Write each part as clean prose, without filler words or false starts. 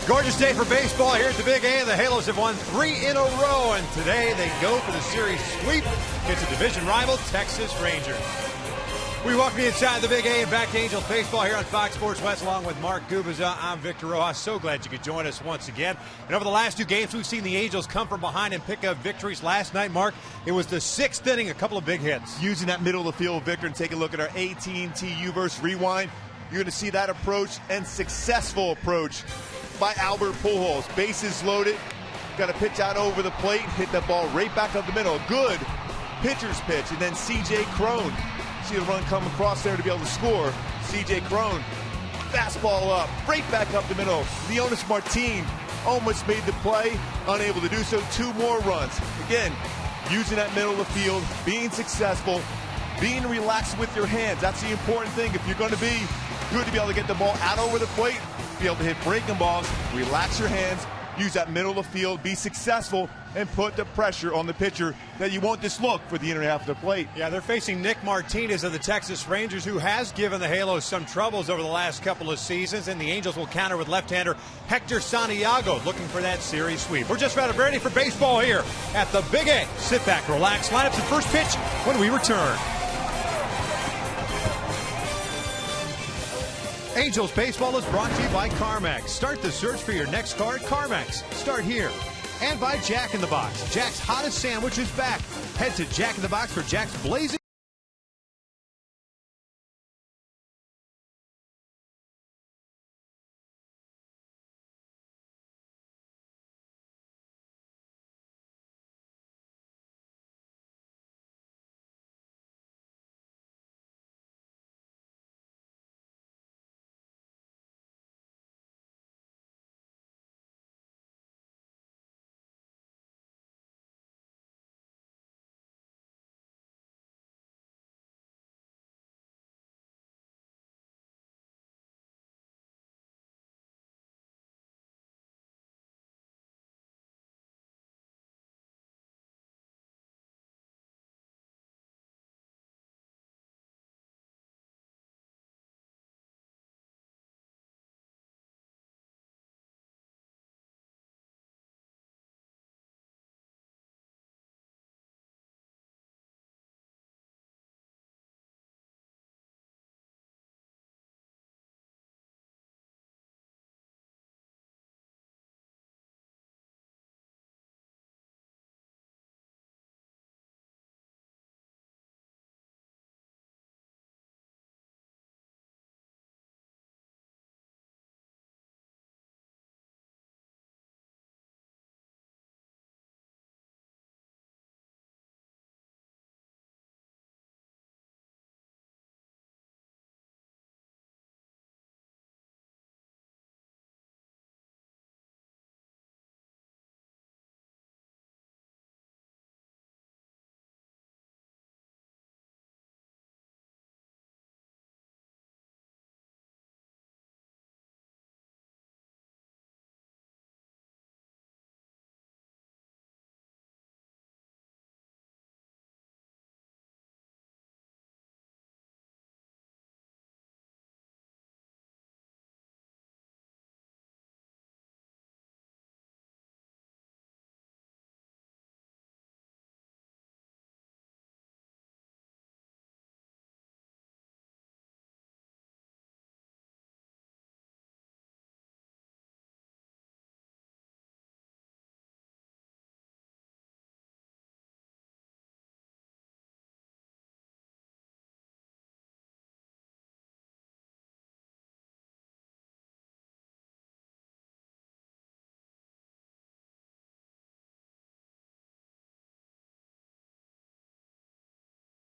Gorgeous day for baseball here at the Big A. The Halos have won 3 in a row, and today they go for the series sweep. It's a division rival, Texas Rangers. We welcome you inside the Big A and back to Angels baseball here on Fox Sports West, along with Mark Gubiza. I'm Victor Rojas. So glad you could join us once again. And over the last 2 games, we've seen the Angels come from behind and pick up victories. Last night, Mark, it was the 6th inning, a couple of big hits. Using that middle of the field, Victor, and take a look at our AT&T U-verse rewind. You're going to see that approach and successful approach by Albert Pujols. Bases loaded, got a pitch out over the plate, hit that ball right back up the middle. Good pitcher's pitch, and then C.J. Cron. See the run come across there to be able to score. C.J. Cron, fastball up, right back up the middle. Leonis Martin almost made the play, unable to do so. 2 more runs. Again, using that middle of the field, being successful, being relaxed with your hands. That's the important thing. If you're going to be good to be able to get the ball out over the plate, be able to hit breaking balls, relax your hands, use that middle of the field, be successful, and put the pressure on the pitcher that you won't just look for the inner half of the plate. Yeah, they're facing Nick Martinez of the Texas Rangers, who has given the Halos some troubles over the last couple of seasons, and the Angels will counter with left-hander Hector Santiago, looking for that series sweep. We're just about ready for baseball here at the Big A. Sit back, relax, lineups and first pitch when we return. Angels baseball is brought to you by CarMax. Start the search for your next car at CarMax. Start here. And by Jack in the Box. Jack's hottest sandwich is back. Head to Jack in the Box for Jack's blazing.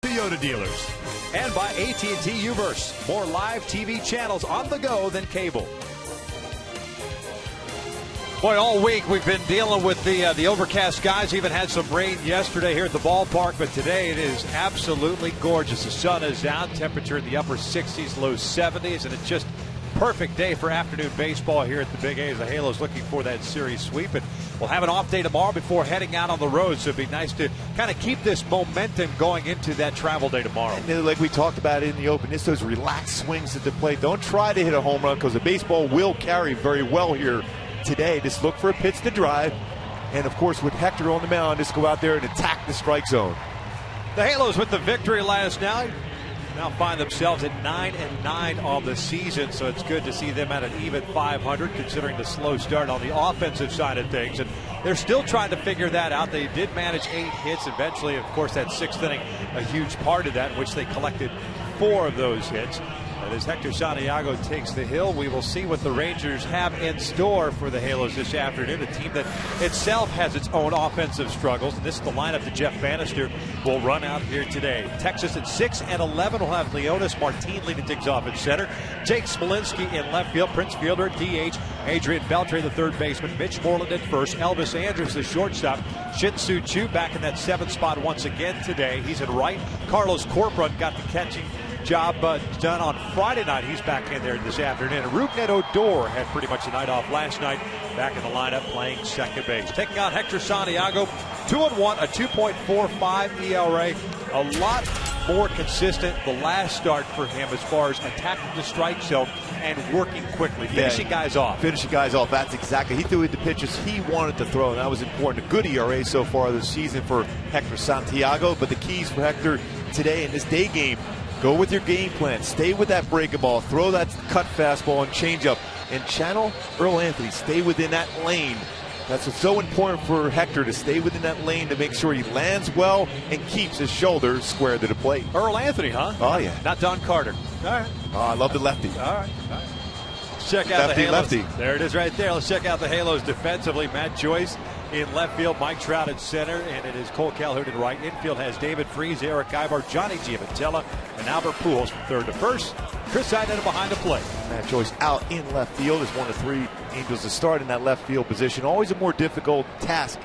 Toyota dealers, and by AT&T U-verse. More live TV channels on the go than cable. Boy, all week we've been dealing with the overcast skies. Even had some rain yesterday here at the ballpark, but today it is absolutely gorgeous. The sun is out, temperature in the upper 60s, low 70s, and it's just perfect day for afternoon baseball here at the Big A. The Halos looking for that series sweep, and we'll have an off day tomorrow before heading out on the road, so it'd be nice to kind of keep this momentum going into that travel day tomorrow. And like we talked about in the open, it's those relaxed swings at the plate. Don't try to hit a home run because the baseball will carry very well here today. Just look for a pitch to drive. And, of course, with Hector on the mound, just go out there and attack the strike zone. The Halos with the victory last night now find themselves at 9-9 on the season, so it's good to see them at an even 500 considering the slow start on the offensive side of things. And they're still trying to figure that out. They did manage 8 hits eventually. Of course, that 6th inning, a huge part of that, in which they collected 4 of those hits. And as Hector Santiago takes the hill, we will see what the Rangers have in store for the Halos this afternoon. A team that itself has its own offensive struggles. And this is the lineup that Jeff Bannister will run out here today. Texas at 6 and 11 will have Leonis Martin leading things off at center. Jake Smolinski in left field. Prince Fielder at DH. Adrian Beltre, the third baseman. Mitch Moreland at first. Elvis Andrews, the shortstop. Shin-Soo Choo back in that 7th spot once again today. He's at right. Carlos Corcoran got the catching job done on Friday night. He's back in there this afternoon. Rougned Odor had pretty much the night off last night. Back in the lineup playing second base. Taking on Hector Santiago, 2-1, a 2.45 ERA. A lot more consistent the last start for him as far as attacking the strike zone and working quickly, finishing guys off. Finishing guys off, that's exactly. He threw the pitches he wanted to throw, and that was important. A good ERA so far this season for Hector Santiago, but the keys for Hector today in this day game: go with your game plan. Stay with that breaking ball. Throw that cut fastball and changeup. And channel Earl Anthony. Stay within that lane. That's what's so important for Hector, to stay within that lane to make sure he lands well and keeps his shoulders square to the plate. Earl Anthony, huh? Oh, yeah. Not Don Carter. All right. Oh, I love the lefty. All right. Let's check out the Halos. Lefty. There it is right there. Let's check out the Halos defensively. Matt Joyce in left field, Mike Trout at center, and it is Cole Calhoun in right. Infield has David Freese, Eric Ibar, Johnny Giamatella, and Albert Pujols from third to first. Chris Seinetta behind the plate. Matt Joyce out in left field is one of 3 Angels to start in that left field position. Always a more difficult task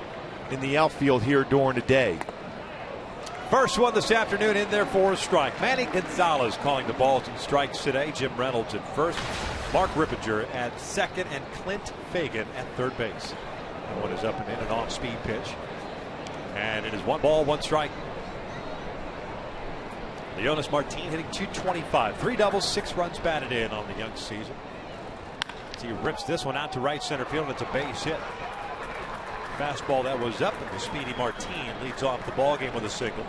in the outfield here during the day. First one this afternoon in there for a strike. Manny Gonzalez calling the balls and strikes today. Jim Reynolds at first, Mark Rippinger at second, and Clint Fagan at third base. That one is up and in, an off-speed pitch. And it is 1 ball, 1 strike. Leonis Martin hitting .225. 3 doubles, 6 runs batted in on the young season. He rips this one out to right center field, and it's a base hit. Fastball that was up, and the speedy Martin leads off the ballgame with a single.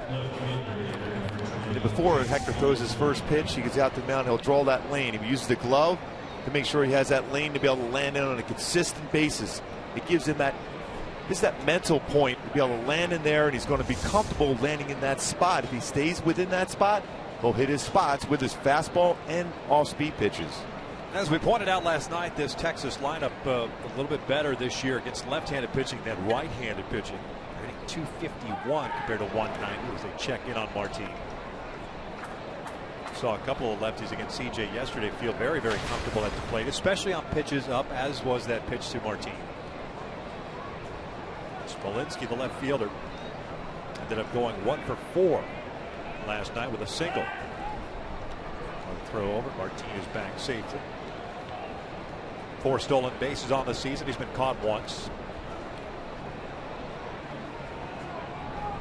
And before Hector throws his first pitch, he gets out the mound, he'll draw that lane. He uses the glove to make sure he has that lane to be able to land in on a consistent basis. It gives him that mental point to be able to land in there, and he's going to be comfortable landing in that spot. If he stays within that spot, he'll hit his spots with his fastball and off-speed pitches. As we pointed out last night, this Texas lineup a little bit better this year against left-handed pitching than right-handed pitching. They're hitting .251 compared to .190 as they check in on Martin. Saw a couple of lefties against CJ yesterday feel very, very comfortable at the plate, especially on pitches up, as was that pitch to Martin. Smolinski, the left fielder, ended up going 1 for 4 last night with a single. On the throw over, Martin is back safely. 4 stolen bases on the season. He's been caught once.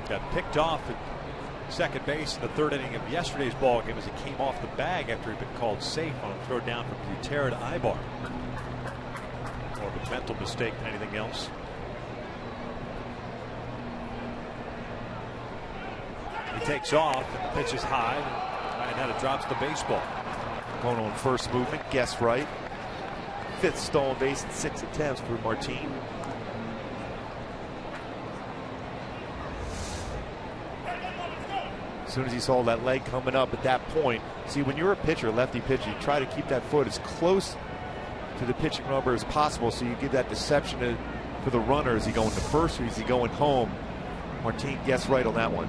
Got picked off at second base in the 3rd inning of yesterday's ball game as he came off the bag after he'd been called safe on a throw down from Buterra to Ibar. More of a mental mistake than anything else. He takes off, and the pitch is high, and now it drops the baseball. Going on first movement, guess right. 5th stolen base in 6 attempts for Martin. As soon as he saw that leg coming up at that point, see, when you're a pitcher, lefty pitcher, you try to keep that foot as close to the pitching rubber as possible, so you give that deception for the runner. Is he going to first or is he going home? Martin guessed right on that one.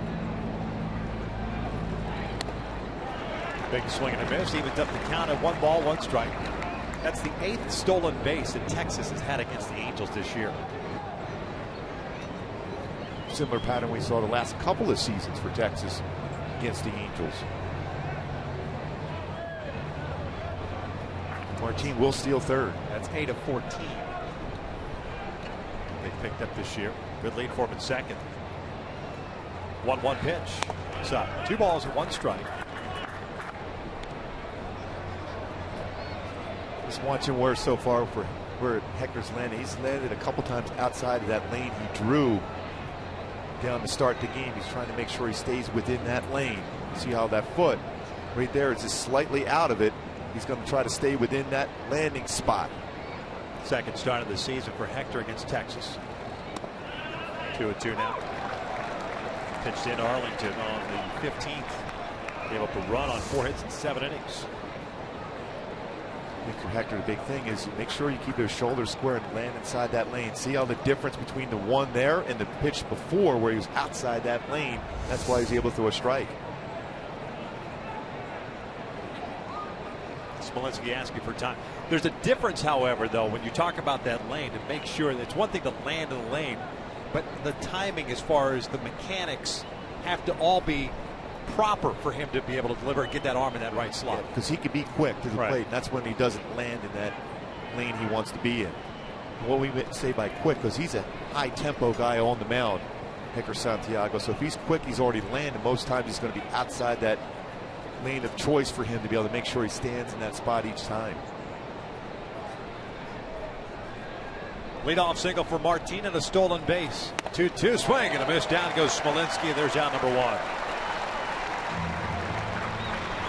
Big swing and a miss, evens up the count at 1 ball, 1 strike. That's the 8th stolen base that Texas has had against the Angels this year. Similar pattern we saw the last couple of seasons for Texas against the Angels. Martin will steal third. That's 8 of 14 they picked up this year. Good lead for him in second. 1-1 pitch. So 2 balls and 1 strike. Just watching where so far for where Hector's landed. He's landed a couple times outside of that lane he drew down to start the game. He's trying to make sure he stays within that lane. See how that foot right there is just slightly out of it. He's going to try to stay within that landing spot. Second start of the season for Hector against Texas. 2-2 now. Pitched in Arlington on the 15th. Gave up a run on 4 hits in 7 innings. I think for Hector, the big thing is make sure you keep those shoulders square and land inside that lane. See how the difference between the one there and the pitch before where he was outside that lane. That's why he's able to throw a strike. Smolinski asking for time. There's a difference, however, though, when you talk about that lane, to make sure that it's one thing to land in the lane, but the timing as far as the mechanics have to all be proper for him to be able to deliver and get that arm in that right slot. Because he can be quick to the plate, and that's when he doesn't land in that lane he wants to be in. What we say by quick, because he's a high tempo guy on the mound, Hector Santiago. So if he's quick, he's already landed. Most times he's going to be outside that lane of choice for him to be able to make sure he stands in that spot each time. Leadoff single for Martin and a stolen base. 2-2 swing and a miss. Down goes Smolinski, and there's out number 1.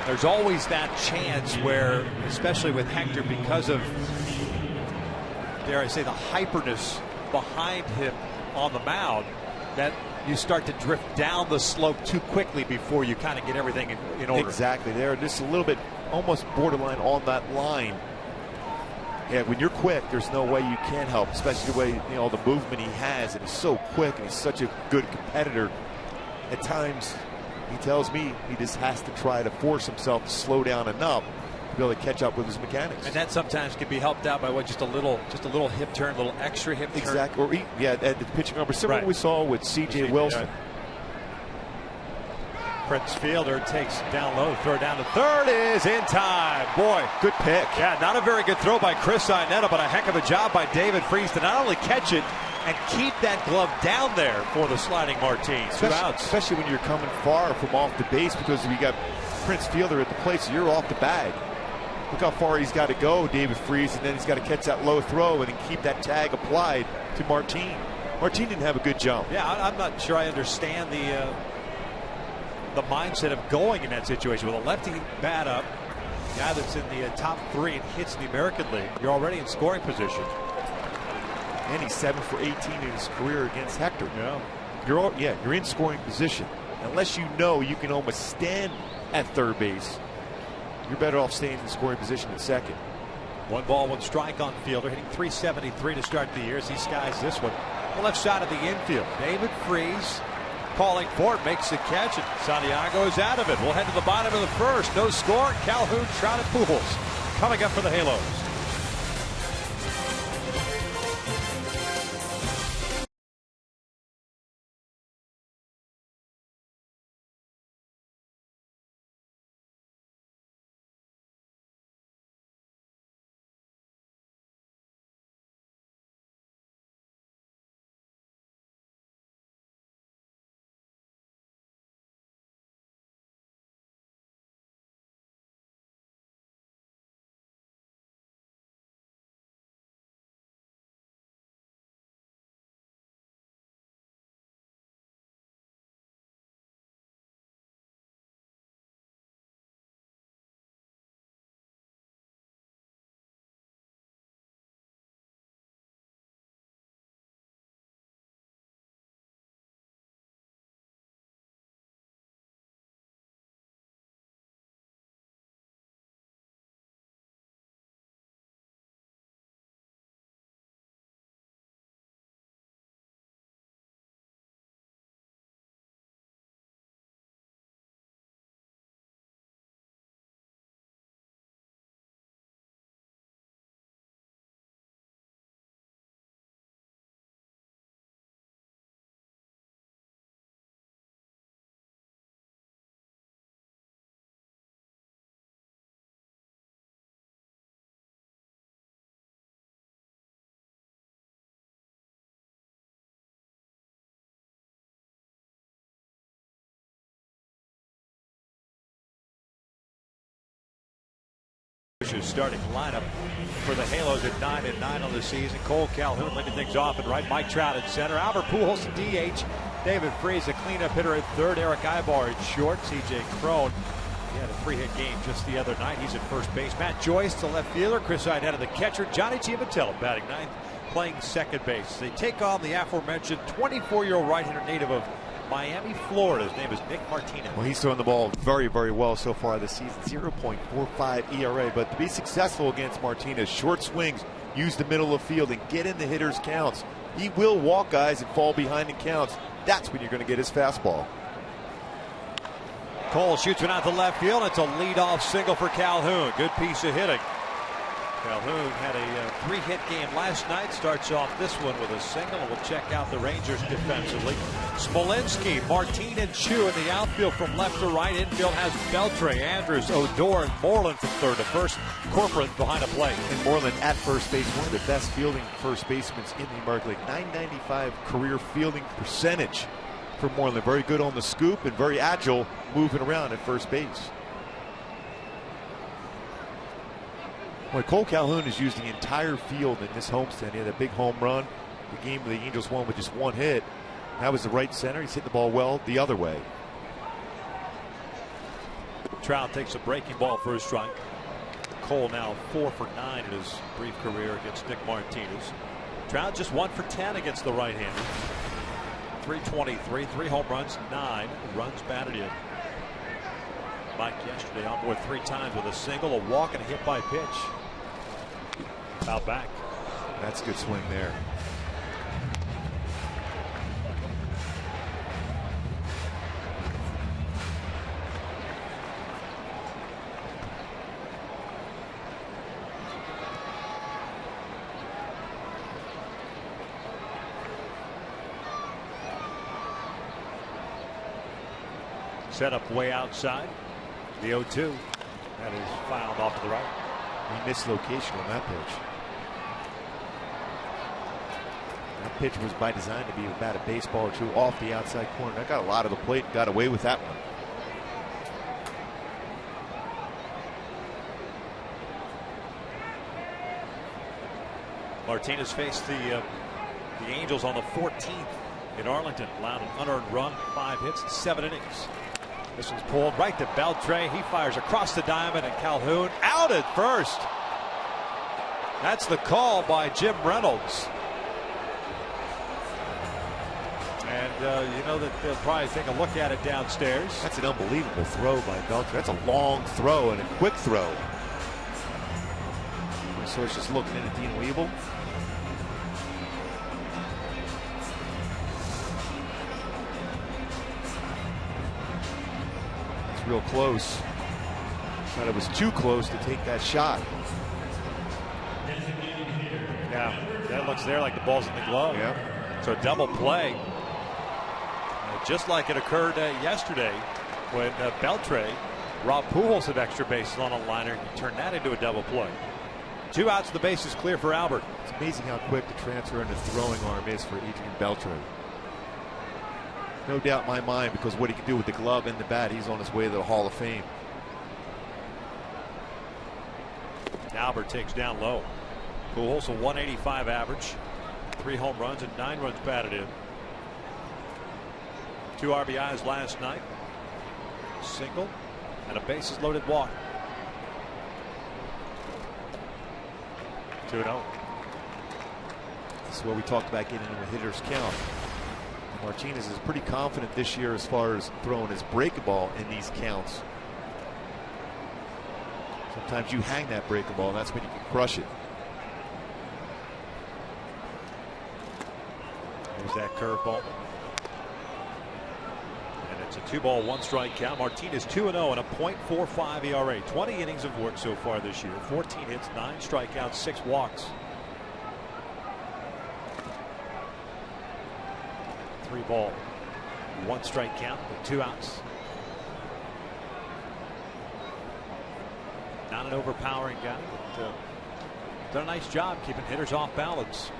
There's always that chance where, especially with Hector, because of, dare I say, the hyperness behind him on the mound, that you start to drift down the slope too quickly before you kind of get everything in order. Exactly. They're just a little bit almost borderline on that line. Yeah, when you're quick, there's no way you can help, especially the way, you know, the movement he has, and he's so quick and he's such a good competitor. At times, he tells me he just has to try to force himself to slow down enough to be able to catch up with his mechanics. And that sometimes can be helped out by what, just a little hip turn, a little extra hip turn. Exactly. Or yeah, at the pitching number, similar to what we saw with C.J. Wilson. Prince Fielder takes down low, throw down to third is in time. Boy, good pick. Yeah, not a very good throw by Chris Iannetta, but a heck of a job by David Freese to not only catch it and keep that glove down there for the sliding Martin. 2 outs. Especially when you're coming far from off the base, because if you got Prince Fielder at the plate, so you're off the bag. Look how far he's got to go, David Freese, and then he's got to catch that low throw and then keep that tag applied to Martin. Martin didn't have a good jump. Yeah, I'm not sure I understand the mindset of going in that situation with a lefty bat up, guy that's in the top 3 and hits in the American League. You're already in scoring position. And he's 7 for 18 in his career against Hector. Yeah. You're in scoring position. Unless you know you can almost stand at third base, you're better off staying in scoring position at second. 1 ball, 1 strike on Fielder, hitting .373 to start the year as he skies this one. The left side of the infield. David Freese calling for it, makes the catch, and Santiago is out of it. We'll head to the bottom of the first. No score. Calhoun, Trout, and Pujols coming up for the Halos. Starting lineup for the Halos at 9-9 on the season. Cole Calhoun leading things off at right. Mike Trout at center. Albert Pujols at DH. David Freese, a cleanup hitter at third. Eric Ibar at short. CJ Cron. He had a 3-hit game just the other night. He's at first base. Matt Joyce, the left fielder. Chris Idetta, the catcher. Johnny Giavatello batting ninth, playing second base. They take on the aforementioned 24-year-old right-hander native of Miami, Florida. His name is Nick Martinez. Well, he's throwing the ball very, very well so far this season. 0.45 ERA. But to be successful against Martinez, short swings, use the middle of the field, and get in the hitter's counts. He will walk guys and fall behind in counts. That's when you're going to get his fastball. Cole shoots one out to left field. It's a leadoff single for Calhoun. Good piece of hitting. Calhoun had a 3-hit game last night. Starts off this one with a single. We'll check out the Rangers defensively. Smolinski, Martin, and Chu in the outfield from left to right. Infield has Beltre, Andrews, Odor, and Moreland from third to first. Corcoran behind a plate. And Moreland at first base, one of the best fielding first basemen in the American League. .995 career fielding percentage for Moreland. Very good on the scoop and very agile moving around at first base. Well, Cole Calhoun has used the entire field in this homestand. He had a big home run. The game the Angels won with just one hit. That was the right center. He's hitting the ball well the other way. Trout takes a breaking ball for a strike. Cole now 4 for 9 in his brief career against Nick Martinez. Trout just 1 for 10 against the right-hander. 323, 3 home runs, 9 runs batted in. Mike yesterday on board 3 times with a single, a walk, and a hit by pitch. Out back. That's a good swing there. Set up way outside. The 0-2. That is fouled off to the right. He missed location on that pitch. That pitch was by design to be about a baseball or two off the outside corner. That got a lot of the plate and got away with that one. Martinez faced the Angels on the 14th in Arlington. Allowed an unearned run, 5 hits, 7 innings. This one's pulled right to Beltre. He fires across the diamond, and Calhoun out at first. That's the call by Jim Reynolds. And you know that they'll probably take a look at it downstairs. That's an unbelievable throw by Beltre. That's a long throw and a quick throw. So it's just looking in at Dean Weeble. It's real close. But it was too close to take that shot. Yeah, that looks there like the ball's in the glove. Yeah. So a double play. Just like it occurred yesterday when Beltre robbed Pujols of extra bases on a liner. He turned that into a double play. 2 outs, the base is clear for Albert. It's amazing how quick the transfer into throwing arm is for Adrian Beltre. No doubt in my mind, because what he can do with the glove and the bat, he's on his way to the Hall of Fame. Albert takes down low. Pujols a 185 average, 3 home runs and 9 runs batted in. 2 RBIs last night, single, and a bases loaded walk. 2-0. This is what we talked about getting in a hitter's count. Martinez is pretty confident this year as far as throwing his breaking ball in these counts. Sometimes you hang that breaking ball, and that's when you can crush it. There's that curveball. And it's a 2-ball, 1-strike count. Martinez 2-0 and a .45 ERA. 20 innings of work so far this year. 14 hits, 9 strikeouts, 6 walks. 3-ball, 1-strike count with 2 outs. Not an overpowering guy, but done a nice job keeping hitters off balance.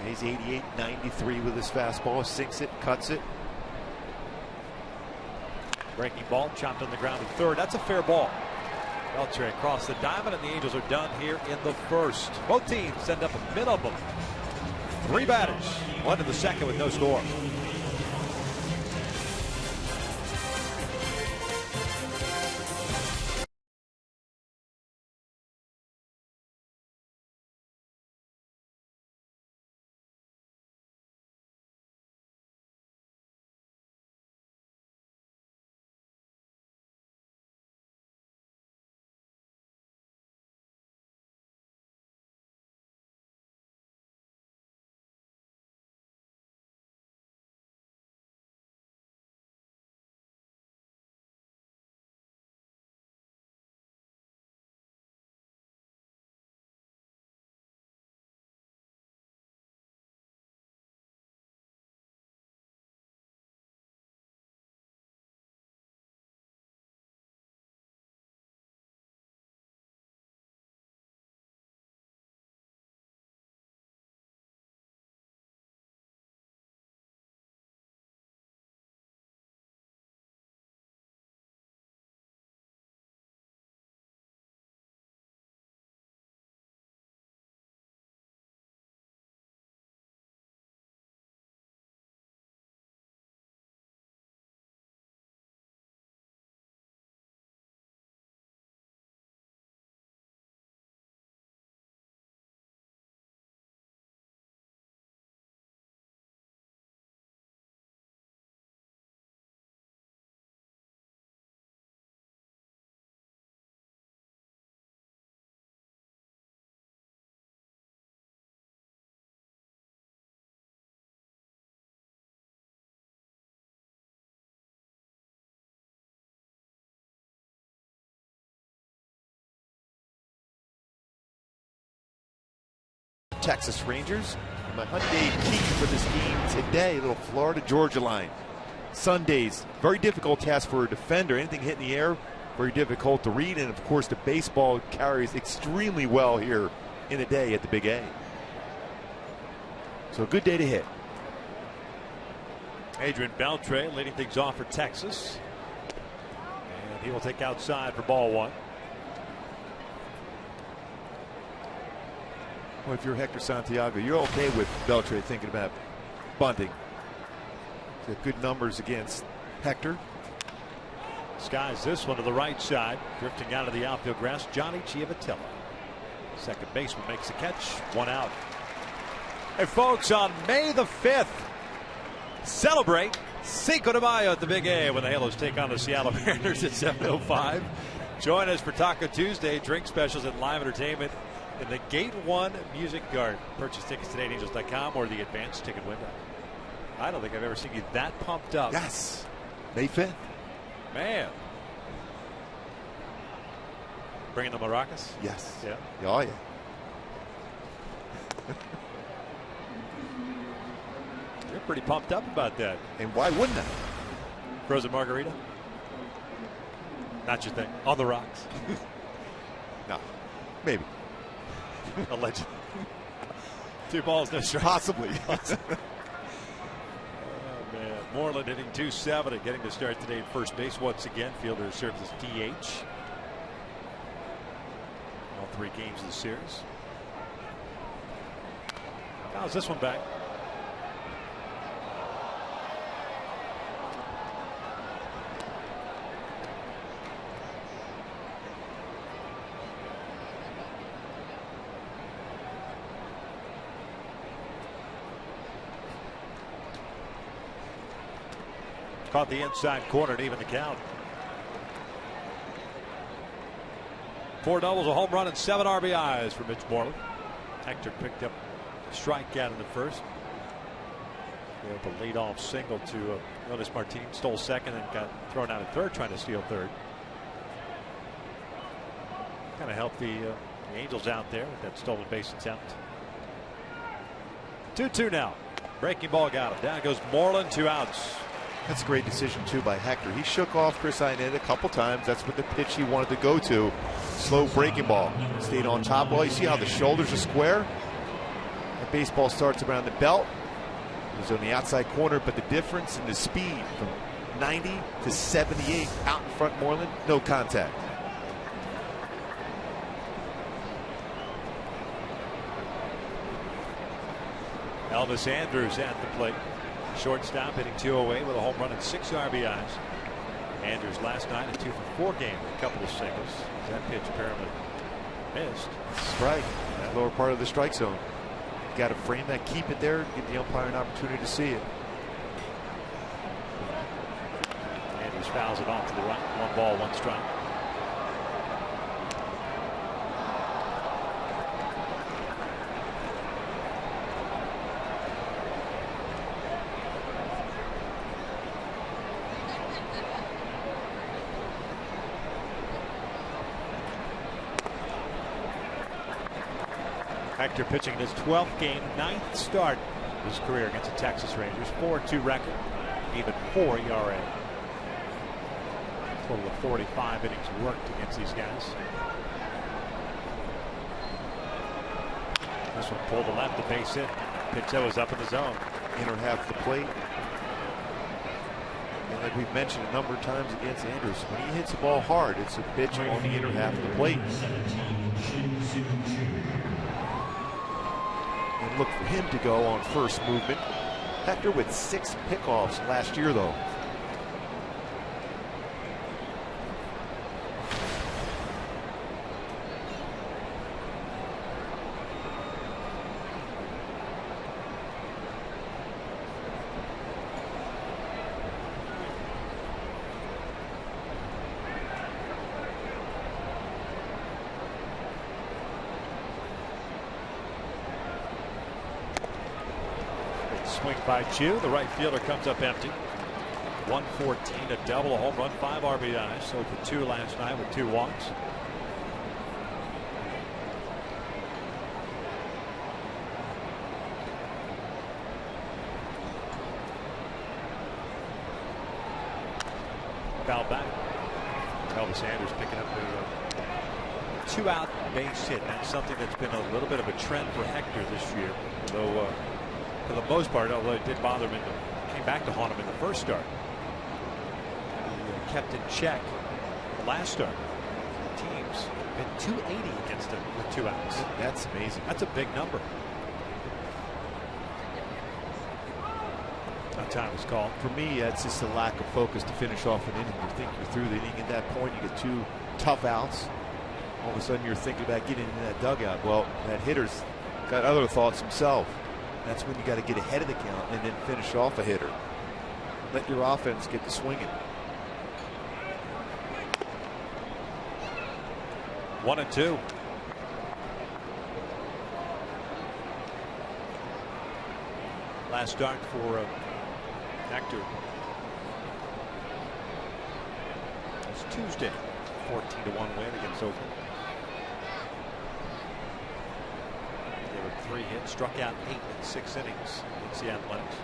He's 88-93 with his fastball, sinks it, cuts it. Breaking ball, chopped on the ground to third. That's a fair ball. Beltre across the diamond, and the Angels are done here in the first. Both teams send up a minimum 3 batters. 1 to the second with no score. Texas Rangers. My Hyundai key for this game today, a little Florida-Georgia line. Sundays, very difficult task for a defender. Anything hit in the air, very difficult to read. And of course, the baseball carries extremely well here in the day at the Big A. So a good day to hit. Adrian Beltre leading things off for Texas. And he will take outside for ball 1. Well, if you're Hector Santiago, you're okay with Beltre thinking about bunting. He's got good numbers against Hector. Skies this one to the right side. Drifting out of the outfield grass, Johnny Chiavatella. Second baseman makes the catch. 1 out. Hey, folks, on May the 5th, celebrate Cinco de Mayo at the Big A when the Halos take on the Seattle Mariners at 7:05. Join us for Taco Tuesday, drink specials, and live entertainment in the Gate 1 Music Garden. Purchase tickets today at angels.com or the advanced ticket window. I don't think I've ever seen you that pumped up. Yes. May 5th. Man. Bringing the maracas? Yes. Yeah. Oh, yeah. You're pretty pumped up about that. And why wouldn't I? Frozen margarita? Not your thing. On the rocks. No. Maybe. Allegedly. 2 balls, no strikes. Possibly. Oh, man. Moreland hitting .270, getting to start today at first base once again. Fielder serves as DH. All 3 games of the series. How's this one back? Caught the inside corner to even the count. 4 doubles, a home run, and 7 RBIs for Mitch Moreland. Hector picked up a strikeout in the first. Able to lead off single to Jonas Martin. Stole second and got thrown out at third, trying to steal third. Kind of helped the Angels out there with that stolen base attempt. 2-2 now. Breaking ball got him. Down goes Moreland, 2 outs. That's a great decision, too, by Hector. He shook off Chris Iannetta a couple times. That's what the pitch he wanted to go to. Slow breaking ball. Stayed on top. Well, you see how the shoulders are square? The baseball starts around the belt. It was on the outside corner, but the difference in the speed from 90-78 out in front. Moreland, no contact. Elvis Andrus at the plate. Shortstop hitting 208 with a home run and 6 RBIs. Andrus last night a 2-for-4 game with a couple of singles. That pitch apparently missed. Strike. That lower part of the strike zone. Got to frame that, keep it there, give the umpire an opportunity to see it. Andrus fouls it off to the right. 1 ball, 1 strike. Hector pitching his 12th game, 9th start of his career against the Texas Rangers. 4-2 record, even 4 ERA. Total of 45 innings worked against these guys. This one pulled to left, the base hit. Pitch that was up in the zone. Inner half of the plate. And like we've mentioned a number of times against Andrus, when he hits the ball hard, it's a pitch on the inner half of the plate. And look for him to go on first movement. Hector with 6 pickoffs last year, though. Swing by Chu. The right fielder comes up empty. 114, a double, a home run, 5 RBIs. So for 2 last night with 2 walks. Foul back. Elvis Andrus picking up a 2-out base hit. That's something that's been a little bit of a trend for Hector this year. Though for the most part, although it did bother him, came back to haunt him in the first start. He kept in check the last start. Teams been 280 against him with 2 outs. That's amazing. That's a big number. That time was called. For me, it's just a lack of focus to finish off an inning. You think you're through the inning at that point. You get 2 tough outs. All of a sudden, you're thinking about getting into that dugout. Well, that hitter's got other thoughts himself. That's when you got to get ahead of the count and then finish off a hitter. Let your offense get to swinging. 1-2. Last start for Hector. It's Tuesday. 14-1 win against Oakland. 3 hits, struck out 8 in 6 innings against the Athletics.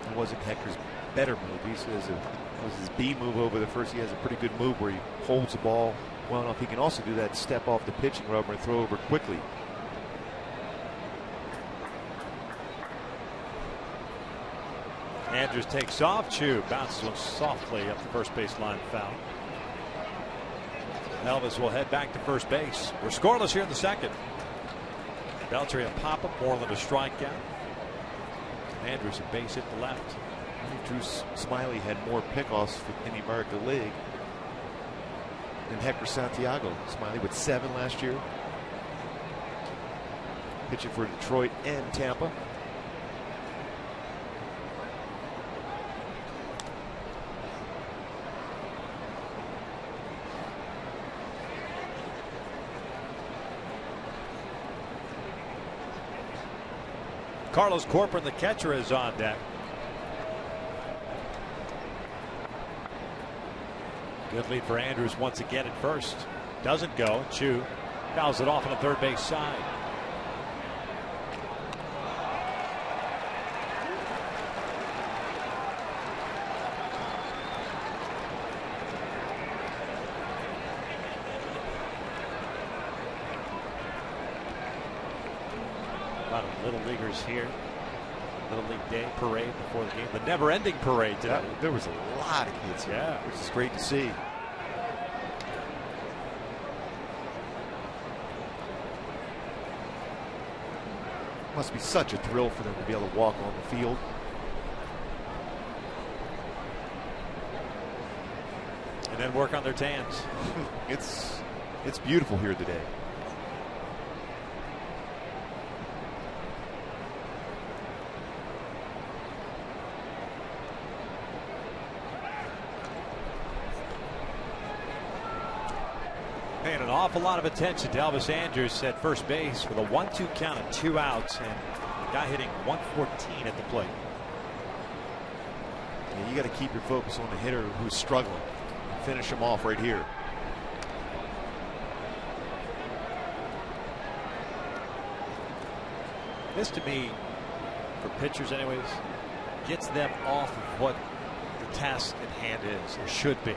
It wasn't Hector's better move. He says it was his B move over the first. He has a pretty good move where he holds the ball well enough. He can also do that step off the pitching rubber and throw over quickly. Andrus takes off. Chu bounces one softly up the first base line, foul. Elvis will head back to first base. We're scoreless here in the second. Beltry a pop-up, Moreland a strikeout. Andrus a base hit to left. Drew Smiley had more pickoffs in the American League than Hector Santiago. Smiley with 7 last year. Pitching for Detroit and Tampa. Carlos Corcoran, the catcher, is on deck. Good lead for Andrus once again at first. Doesn't go. Chu fouls it off on the third base side. lot of little leaguers here. Little League Day parade before the game. The never-ending parade today. There was a lot of kids here, yeah, which is great to see. Must be such a thrill for them to be able to walk on the field. And then work on their tans. It's beautiful here today. Paying an awful lot of attention to Elvis Andrus at first base with a 1-2 count and 2 outs, and a guy hitting 114 at the plate. Yeah, you got to keep your focus on the hitter who's struggling. Finish him off right here. This, to me, for pitchers anyways, gets them off of what the task at hand is, or should be.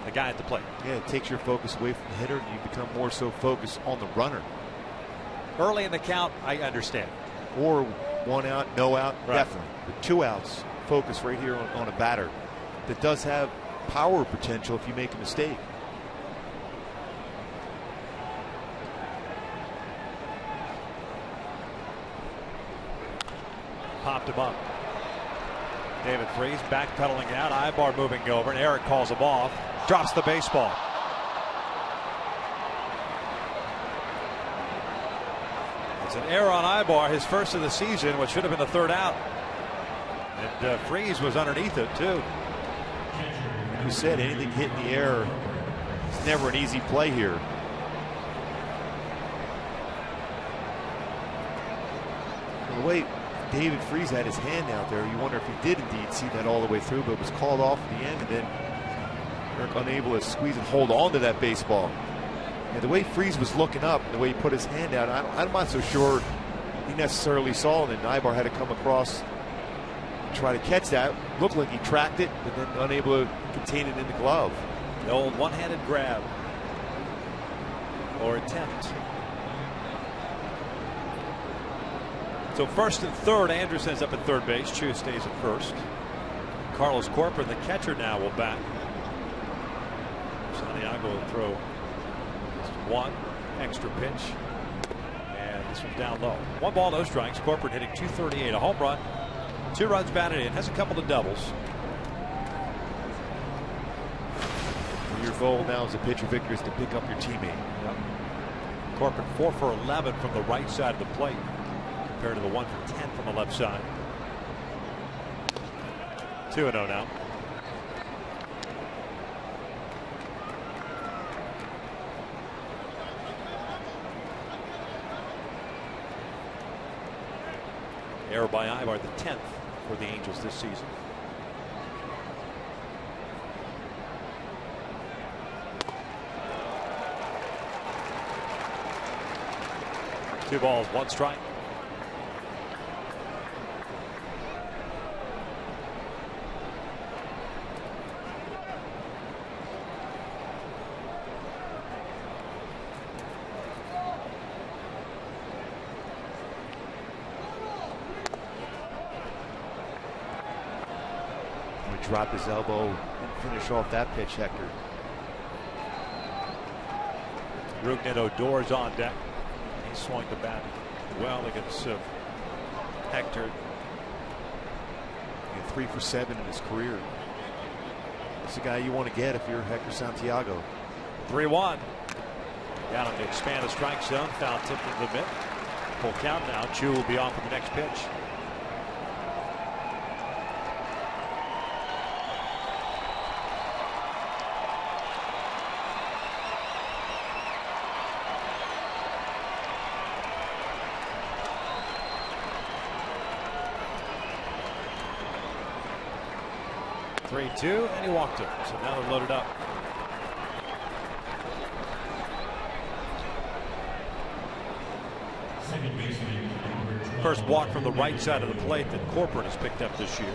The guy at the plate. Yeah, it takes your focus away from the hitter, and you become more so focused on the runner. Early in the count, I understand. Or 1 out, no out, right. Definitely. But 2 outs, focus right here on a batter that does have power potential if you make a mistake. Popped him up. David Freese backpedaling out. Ibar moving over, and Eric calls him off. Drops the baseball. It's an error on Ibar, his first of the season, what should have been the 3rd out. And Freese was underneath it, too. Like you said, anything hit in the air, it's never an easy play here. The way David Freese had his hand out there, you wonder if he did indeed see that all the way through, but it was called off at the end, and then Eric unable to squeeze and hold on to that baseball. And the way Freese was looking up, the way he put his hand out, I'm not so sure he necessarily saw it, and Ibar had to come across and try to catch that. Looked like he tracked it, but then unable to contain it in the glove. The old one-handed grab or attempt. So 1st and 3rd, Andrus ends up at 3rd base. Chu stays at 1st. Carlos Corcoran, the catcher, now will bat. Santiago will throw just 1 extra pitch, and this one's down low. 1 ball, no strikes. Corcoran hitting .238, a home run, 2 runs batted in, has a couple of doubles. Your goal now as a pitcher, Victor, is to pick up your teammate. Yep. Corcoran 4 for 11 from the right side of the plate, compared to the 1 for 10 from the left side. 2-0 now. Error by Ibar, the 10th for the Angels this season. Two balls, 1 strike. Drop his elbow and finish off that pitch, Hector. Rougned Odor's on deck. He swung the bat well against Hector. 3 for 7 in his career. It's the guy you want to get if you're Hector Santiago. 3-1. Down on the expanded strike zone. Foul tip to the mid. Full count now. Chu will be off for the next pitch. And he walked it. So now they're loaded up. First walk from the right side of the plate that Corcoran has picked up this year.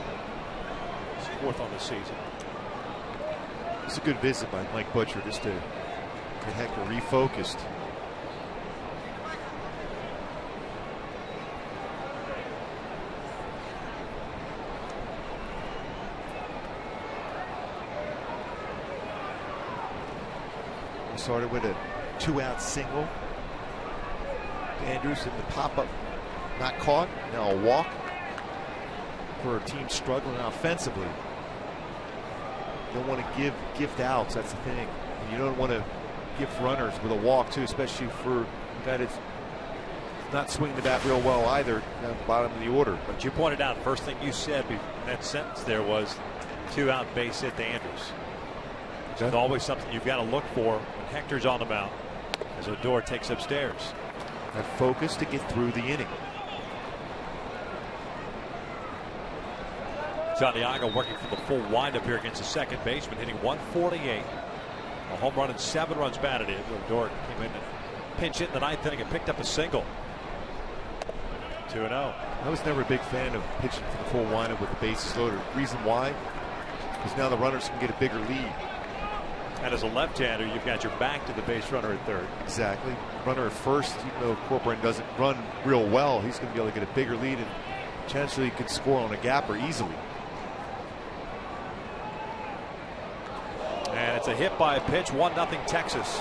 It's 4th on the season. It's a good visit by Mike Butcher just to get Hector refocused. Started with a 2-out single. Andrews in the pop-up, not caught. Now a walk for a team struggling offensively. You don't want to gift outs. That's the thing. And you don't want to gift runners with a walk too, especially for a guy that's not swinging the bat real well either down the bottom of the order. But you pointed out, first thing you said in that sentence there was 2-out base hit to Andrews. It's always something you've got to look for when Hector's on the mound as Odor takes upstairs. That focus to get through the inning. Santiago working for the full windup here against the second baseman, hitting 148. A home run and 7 runs batted in. Odor came in and pinch hit in the ninth inning and picked up a single. 2-0. I was never a big fan of pitching for the full windup with the bases loaded. Reason why? Because now the runners can get a bigger lead. And as a left-hander, you've got your back to the base runner at third. Exactly. Runner at first, even though Corcoran doesn't run real well, he's going to be able to get a bigger lead and potentially could score on a gapper easily. And it's a hit by a pitch, 1-0 Texas.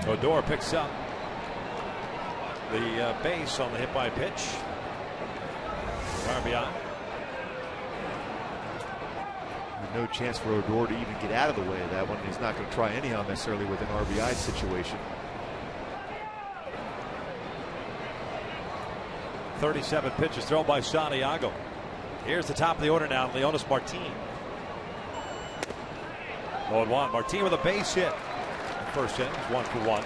Odor picks up the base on the hit by pitch. RBI. No chance for Odor to even get out of the way of that one. He's not going to try anyhow necessarily with an RBI situation. 37 pitches thrown by Santiago. Here's the top of the order now, Leonis Martin. 0-1. Martin with a base hit. First inning, 1 for 1.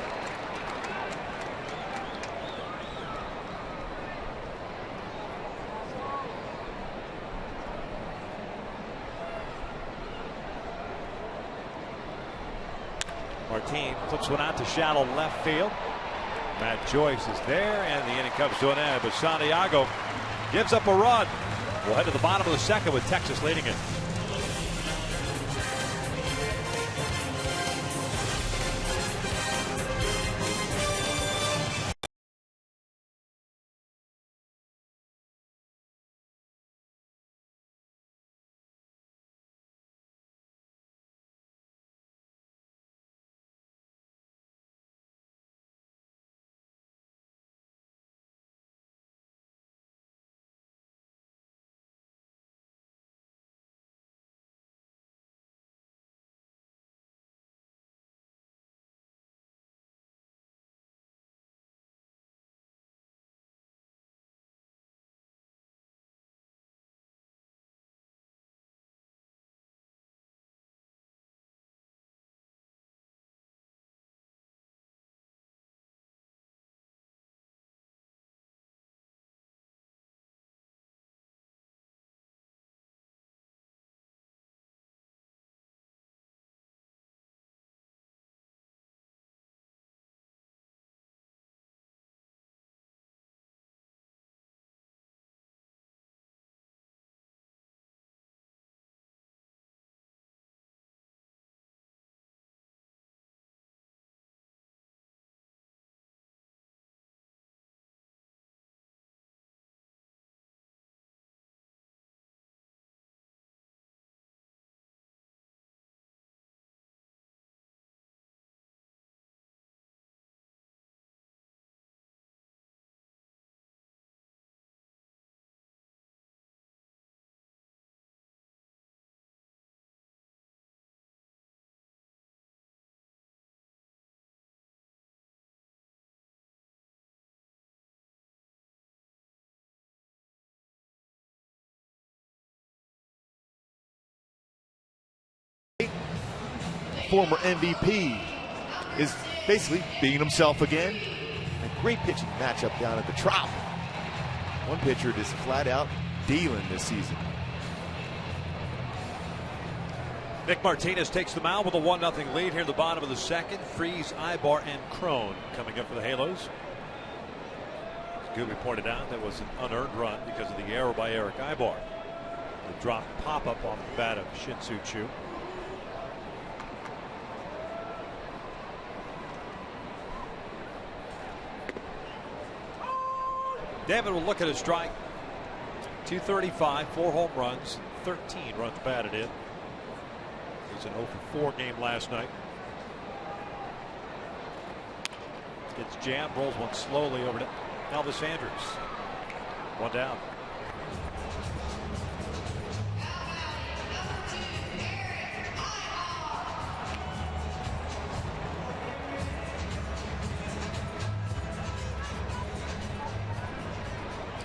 Martin flips one out to shallow left field. Matt Joyce is there, and the inning comes to an end. But Santiago gives up a run. We'll head to the bottom of the second with Texas leading it. Former MVP is basically being himself again. A great pitching matchup down at the Trop. One pitcher just flat out dealing this season. Nick Martinez takes the mound with a 1-0 lead here in the bottom of the second. Freeze, Ibar, and Crone coming up for the Halos. As Gooby pointed out, that was an unearned run because of the error by Eric Ibar. The drop pop-up off the bat of Shin-Soo Choo. David will look at his strike. 235, 4 home runs, 13 runs batted in. He's an 0 for 4 game last night. Gets jammed, rolls one slowly over to Elvis Andrus. 1 down.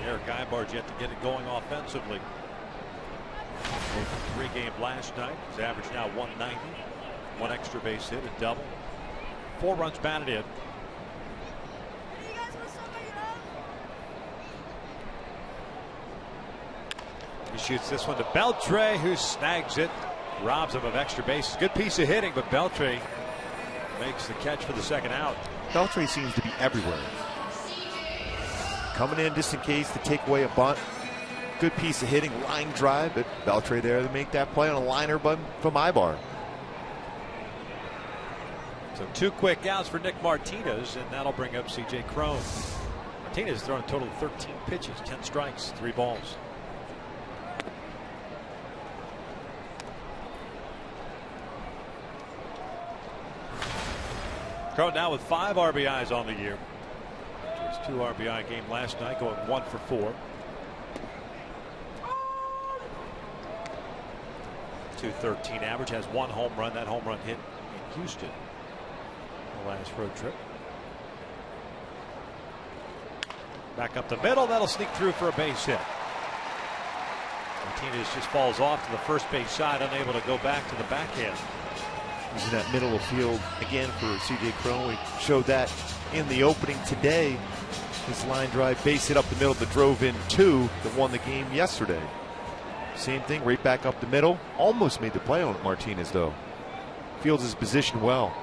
Eric Ibar's yet to get it going offensively. 3 game last night. His average now 190. 1 extra base hit, a double. 4 runs batted in. He shoots this one to Beltre, who snags it. Robs him of extra bases. Good piece of hitting, but Beltre makes the catch for the second out. Beltre seems to be everywhere. Coming in just in case to take away a bunt. Good piece of hitting, line drive, but Beltre there to make that play on a liner from Ibar. So 2 quick outs for Nick Martinez, and that'll bring up C.J. Cron. Martinez thrown a total of 13 pitches, 10 strikes, 3 balls. Cron now with 5 RBIs on the year. His 2 RBI game last night, going 1 for 4. 213 average, has 1 home run. That home run hit in Houston the last road trip. Back up the middle, that'll sneak through for a base hit. Martinez just falls off to the first base side, unable to go back to the backhand. He's in that middle of field again for C.J. Cron. We showed that in the opening today. His line drive base hit up the middle that drove in 2 that won the game yesterday. Same thing, right back up the middle. Almost made the play on Martinez, though. Fields his position well.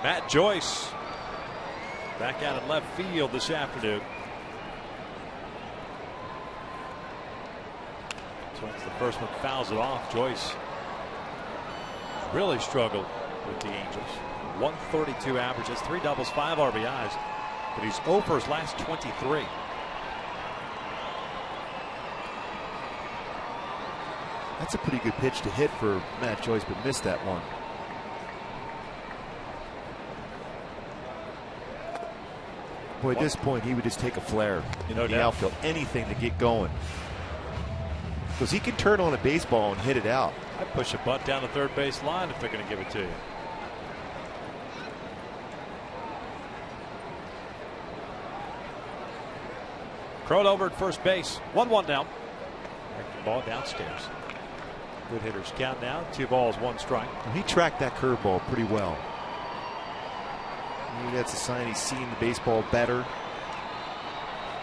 Matt Joyce back out in left field this afternoon. Once the first one fouls it off, Joyce really struggled with the Angels. 132 averages, 3 doubles, 5 RBIs, but he's 0 for his last 23. That's a pretty good pitch to hit for Matt Joyce, but missed that one. Boy, at this point, he would just take a flare in the outfield, anything to get going. Because he can turn on a baseball and hit it out. I'd push a bunt down the third base line if they're going to give it to you. Cron over at first base. 1-1 down. Ball downstairs. Good hitters count now. 2 balls, 1 strike. Well, he tracked that curveball pretty well. Maybe that's a sign he's seeing the baseball better.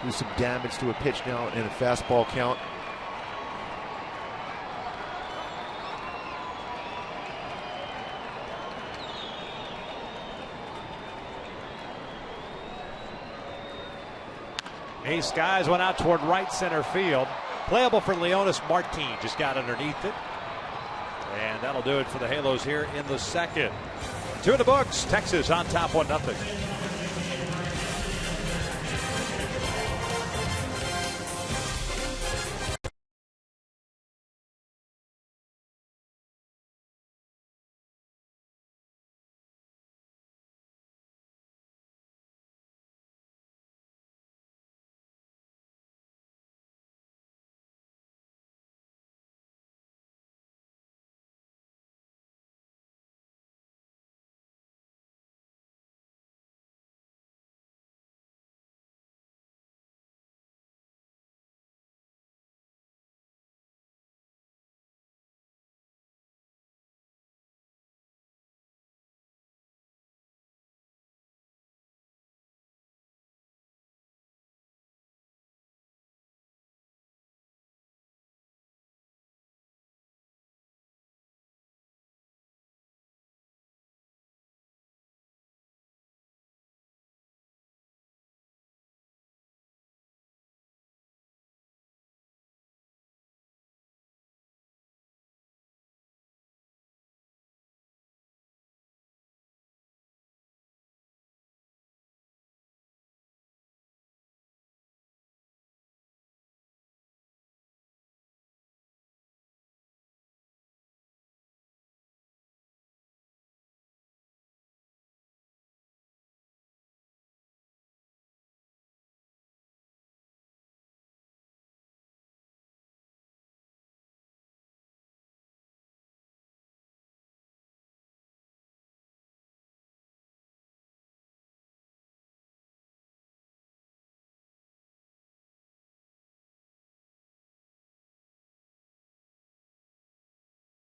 Do some damage to a pitch now in a fastball count. Ace Skies went out toward right center field. Playable for Leonis Martin. Just got underneath it. And that'll do it for the Halos here in the second. 2 in the books. Texas on top 1-0.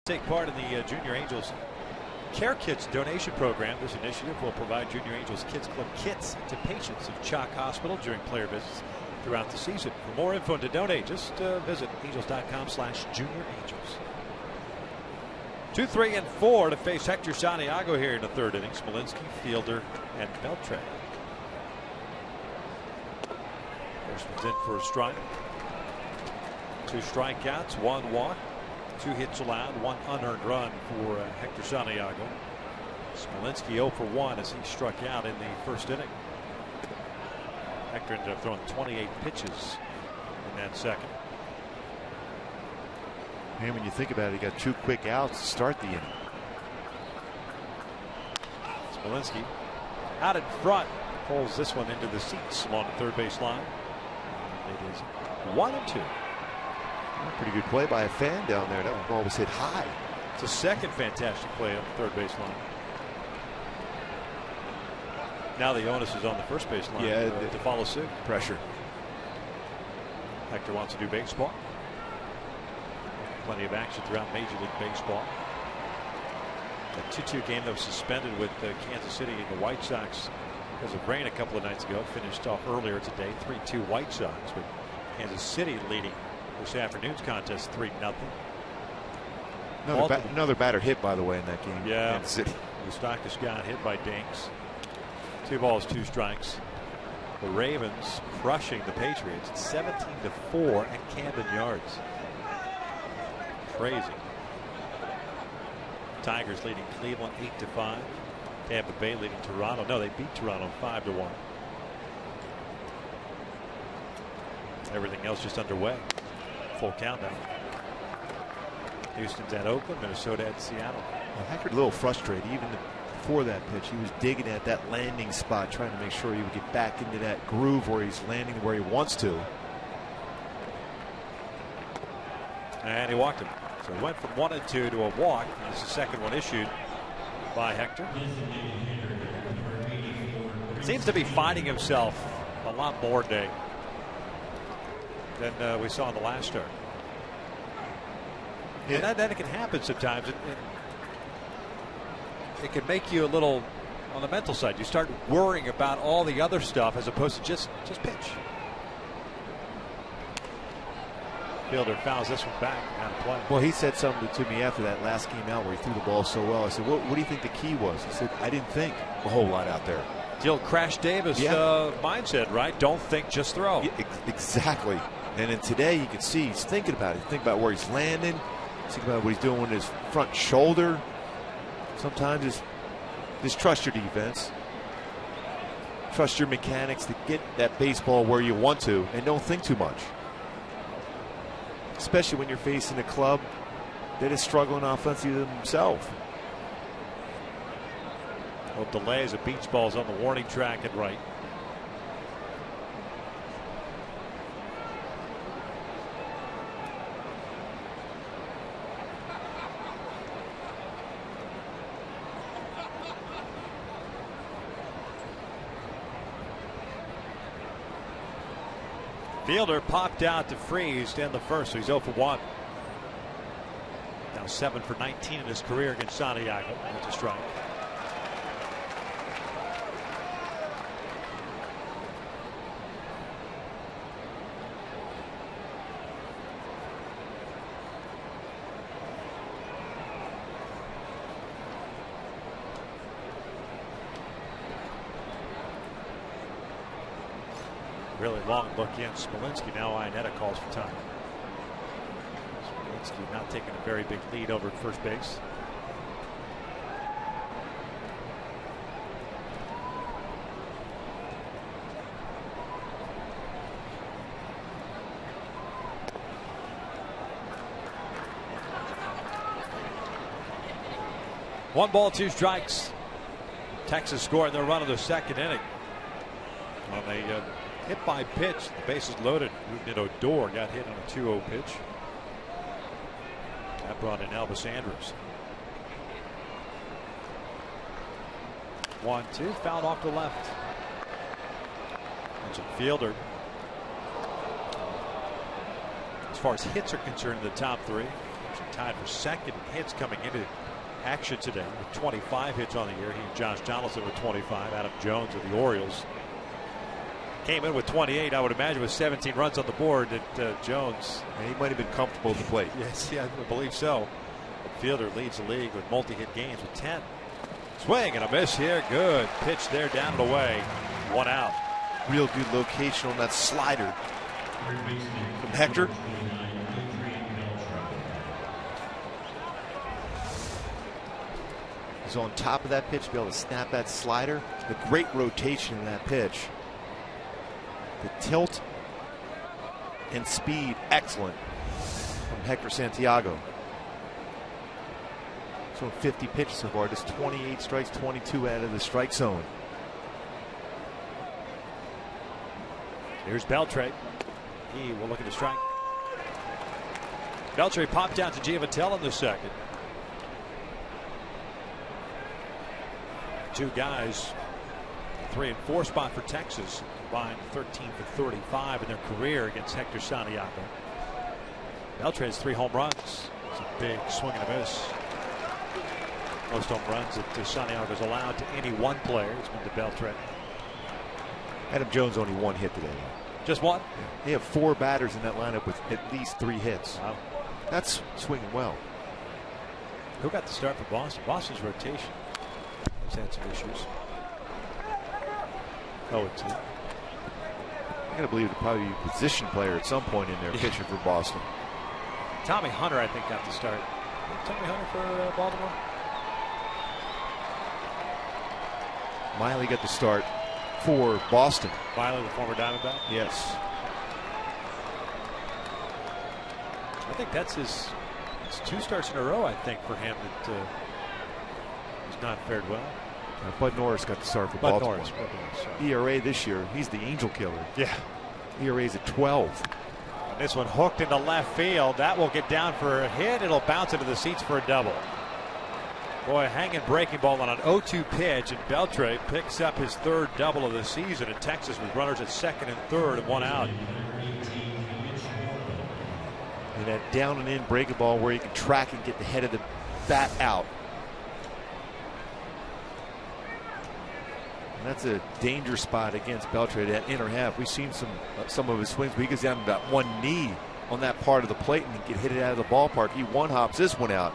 Take part in the Junior Angels Care Kits donation program. This initiative will provide Junior Angels Kids Club kits to patients of Chalk Hospital during player visits throughout the season. For more info and to donate, just visit angels.com/juniorangels. 2, 3, and 4 to face Hector Santiago here in the third inning. Smolinski, Fielder, and Beltre. First one's in for a strike. 2 strikeouts, 1 walk, 2 hits allowed, 1 unearned run for Hector Santiago. Smolinski 0 for 1 as he struck out in the first inning. Hector ended up throwing 28 pitches in that second. And when you think about it, he got 2 quick outs to start the inning. Smolinski out in front, pulls this one into the seats along the third base line. It is 1-2. Pretty good play by a fan down there. That ball was hit high. It's a second fantastic play on the third base line. Now the onus is on the first base line to follow suit. Pressure. Hector wants to do baseball. Plenty of action throughout Major League Baseball. A 2-2 game that was suspended with Kansas City and the White Sox because of rain a couple of nights ago. Finished off earlier today, 3-2 White Sox, with Kansas City leading this afternoon's contest 3-0. Another batter hit, by the way, in that game. Yeah, Kansas City. Mustakas got hit by Dinks. 2 balls, 2 strikes. The Ravens crushing the Patriots 17-4 at Camden Yards. Crazy. Tigers leading Cleveland 8-5. Tampa Bay leading Toronto. No, they beat Toronto 5-1. Everything else just underway. Full countdown. Houston's at Oakland, Minnesota at Seattle. Well, Hector a little frustrated even before that pitch. He was digging at that landing spot, trying to make sure he would get back into that groove where he's landing where he wants to. And he walked him. So he went from 1-2 to a walk. This is the second one issued by Hector. Seems to be finding himself a lot more today than we saw in the last start. Yeah. And that it can happen sometimes. It can make you a little on the mental side. You start worrying about all the other stuff as opposed to just pitch. Fielder fouls this one back out of play. Well, he said something to me after that last game out where he threw the ball so well. I said, what do you think the key was? He said, I didn't think a whole lot out there. The old Crash Davis mindset, right? Don't think, just throw. Yeah, exactly. And then today you can see he's thinking about it. Think about where he's landing. Think about what he's doing with his front shoulder. Sometimes just trust your defense. Trust your mechanics to get that baseball where you want to, and don't think too much. Especially when you're facing a club that is struggling offensively themselves. Well, delay as a beach ball's on the warning track at right. Fielder popped out to Freeze to end the first, so he's 0 for 1. Now 7 for 19 in his career against Santiago. That's a strike. Really long look in. Smolinski now Iannetta calls for time. Smolinski not taking a very big lead over at first base. One ball, 2 strikes. Texas scoring their run of the second inning. On a hit by pitch, the bases loaded. Moved in Odor, got hit on a 2-0 pitch. That brought in Elvis Andrus. 1-2, fouled off to left. Mentioned Fielder. As far as hits are concerned, in the top 3. actually tied for second in hits coming into action today with 25 hits on the year. He and Josh Donaldson with 25. Adam Jones of the Orioles came in with 28. I would imagine with 17 runs on the board that Jones. And he might have been comfortable at the plate. Yes, yeah, I believe so. The fielder leads the league with multi-hit games with 10. Swing and a miss here. Good pitch there, down and away. 1 out. Real good location on that slider from Hector. He's on top of that pitch to be able to snap that slider. The great rotation in that pitch. The tilt and speed, excellent from Hector Santiago. So 50 pitches so far, just 28 strikes, 22 out of the strike zone. Here's Beltre. He will look at the strike. Beltre popped out to Giavattel in the second. Two guys, 3 and 4 spot for Texas, combined 13 for 35 in their career against Hector Santiago. Beltre has 3 home runs. It's a big swing and a miss. Most home runs that Santiago is allowed to any one player has been to Beltre. Adam Jones only 1 hit today. Just 1? Yeah. They have 4 batters in that lineup with at least 3 hits. Wow. That's swinging well. Who got the start for Boston? Boston's rotation has had some issues. 0-2. I gotta believe it'll probably be a position player at some point in there pitching for Boston. Tommy Hunter, I think, got the start. Tommy Hunter for Baltimore. Miley got the start for Boston. Miley, the former Diamondback? Yes. I think that's his 2 starts in a row, I think, for him that he's not fared well. Bud Norris got the start for Baltimore. Bud Norris, ERA this year, he's the angel killer. Yeah. ERA's at 12. And this one hooked into left field. That will get down for a hit. It'll bounce into the seats for a double. Boy, hanging breaking ball on an 0-2 pitch, and Beltre picks up his 3rd double of the season in Texas with runners at 2nd and 3rd and 1 out. And that down and in breaking ball where you can track and get the head of the bat out. And that's a danger spot against Beltre, that inner half. We've seen some of his swings, but he goes down to that one knee on that part of the plate and can hit it out of the ballpark. He one-hops this one out.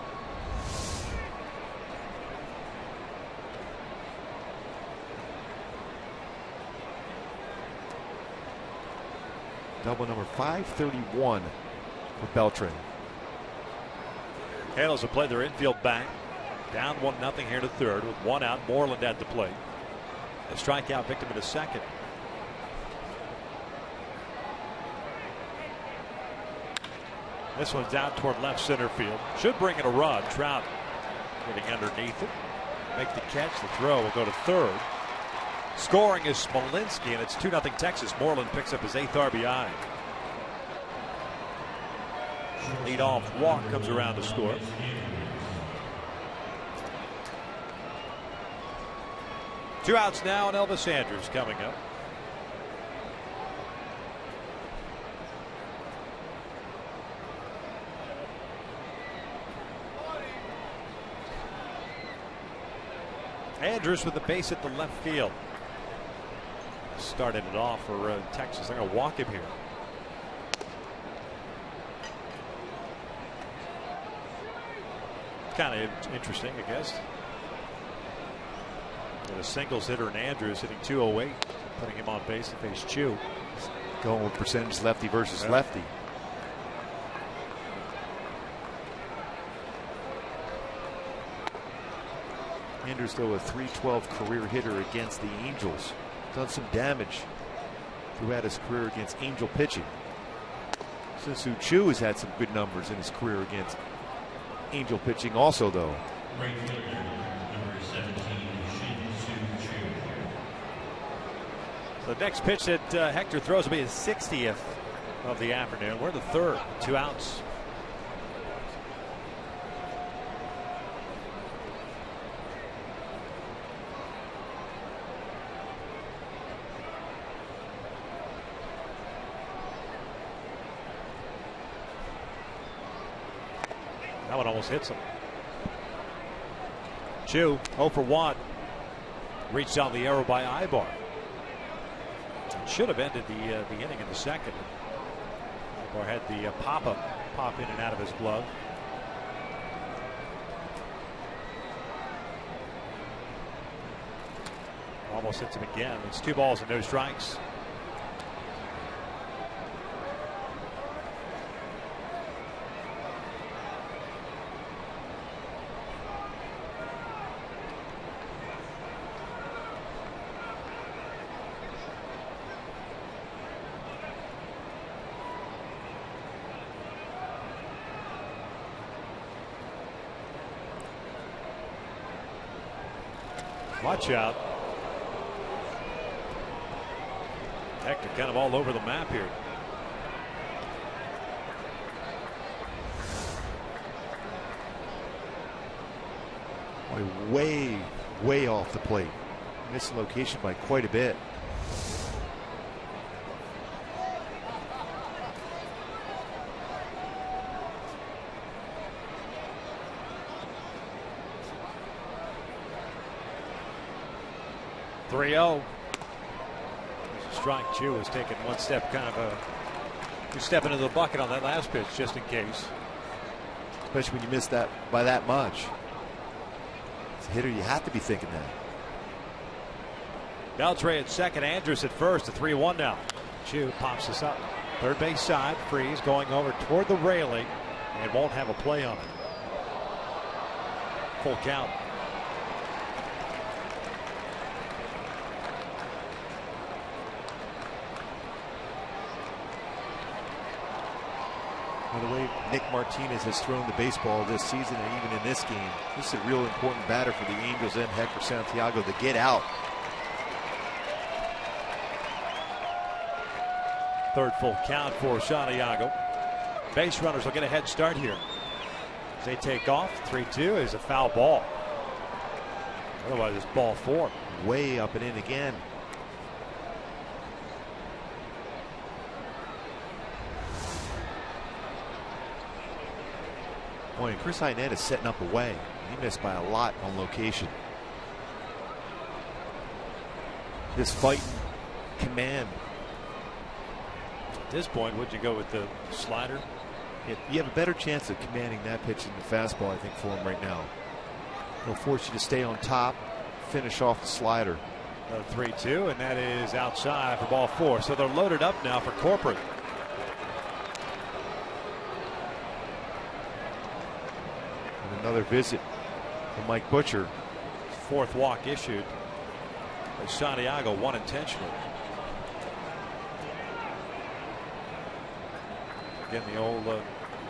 Double number 531 for Beltre. Cardinals have played their infield back. Down 1-0 here to 3rd with 1 out. Moreland at the plate. A strikeout victim in the 2nd. This one's out toward left center field. Should bring in a run. Trout getting underneath it. Make the catch. The throw will go to 3rd. Scoring is Smolinski, and it's 2-0 Texas. Moreland picks up his 8th RBI. Leadoff walk comes around to score. Two outs now, and Elvis Andrus coming up. Andrus with the base at the left field. Started it off for Texas. They're going to walk him here. Kind of interesting, I guess. Got a singles hitter in Andrus hitting .208, putting him on base to face Chu. Going with percentage lefty versus lefty. Andrus, though, a .312 career hitter against the Angels. Done some damage throughout his career against Angel pitching. Sinsu Chu has had some good numbers in his career against Angel pitching also, though. The next pitch that Hector throws will be his 60th of the afternoon. We're the 3rd, 2 outs. That one almost hits him. Chu 0 for 1. Reached on the arrow by Ibar. Should have ended the inning in the second. Ibar had the pop in and out of his glove. Almost hits him again. It's 2 balls and no strikes. Watch out. Hector kind of all over the map here. Way off the plate. Missing location by quite a bit. Strike. Chu was taking one step, kind of step into the bucket on that last pitch, just in case. Especially when you miss that by that much. As a hitter, you have to be thinking that. Beltre at second, Andrus at first. A 3-1 now. Chu pops this up. Third base side, Freeze going over toward the railing and won't have a play on it. Full count. By the way Nick Martinez has thrown the baseball this season and even in this game, this is a real important batter for the Angels and Hector Santiago to get out. Third full count for Santiago. Base runners will get a head start here. As they take off, 3-2 is a foul ball. Otherwise it's ball 4. Way up and in again. Boy, Chris Hynette is setting up away. He missed by a lot on location. This fighting command. At this point, would you go with the slider? You have a better chance of commanding that pitch than the fastball, I think, for him right now. It'll force you to stay on top, finish off the slider. Another 3-2, and that is outside for ball 4. So they're loaded up now for Corporate. And another visit from Mike Butcher. 4th walk issued. As Santiago, 1 intentional. Again, the old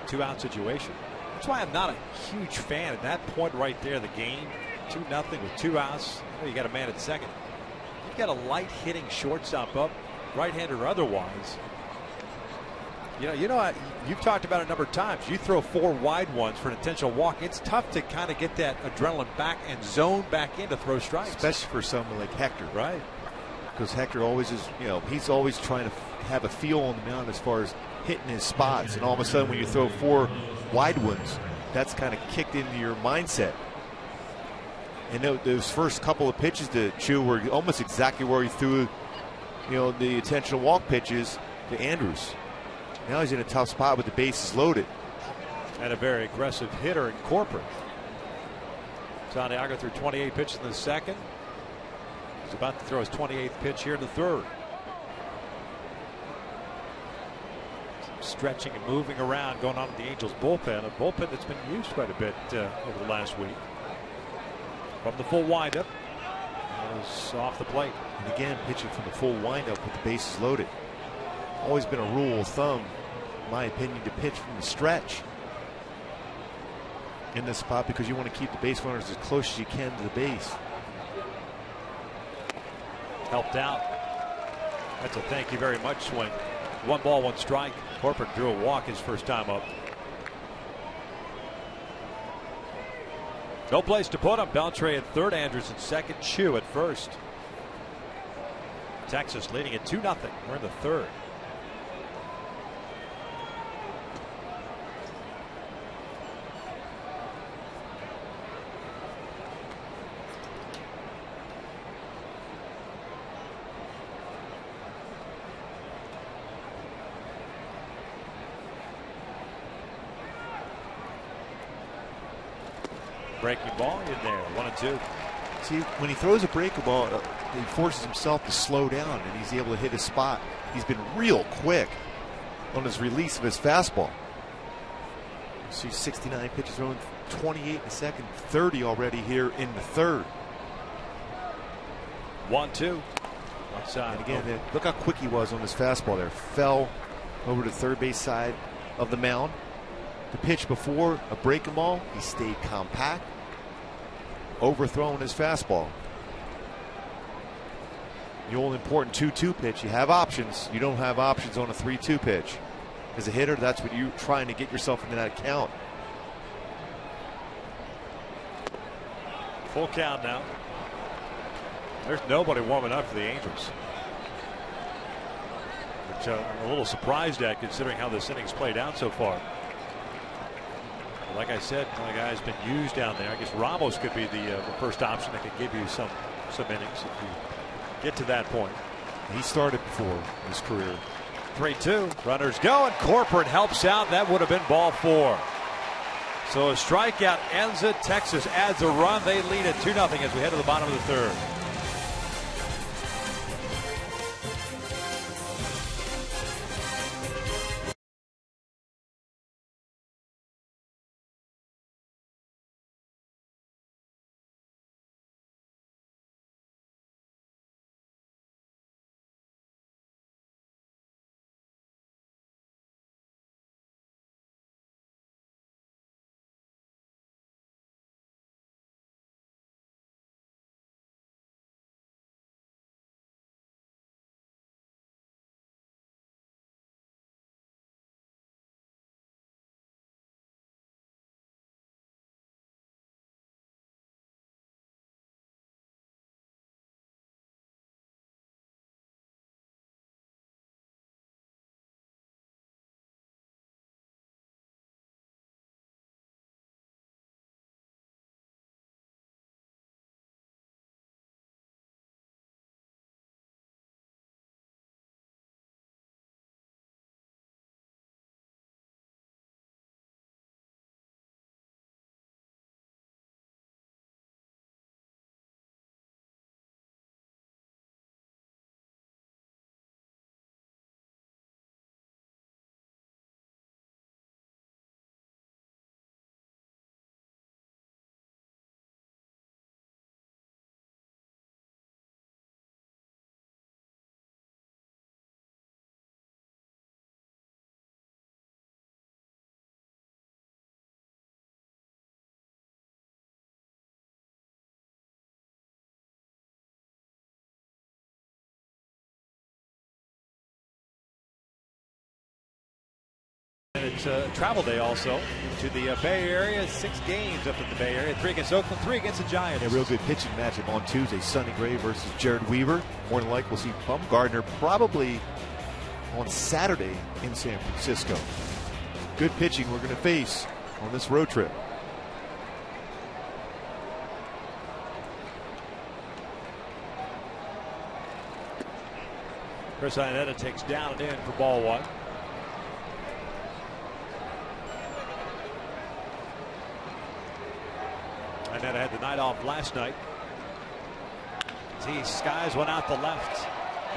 2-out situation. That's why I'm not a huge fan at that point right there. The game 2-0 with 2 outs. You got a man at second. You've got a light hitting shortstop up, right-handed or otherwise. You know, you've talked about it a number of times. You throw 4 wide ones for an intentional walk. It's tough to kind of get that adrenaline back and zone back in to throw strikes, especially for someone like Hector, right? Because Hector always is, he's always trying to have a feel on the mound as far as hitting his spots, and all of a sudden when you throw 4 wide ones, that's kind of kicked into your mindset. And those first couple of pitches to Chu were almost exactly where he threw, the intentional walk pitches to Andrus. Now he's in a tough spot with the bases loaded. And a very aggressive hitter in Corporate. Santiago threw 28 pitches in the second. He's about to throw his 28th pitch here in the third. Stretching and moving around going on in the Angels bullpen. A bullpen that's been used quite a bit over the last week. From the full windup. Was off the plate. And again, pitching from the full windup with the bases loaded. Always been a rule of thumb, in my opinion, to pitch from the stretch in this spot because you want to keep the base runners as close as you can to the base. Helped out. That's a thank you very much swing. 1 ball, 1 strike. Corporate drew a walk his first time up. No place to put him. Beltre at third, Andrus at second, Chu at first. Texas leading at 2-0. We're in the third. Breaking ball in there, 1-2. See, when he throws a breaking ball, he forces himself to slow down, and he's able to hit his spot. He's been real quick on his release of his fastball. See, 69 pitches thrown, 28 in the second, 30 already here in the third. 1-2. Outside. And again, look how quick he was on his fastball there. Fell over to the third base side of the mound. The pitch before a breaking ball, he stayed compact, overthrowing his fastball. The all important 2-2 pitch, you have options. You don't have options on a 3-2 pitch. As a hitter, that's what you're trying to get yourself into that count. Full count now. There's nobody warming up for the Angels, which I'm a little surprised at considering how this inning's played out so far. Like I said, the guy's been used down there. I guess Ramos could be the first option that could give you some innings if you get to that point. He started before in his career. 3-2. Runners go, and Corporate helps out. That would have been ball 4. So a strikeout ends it. Texas adds a run. They lead it 2-0 as we head to the bottom of the third. It's a travel day also to the Bay Area. 6 games up in the Bay Area. 3 against Oakland, 3 against the Giants. A real good pitching matchup on Tuesday. Sonny Gray versus Jared Weaver. More than likely we'll see Bumgarner probably on Saturday in San Francisco. Good pitching we're going to face on this road trip. Chris Iannetta takes down and in for ball 1. Iannetta had the night off last night. He skies one out the left.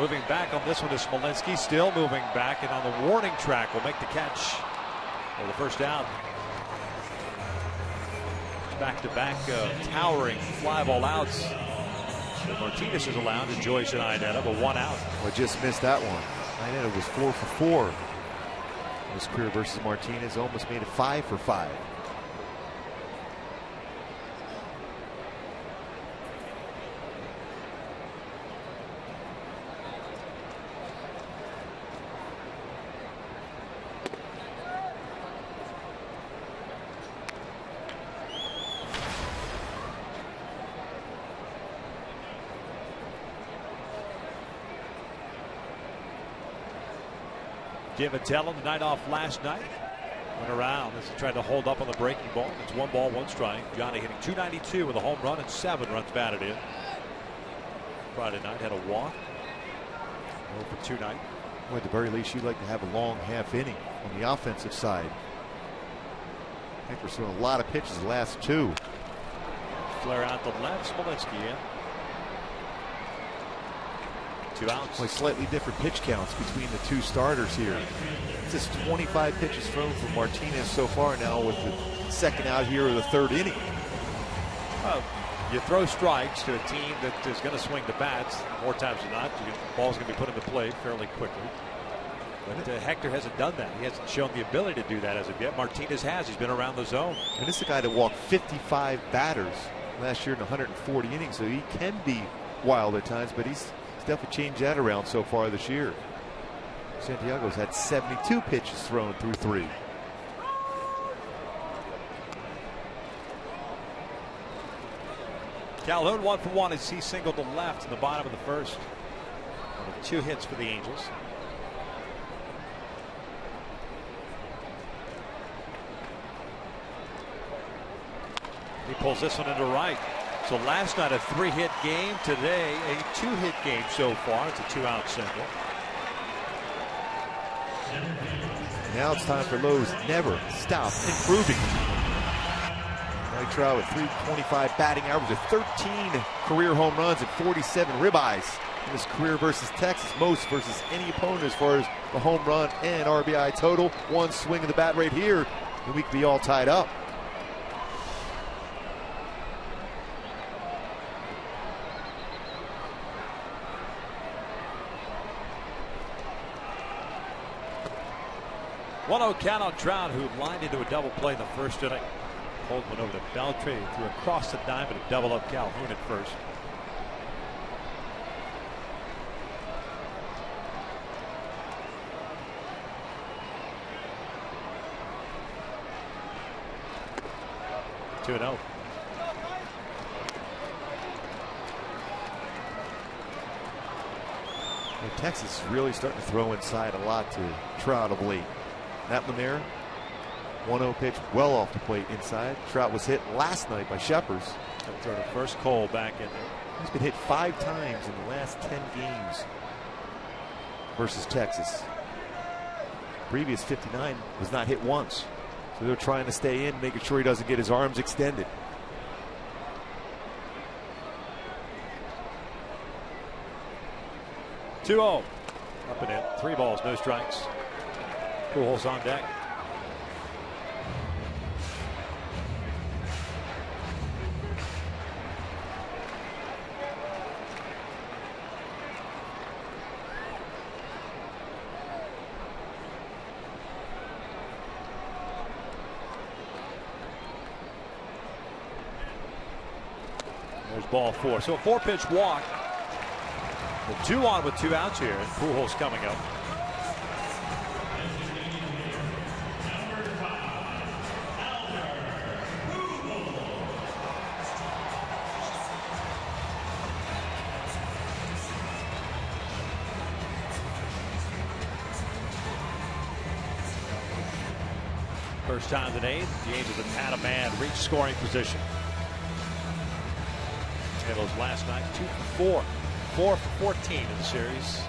Moving back on this one is Smolinski, still moving back, and on the warning track will make the catch for the first down. Back-to-back towering fly ball outs. Martinez is allowed to Joyce and Iannetta, but 1 out. Well, just missed that one. Iannetta was 4 for 4 in his career versus Martinez. Almost made it 5 for 5. Jim Attell the night off last night. Went around as he tried to hold up on the breaking ball. It's 1 ball, 1 strike. Johnny hitting .292 with a home run and 7 runs batted in. Friday night had a walk. 0 for 2 night. Well, at the very least, you'd like to have a long half inning on the offensive side. Hector's thrown a lot of pitches the last 2. Flare out the left. Smolinski in. 2 outs. Like slightly different pitch counts between the two starters here. It's just 25 pitches thrown from Martinez so far now with the second out here of the third inning. Well, you throw strikes to a team that is going to swing the bats more times than not. The ball's going to be put into play fairly quickly. But Hector hasn't done that. He hasn't shown the ability to do that as of yet. Martinez has. He's been around the zone. And this is a guy that walked 55 batters last year in 140 innings, so he can be wild at times, but he's definitely changed that around so far this year. Santiago's had 72 pitches thrown through 3. Calhoun 1 for 1 as he singled to left in the bottom of the first. 2 hits for the Angels. He pulls this one into right. So last night a 3-hit game. Today a 2-hit game so far. It's a 2-out single. Now it's time for Lowe's never stop improving. Mike Trout with 325 batting average of 13 career home runs and 47 ribeyes in his career versus Texas. Most versus any opponent as far as the home run and RBI total. One swing of the bat right here and we could be all tied up. One-0 count on Trout, who lined into a double play in the first inning. Pulled one over to Beltre, threw across the diamond to double up Calhoun at first. Two and 0. Texas is really starting to throw inside a lot to Trout of late. That one there, 1-0 pitch well off the plate inside. Trout was hit last night by Sheppers. Throw the first Cole back in there. He's been hit 5 times in the last 10 games versus Texas. Previous 59 was not hit once. So they're trying to stay in, making sure he doesn't get his arms extended. Up and in. 3 balls, no strikes. Pujols on deck. There's ball 4. So a 4-pitch walk. The 2 on with 2 outs here. And Pujols coming up. First time today, the Angels have had a man reach scoring position. Angels last night 2 for 4. 4 for 14 in the series.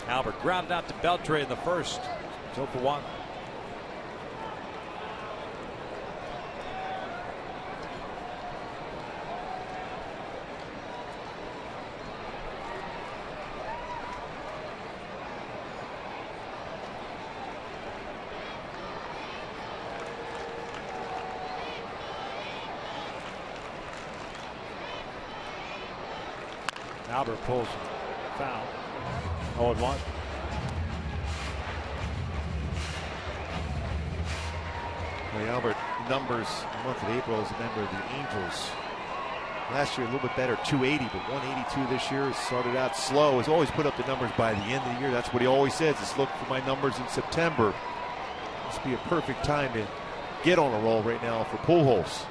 Albert grounded out to Beltre in the first. 0 for 1. Albert pulls foul. 0-1. Albert numbers in the month of April as a member of the Angels. Last year a little bit better, 280, but 182 this year. Started out slow. Has always put up the numbers by the end of the year. That's what he always says. Just look for my numbers in September. This would be a perfect time to get on a roll right now for Pujols.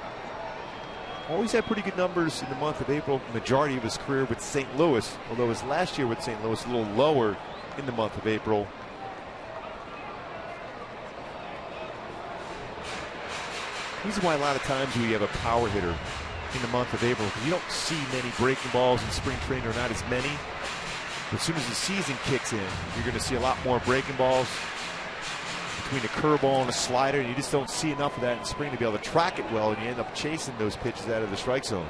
Always had pretty good numbers in the month of April. Majority of his career with St. Louis, although his last year with St. Louis a little lower in the month of April. Reason why a lot of times we have a power hitter in the month of April, because you don't see many breaking balls in spring training, or not as many. But as soon as the season kicks in, you're going to see a lot more breaking balls. between a curveball and a slider, and you just don't see enough of that in spring to be able to track it well, and you end up chasing those pitches out of the strike zone.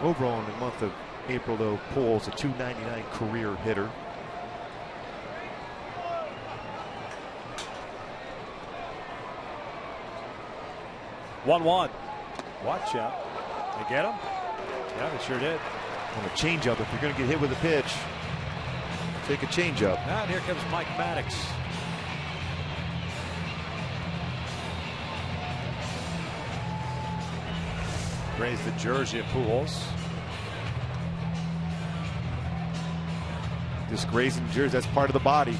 Overall, in the month of April, though, Pujols a .299 career hitter. One. Watch out. They get him? Yeah, they sure did. On a changeup, if you're going to get hit with a pitch, take a changeup. And here comes Mike Maddox. Raise the jersey of Pujols. Just grazing the jersey, that's part of the body.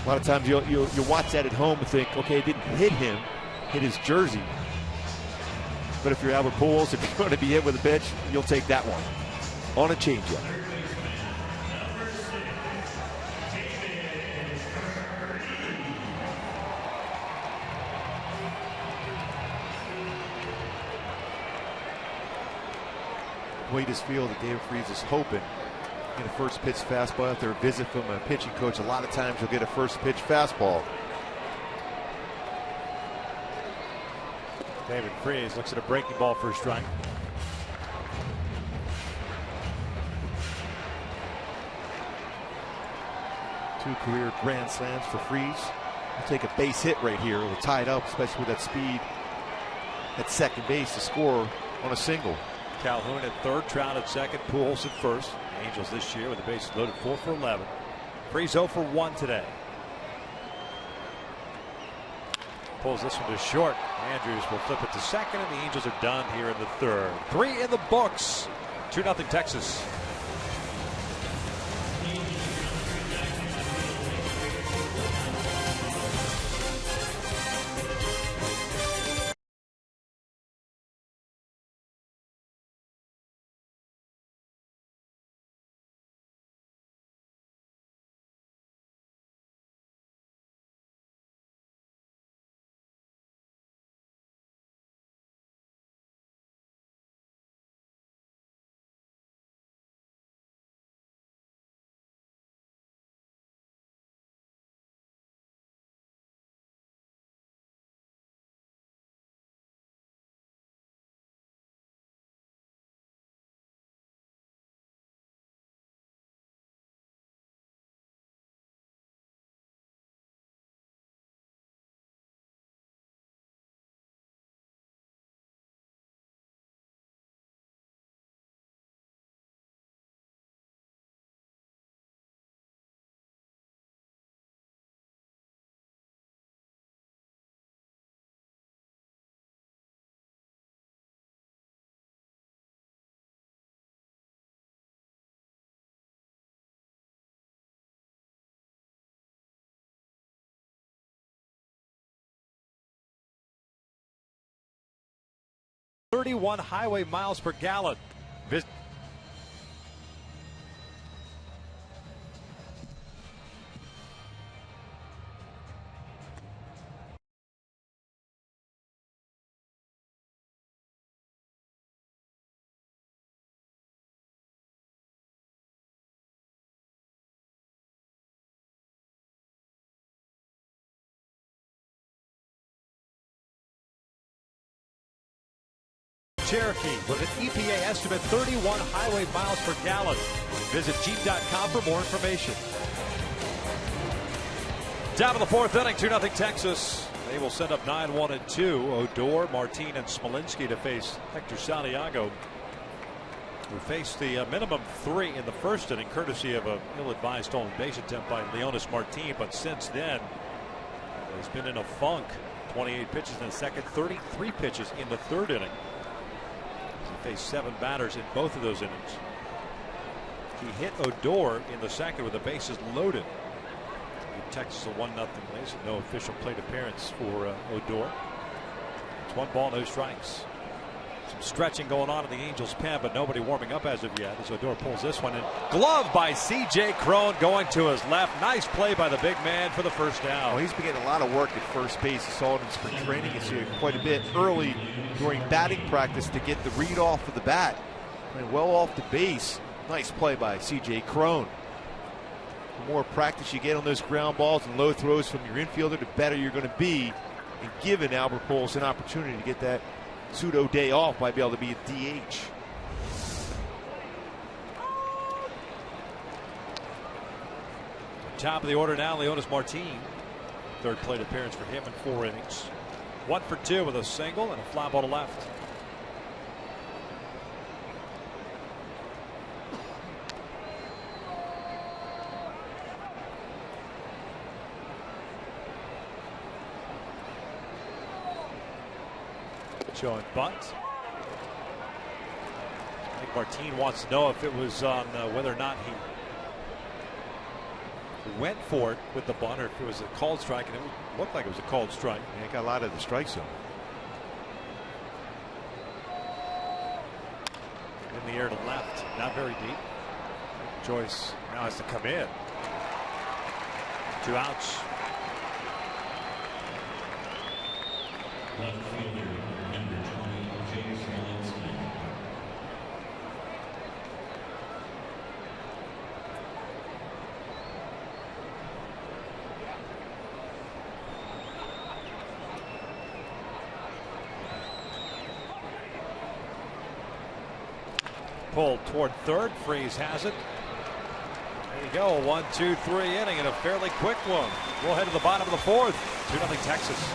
A lot of times you'll watch that at home and think, okay, it didn't hit him, hit his jersey. But if you're Albert Pujols, if you're going to be hit with a pitch, you'll take that one on a changeup. You just feel that David Freese is hoping in a first pitch fastball. After a visit from a pitching coach, a lot of times you'll get a first pitch fastball. David Freese looks at a breaking ball for a strike. Two career grand slams for Freese. He'll take a base hit right here. We'll tie it up, especially with that speed at second base to score on a single. Calhoun at third, Trout at second, Pujols at first. The Angels this year with the bases loaded 4 for 11. Freese 0 for 1 today. Pulls this one to short. Andrews will flip it to second, and the Angels are done here in the third. 3 in the books. 2-0 Texas. .31 highway miles per gallon. Cherokee with an EPA estimate 31 highway miles per gallon. Visit Jeep.com for more information. Down to the fourth inning, 2-0 Texas. They will send up 9-1 and 2. Odor, Martin, and Smolinski to face Hector Santiago, who faced the minimum 3 in the first inning, courtesy of an ill-advised stolen base attempt by Leonis Martin. But since then, he's been in a funk. 28 pitches in the second, 33 pitches in the third inning. He faced 7 batters in both of those innings. He hit Odor in the second with the bases loaded. Texas a 1-0 lead. No official plate appearance for Odor. It's 1 ball, no strikes. Some stretching going on in the Angels pen, but nobody warming up as of yet as Odor pulls this one in. Glove by C.J. Cron going to his left. Nice play by the big man for the first down. Well, he's been getting a lot of work at first base. You saw it in spring training. You see it quite a bit early during batting practice to get the read off of the bat. And well off the base. Nice play by C.J. Cron. The more practice you get on those ground balls and low throws from your infielder, the better you're going to be in giving Albert Pujols an opportunity to get that pseudo day off. Might be able to be a DH. Top of the order now, Leonis Martin. Third plate appearance for him in 4 innings. 1 for 2 with a single and a fly ball to left. Showing bunt. I think Martin wants to know if it was on whether or not he went for it with the bunt or if it was a called strike, and it looked like it was a called strike. Yeah, got a lot of the strike zone. In the air to left, not very deep. Joyce now has to come in. 2 outs. Pulled toward third. Freeze has it. There you go. 1, 2, 3 inning and a fairly quick one. We'll head to the bottom of the 4th. 2-0 Texas.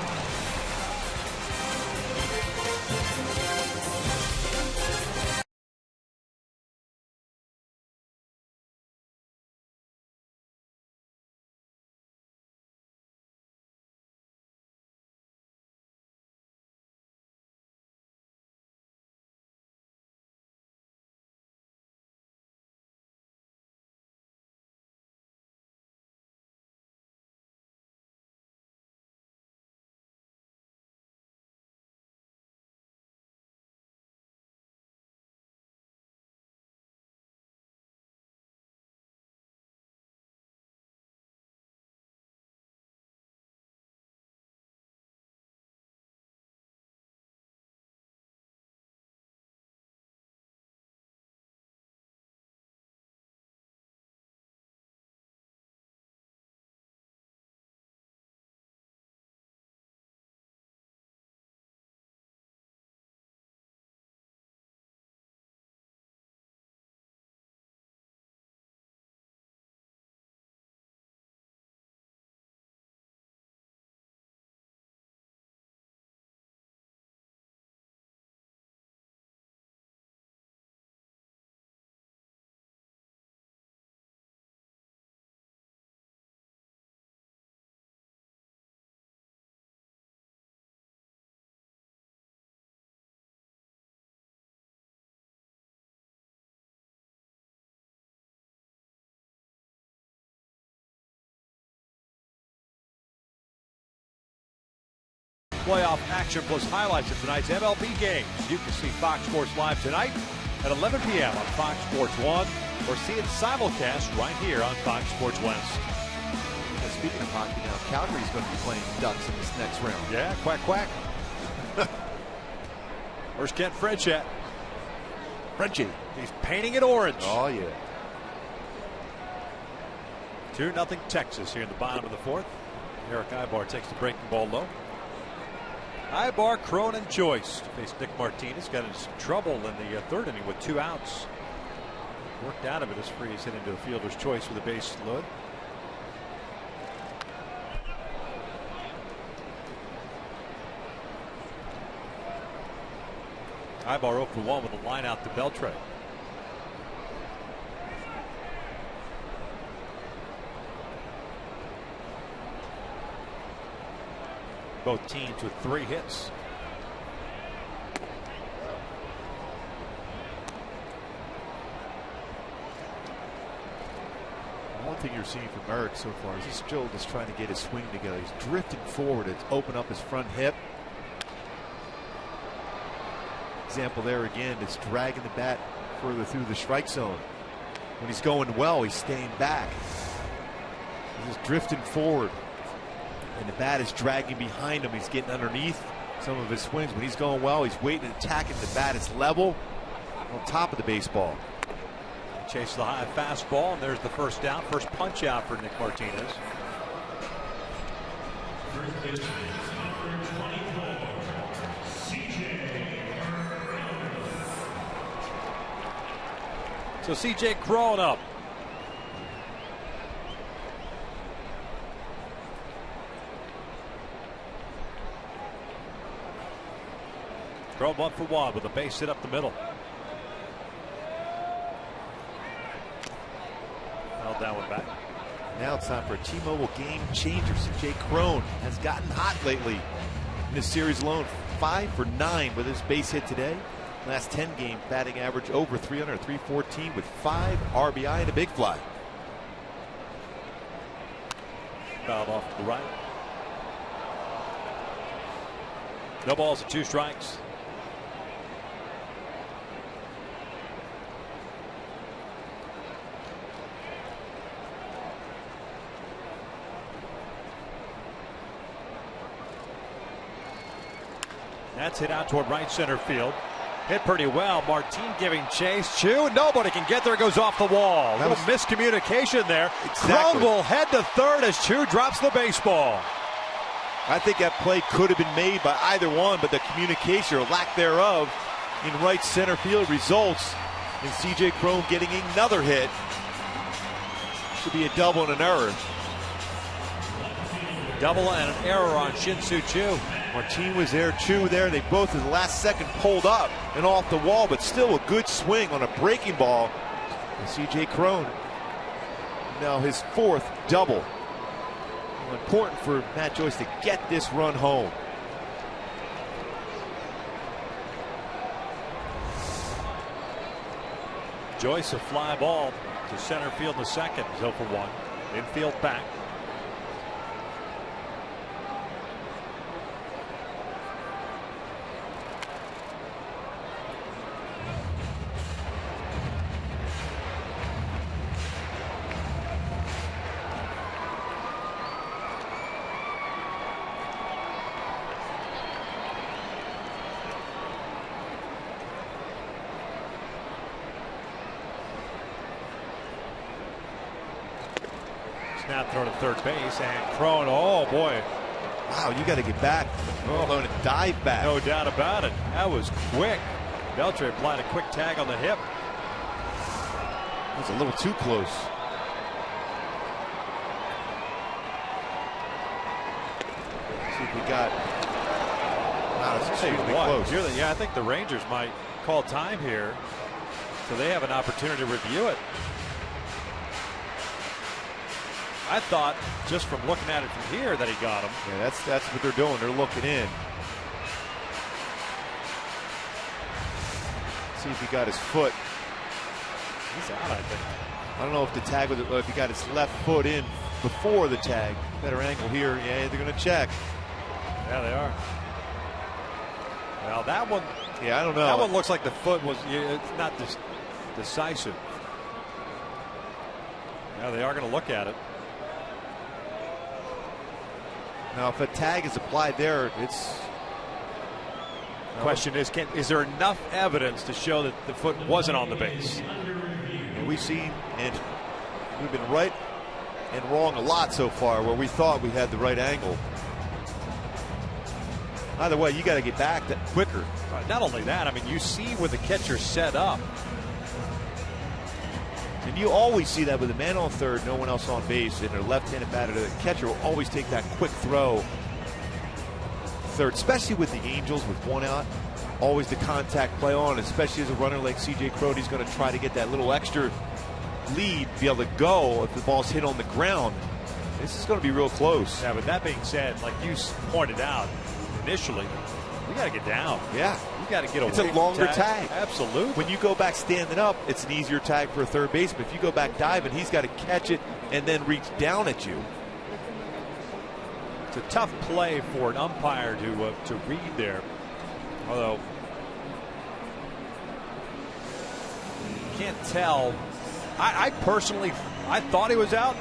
Playoff action plus highlights of tonight's MLB games. You can see Fox Sports Live tonight at 11 p.m. on Fox Sports 1 or see it simulcast right here on Fox Sports West. And speaking of hockey now, Calgary's going to be playing Ducks in this next round. Yeah, quack, quack. Where's Kent French at? Frenchie. He's painting it orange. Oh, yeah. 2-0 Texas here in the bottom of the 4th. Eric Ibar takes the breaking ball low. Ibar, Cron, and Joyce face Nick Martinez. Got into some trouble in the 3rd inning with 2 outs. Worked out of it as Freeze hit into a fielder's choice with a base load. Ibar 0 for 1 with a line out to Beltre. Both teams with 3 hits. One thing you're seeing from Eric so far is he's still just trying to get his swing together. He's drifting forward to open up his front hip. Example there again, is dragging the bat further through the strike zone. When he's going well, he's staying back. He's just drifting forward. And the bat is dragging behind him. He's getting underneath some of his swings. When he's going well, he's waiting and attacking. The bat is level on top of the baseball. Chase the high fastball, and there's the first down. First punch out for Nick Martinez. So C.J. Cron up. Cron 1-for-1 with a base hit up the middle. Held that one back. Now it's time for a T-Mobile game changer. C.J. Cron has gotten hot lately in this series alone. 5 for 9 with his base hit today. Last 10 game batting average over 300, 314 with 5 RBI and a big fly. Fouled off to the right. No balls and 2 strikes. That's hit out toward right center field. Hit pretty well. Martin giving chase. Chu, nobody can get there. Goes off the wall. A little miscommunication there. Exactly. Cron will head to third as Chu drops the baseball. I think that play could have been made by either one, but the communication or lack thereof in right center field results in C.J. Cron getting another hit. Should be a double and an error. Double and an error on Shin-Soo Choo. Martin was there, Chu there. They both in the last second pulled up and off the wall, but still a good swing on a breaking ball. And C.J. Cron now his 4th double. Important for Matt Joyce to get this run home. Joyce a fly ball to center field in the second. 0 for 1. Infield back. Now thrown to third base, and Cron, oh boy. Wow, you got to get back. Oh, to dive back. No doubt about it. That was quick. Beltre applied a quick tag on the hip. That was a little too close. See if we got. Wow, it's extremely close. Yeah, I think the Rangers might call time here, so they have an opportunity to review it. I thought, just from looking at it from here, that he got him. Yeah, that's what they're doing. They're looking in. See if he got his foot. He's out, I think. I don't know if the tag was, if he got his left foot in before the tag. Better angle here. Yeah, they're going to check. Yeah, they are. Well, that one. Yeah, I don't know. That one looks like the foot was. It's not decisive. Yeah, they are going to look at it. Now, if a tag is applied there, it's. Question is there enough evidence to show that the foot wasn't on the base? And we've seen, and we've been right and wrong a lot so far, where we thought we had the right angle. Either way, you got to get back that quicker. Not only that, I mean, you see where the catcher's set up. And you always see that with a man on third, no one else on base, and their left-handed batter, the catcher will always take that quick throw third, especially with the Angels with one out. Always the contact play on, especially as a runner like C.J. Cron. He's going to try to get that little extra lead, be able to go if the ball's hit on the ground. This is going to be real close. Yeah, but that being said, like you pointed out initially, you got to get down. Yeah. You got to get away. It's a longer tag. Absolutely. When you go back standing up, it's an easier tag for a third baseman. If you go back diving, he's got to catch it and then reach down at you. It's a tough play for an umpire to read there. Although can't tell. I personally, I thought he was out.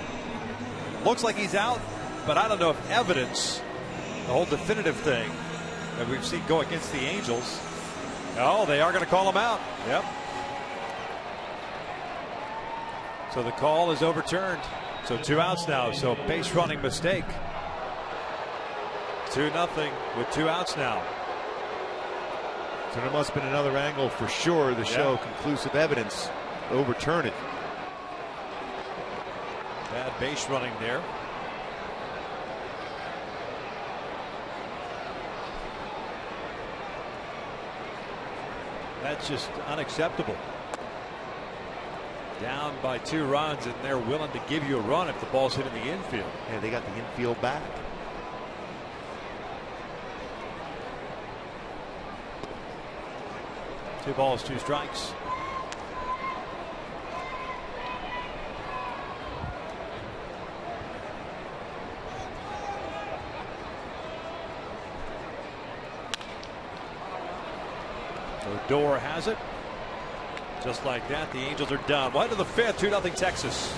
Looks like he's out, but I don't know if evidence, the whole definitive thing that we've seen go against the Angels. Oh, they are going to call him out. Yep. So the call is overturned. So 2 outs now. So base running mistake. 2-0 with 2 outs now. So there must have been another angle for sure to show conclusive evidence to overturn it. Bad base running there. That's just unacceptable. Down by 2 runs, and they're willing to give you a run if the ball's hit in the infield. Yeah, they got the infield back. Two balls, 2 strikes. Odor has it. Just like that, the Angels are done. One to the 5th, 2-0 Texas.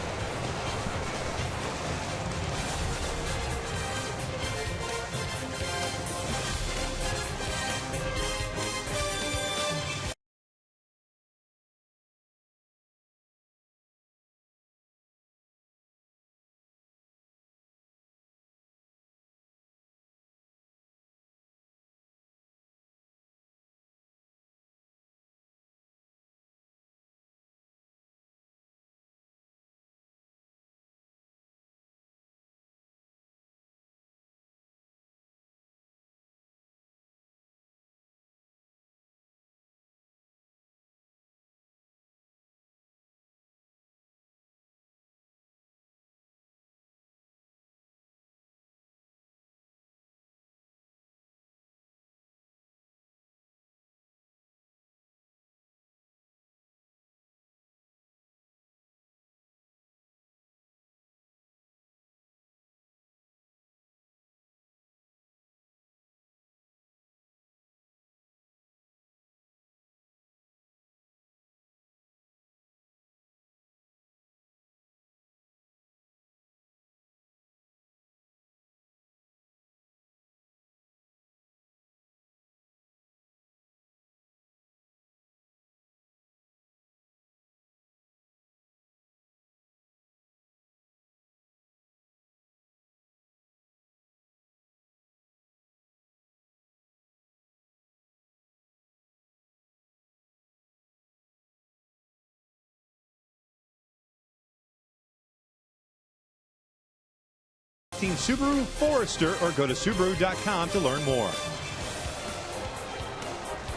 Subaru Forester or go to Subaru.com to learn more.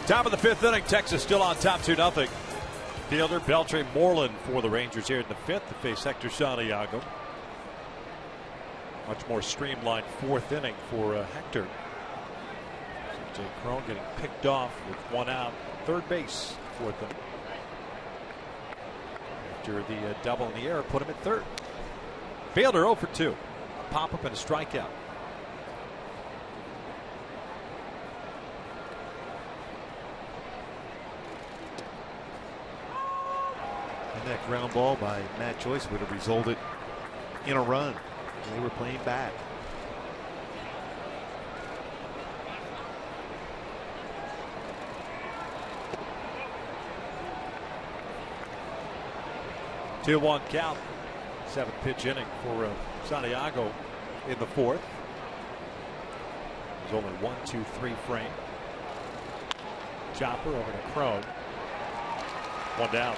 Top of the 5th inning, Texas still on top 2-0. Fielder Beltre Moreland for the Rangers here in the 5th to face Hector Santiago. Much more streamlined 4th inning for Hector. Jay Crone getting picked off with 1 out. 3rd base, 4th inning. After the double in the air put him at 3rd. Fielder 0 for 2. Pop-up and a strikeout. And that ground ball by Matt Joyce would have resulted in a run. They were playing back. Two 2-1 count. 7th pitch inning for Santiago in the 4th. There's only 1, 2, 3 frame. Chopper over to Crone. 1 down.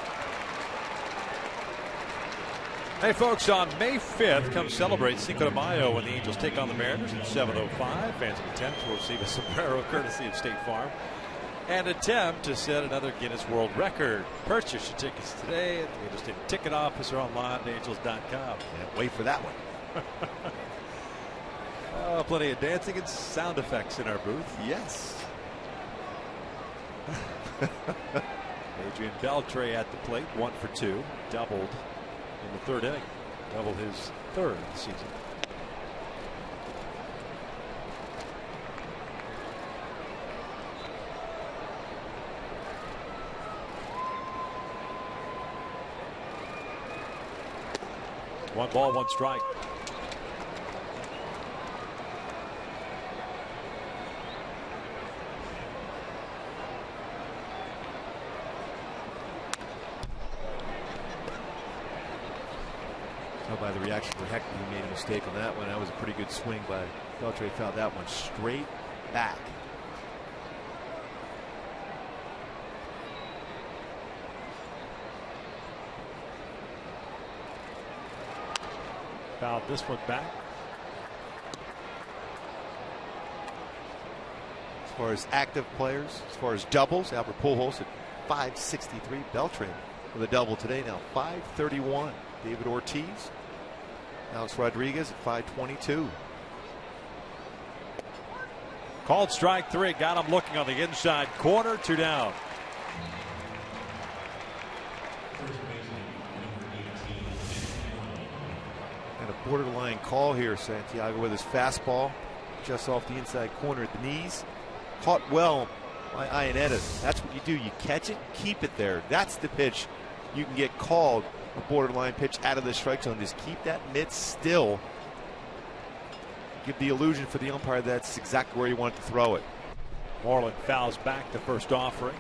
Hey folks, on May 5th, come celebrate Cinco de Mayo when the Angels take on the Mariners at 7:05. Fans of the 10th will receive a sombrero courtesy of State Farm and attempt to set another Guinness World Record. Purchase your tickets today at the Angels Stadium ticket office or online at angels.com. Can't wait for that one. Plenty of dancing and sound effects in our booth. Yes. Adrian Beltre at the plate, 1 for 2, doubled in the 3rd inning, doubled his 3rd of the season. 1 ball, 1 strike. How by the reaction for Hector, he made a mistake on that one. That was a pretty good swing by Beltre. Fouled that one straight back. Fouled this one back. As far as active players, as far as doubles, Albert Pujols at 563. Beltre with a double today, now 531. David Ortiz, Alex Rodriguez at 522. Called strike 3. Got him looking on the inside corner. 2 down. And a borderline call here. Santiago with his fastball just off the inside corner at the knees. Caught well by Iannetta. That's what you do. You catch it, keep it there. That's the pitch you can get called a borderline pitch out of the strike zone. Just keep that mitt still. Give the illusion for the umpire that's exactly where you want to throw it. Moreland fouls back the first offering.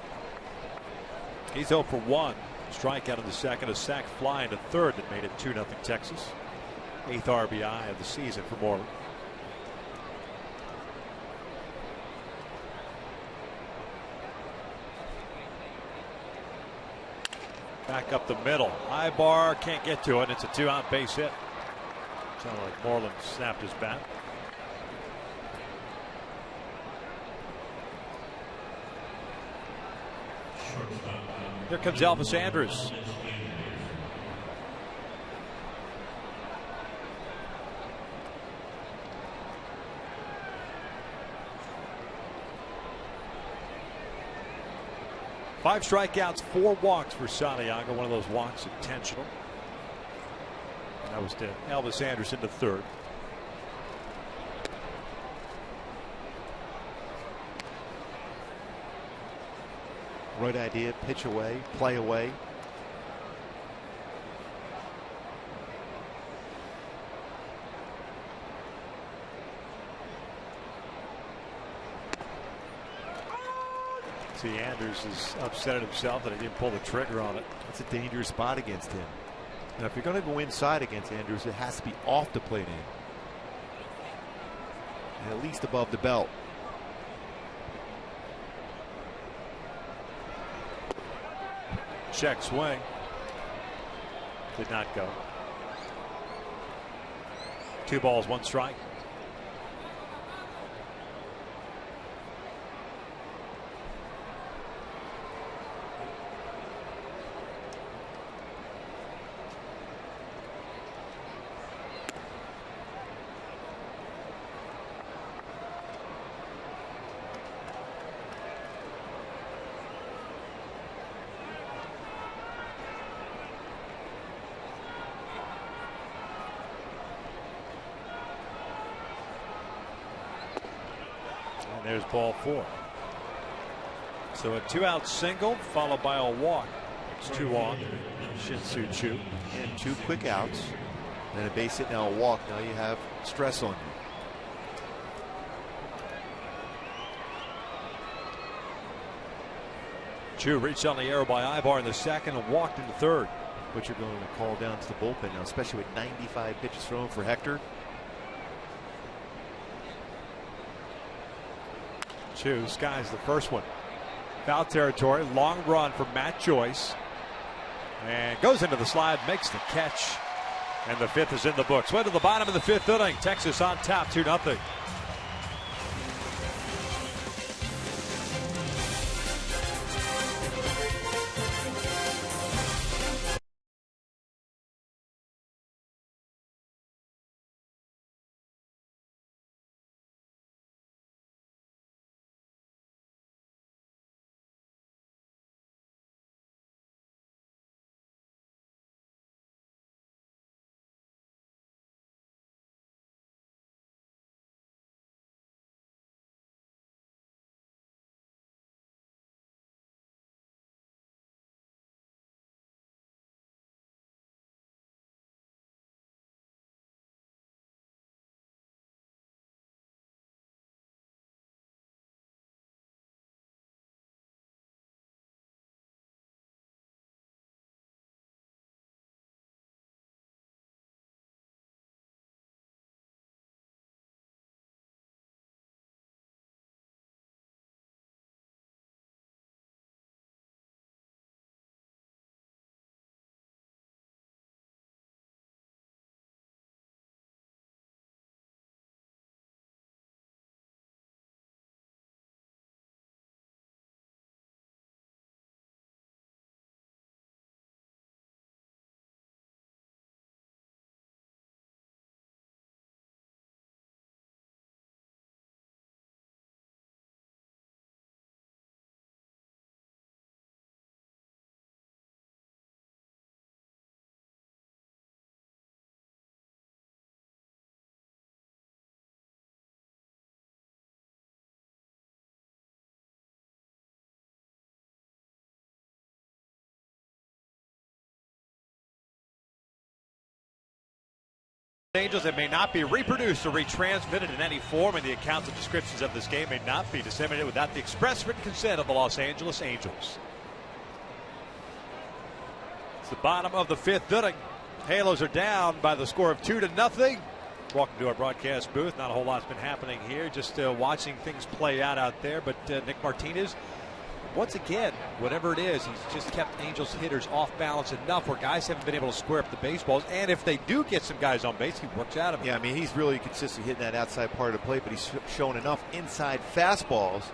He's 0 for 1. Strikeout in the second, a sac fly into third that made it 2-0 Texas. 8th RBI of the season for Moreland. Back up the middle. High bar, can't get to it. It's a 2-out base hit. Sounded like Moreland snapped his bat. Here comes Elvis Andrus. Five strikeouts, 4 walks for Santiago. One of those walks intentional. That was to Elvis Andrus into third. Right idea, pitch away, play away. See, Andrus is upset at himself that he didn't pull the trigger on it. It's a dangerous spot against him. Now, if you're going to go inside against Andrus, it has to be off the plate end. And at least above the belt. Check swing. Did not go. 2 balls, 1 strike. There's ball 4. So a 2-out single followed by a walk. It's 2 on. Shin-Soo Choo. And 2 quick outs. Then a base hit, now a walk. Now you have stress on you. Choo reached on the arrow by Ibar in the second and walked into third. But you're going to call down to the bullpen now, especially with 95 pitches thrown for Hector. Choo skies the first one. Foul territory, long run for Matt Joyce. And goes into the slide, makes the catch. And the 5th is in the books. Way to the bottom of the 5th inning. Texas on top, 2-0. Angels, it may not be reproduced or retransmitted in any form, and the accounts and descriptions of this game may not be disseminated without the express written consent of the Los Angeles Angels. It's the bottom of the 5th inning. Halos are down by the score of 2-0. Welcome to our broadcast booth. Not a whole lot's been happening here, just watching things play out there. But Nick Martinez, once again, whatever it is, he's just kept Angels hitters off balance enough where guys haven't been able to square up the baseballs. And if they do get some guys on base, he works out of it. Yeah, I mean, he's really consistently hitting that outside part of the plate, but he's shown enough inside fastballs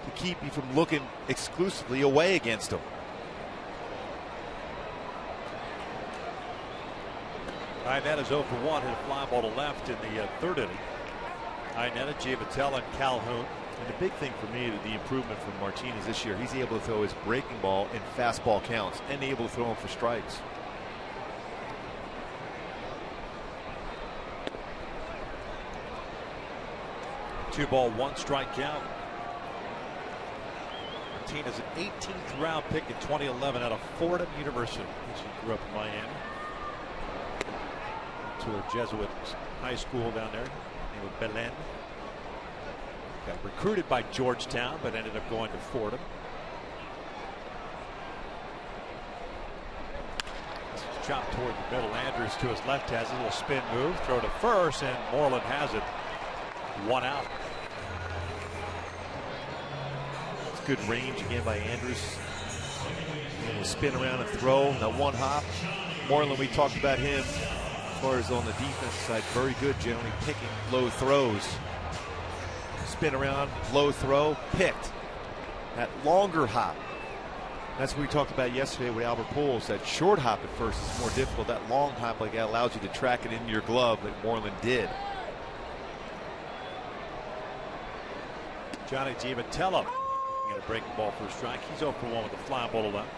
to keep you from looking exclusively away against him. Inez 0 for 1, hit a fly ball to left in the 3rd inning. Inez, Giavatella, and Calhoun. And the big thing for me, the improvement from Martinez this year, he's able to throw his breaking ball in fastball counts and able to throw him for strikes. Two ball, 1 strike count. Martinez, an 18th round pick in 2011 out of Fordham University. He grew up in Miami. To a Jesuit high school down there named Belen. Got recruited by Georgetown, but ended up going to Fordham. This is chopped toward the middle. Andrews to his left has a little spin move, throw to first, and Moreland has it. 1 out. It's good range again by Andrews. Spin around and throw. That 1 hop. Moreland, we talked about him. As far as on the defense side, very good, generally picking low throws. Spin around, low throw, picked. That longer hop. That's what we talked about yesterday with Albert Pujols. That short hop at first is more difficult. That long hop like that allows you to track it into your glove, like Moreland did. Johnny Giavatella got a breaking ball for a strike. He's 0 for 1 with a fly ball to left.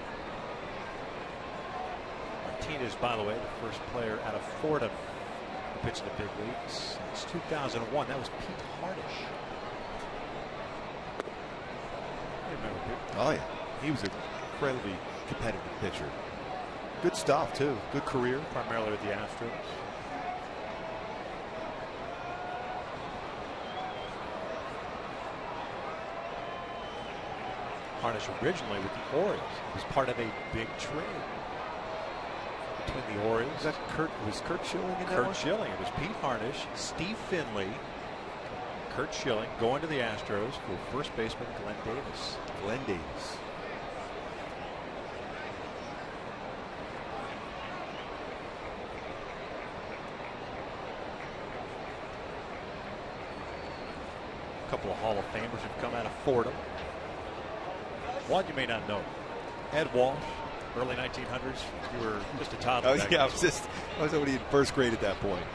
Martinez, by the way, the first player out of Fordham who pitched in the big leagues since 2001. That was Pete Harnish. You remember Pete? Oh, yeah. He was an incredibly competitive pitcher. Good stuff, too. Good career. Primarily with the Astros. Harnish originally with the Orioles. He was part of a big trade between the Orioles. Was Kurt Schilling in that Kurt one? Schilling. It was Pete Harnish, Steve Finley, Kurt Schilling going to the Astros for first baseman Glenn Davis. Glenn Davis. A couple of Hall of Famers have come out of Fordham. One you may not know, Ed Walsh. Early 1900s. You were just a toddler. Oh, yeah, I was only in first grade at that point.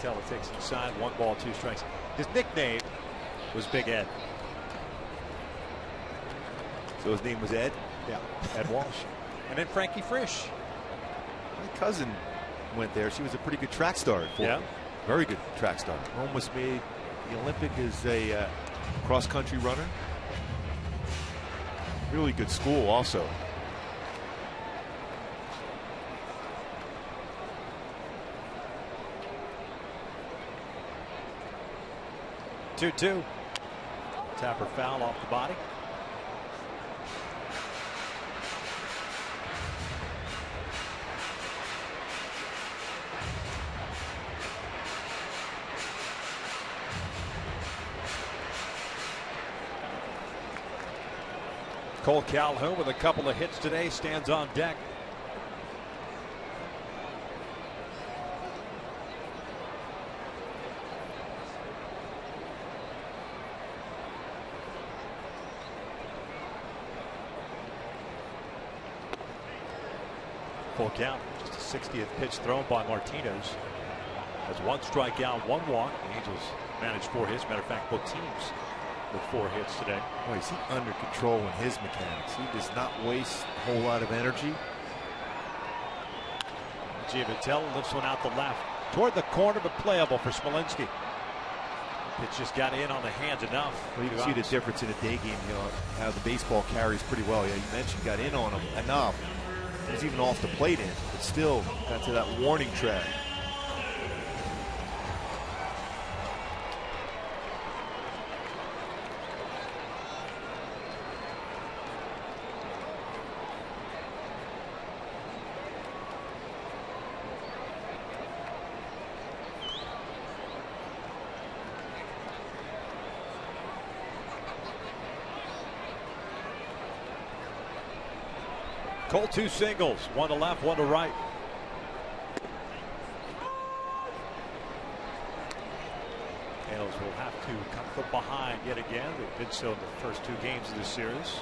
Giavatella takes inside, 1 ball, 2 strikes. His nickname was Big Ed. So his name was Ed? Yeah, Ed Walsh. And then Frankie Frisch. My cousin went there. She was a pretty good track star at Fordham. Yeah. Very good track star. Almost made the Olympic as a cross-country runner. Really good school also. Two. Tapper foul off the body. Cole Calhoun with a couple of hits today stands on deck. Full count. Just a 60th pitch thrown by Martinez. Has 1 strikeout, 1 walk. The Angels managed 4 hits. Matter of fact, both teams with 4 hits today. Boy, is he under control in his mechanics. He does not waste a whole lot of energy. Giavatella lifts one out the left toward the corner, but playable for Smolinski. Pitch just got in on the hands enough. Well, you can see the difference in a day game, you know, how the baseball carries pretty well. Yeah, you mentioned got in on him enough. He was even off the plate in, but still got to that warning track. Cole 2 singles, one to left, one to right. Orioles will have to come from behind yet again. They did so in the first 2 games of this series.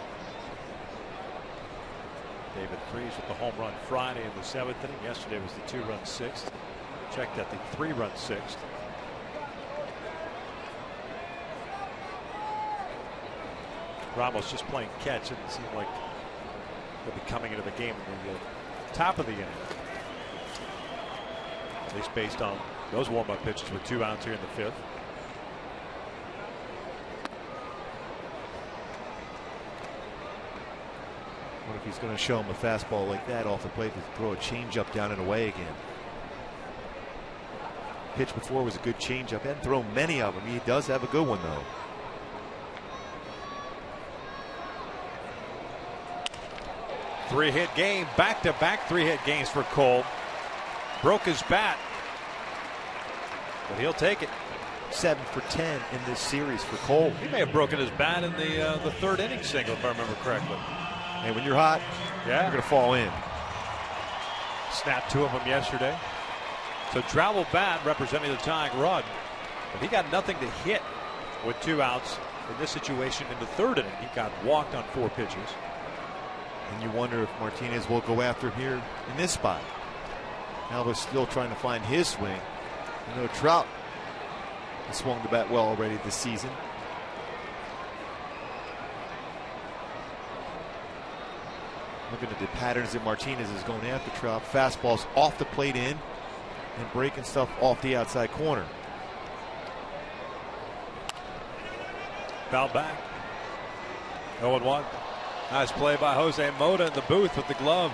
David Freese with the home run Friday in the 7th inning. Yesterday was the 2-run 6th. Checked at the 3-run 6th. Ramos just playing catch. It seemed like he'll be coming into the game in the top of the inning. At least based on those warm-up pitches with 2 outs here in the 5th. What if he's going to show him a fastball like that off the plate to throw a changeup down and away again? Pitch before was a good changeup. Hadn't thrown many of them. He does have a good one though. Three-hit game, back-to-back 3-hit games for Cole. Broke his bat, but he'll take it. 7 for 10 in this series for Cole. He may have broken his bat in the 3rd inning single, if I remember correctly. And when you're hot, yeah, you're going to fall in. Snapped 2 of them yesterday. So travel bat representing the tying run, but he got nothing to hit with 2 outs in this situation in the 3rd inning. He got walked on 4 pitches. And you wonder if Martinez will go after him here in this spot. Alva's still trying to find his swing. You know, Trout has swung the bat well already this season. Looking at the patterns that Martinez is going after Trout. Fastballs off the plate in and breaking stuff off the outside corner. Foul back. 0-1. Nice play by Jose Mota in the booth with the glove.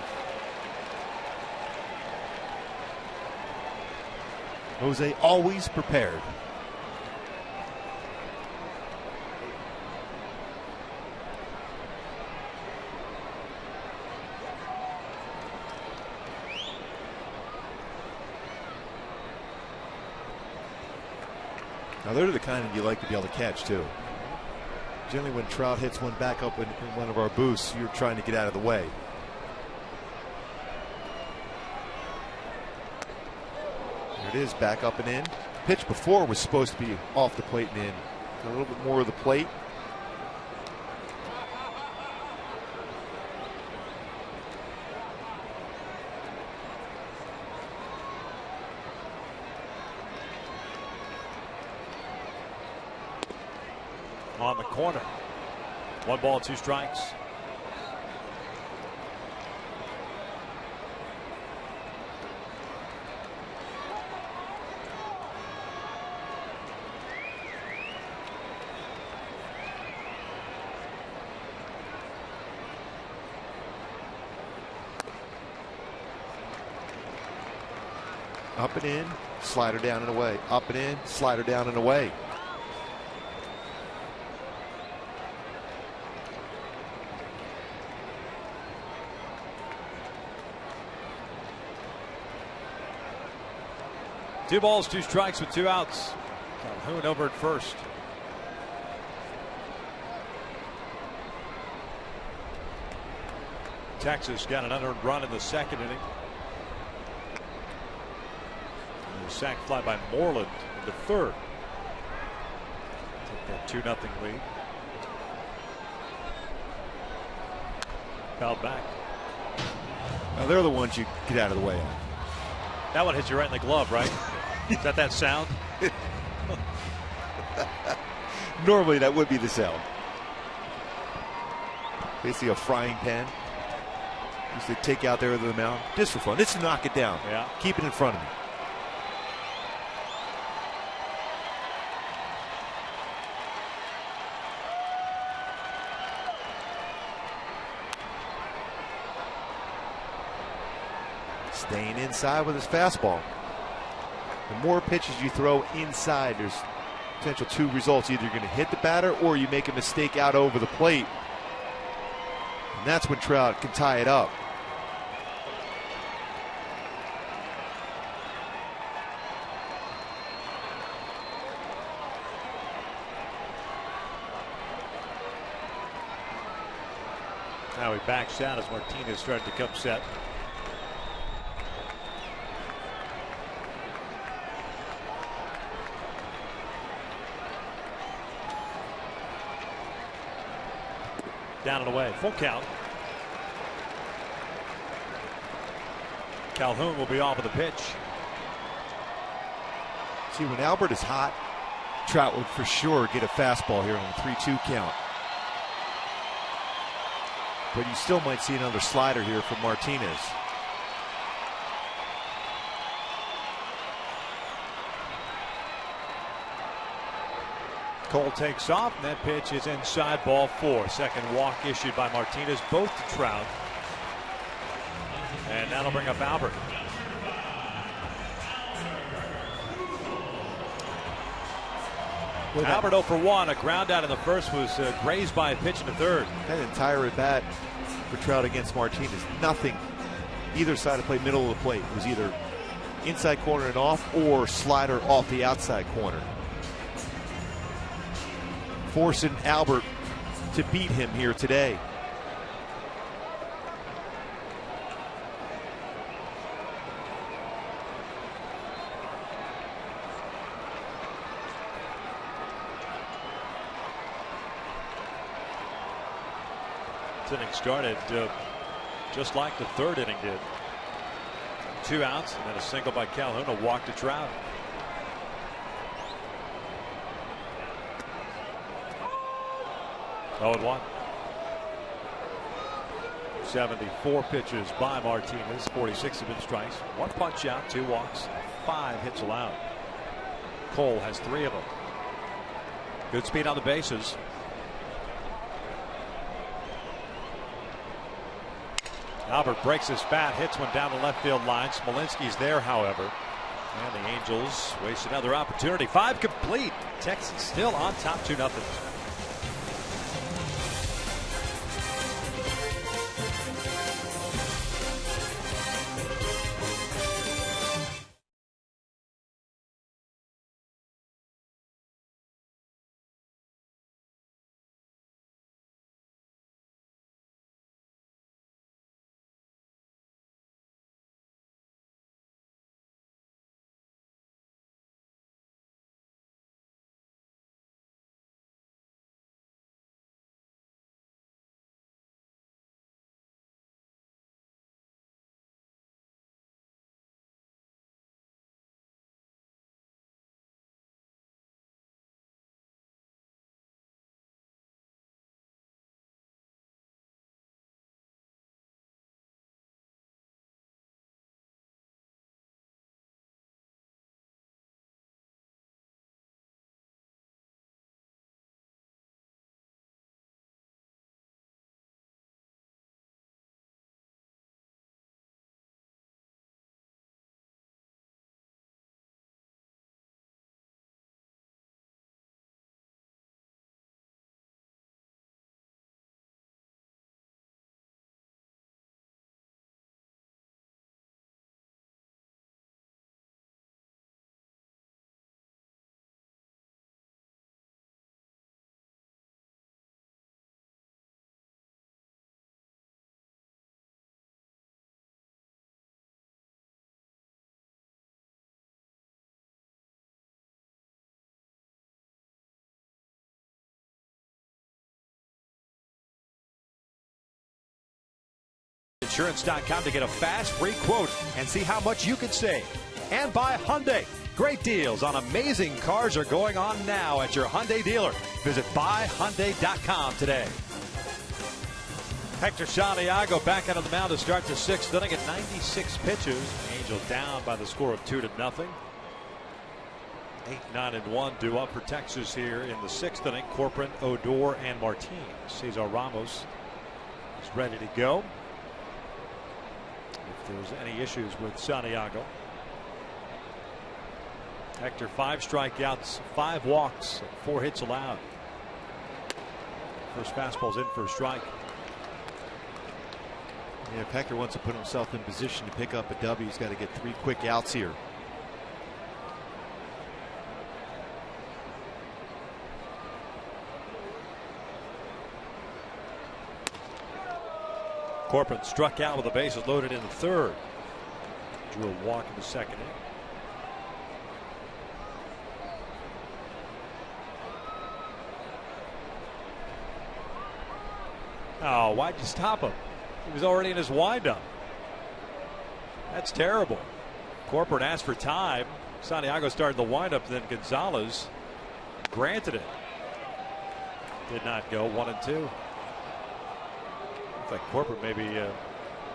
Jose always prepared. Now they're the kind that you like to be able to catch too. Generally when Trout hits one back up in one of our booths, you're trying to get out of the way. There it is, back up and in. Pitch before was supposed to be off the plate and in. A little bit more of the plate. On the corner. 1 ball, 2 strikes. Up and in, slider down and away. Up and in, slider down and away. Two balls, 2 strikes with 2 outs. Calhoun over at first. Texas got an unearned run in the 2nd inning. And a sac fly by Moreland in the 3rd. Take that 2-0 lead. Fouled back. Now they're the ones you get out of the way of. That one hits you right in the glove, right? Is that sound? Normally that would be the sound. Basically a frying pan. Used to take out there to the mound just for fun. Just to knock it down. Yeah. Keep it in front of me. Staying inside with his fastball. The more pitches you throw inside, there's potential 2 results. Either you're going to hit the batter or you make a mistake out over the plate. And that's when Trout can tie it up. Now he backs out as Martinez started to come set. Down and away. Full count. Calhoun will be off of the pitch. See, when Albert is hot, Trout would for sure get a fastball here on a 3-2 count. But you still might see another slider here from Martinez. Cole takes off, and that pitch is inside, ball 4. Second walk issued by Martinez, both to Trout. And that'll bring up Albert. Albert 0 for 1. A ground out in the first was grazed by a pitch in the third. That entire at bat for Trout against Martinez, nothing. Either side of play, middle of the plate. It was either inside corner and off or slider off the outside corner. Forcing Albert to beat him here today. This inning started just like the third inning did. 2 outs and then a single by Calhoun, a walk to Trout. Oh, and 1. 74 pitches by Martinez. 46 have been strikes. 1 punch out, 2 walks, 5 hits allowed. Cole has 3 of them. Good speed on the bases. Albert breaks his bat, hits one down the left field line. Smolinski's there, however. And the Angels waste another opportunity. 5 complete. Texans still on top 2-0. Insurance.com to get a fast free quote and see how much you could save. And by Hyundai. Great deals on amazing cars are going on now at your Hyundai dealer. Visit buyhyundai.com today. Hector Santiago back out of the mound to start the 6th inning at 96 pitches. Angels down by the score of 2-0. 8-9-1 due up for Texas here in the 6th inning. Corcoran, Odor, and Martinez. Cesar Ramos is ready to go if there's any issues with Santiago. Hector 5 strikeouts, 5 walks, 4 hits allowed. First fastball's in for a strike. Yeah, if Hector wants to put himself in position to pick up a W, he's got to get 3 quick outs here. Corcoran struck out with the bases loaded in the third. Drew a walk in the second inning. Oh, why'd you stop him? He was already in his windup. That's terrible. Corcoran asked for time. Santiago started the windup, then Gonzalez granted it. Did not go. 1-2. Looks like Corcoran maybe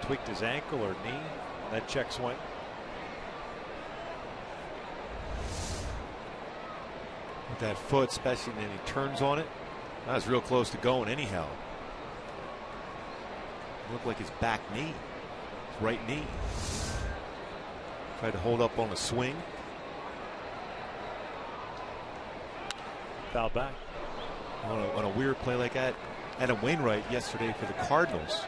tweaked his ankle or knee on that check swing. With that foot, especially when he turns on it, that was real close to going anyhow. Looked like his back knee, his right knee. Tried to hold up on a swing. Foul back. On a weird play like that, Adam Wainwright yesterday for the Cardinals.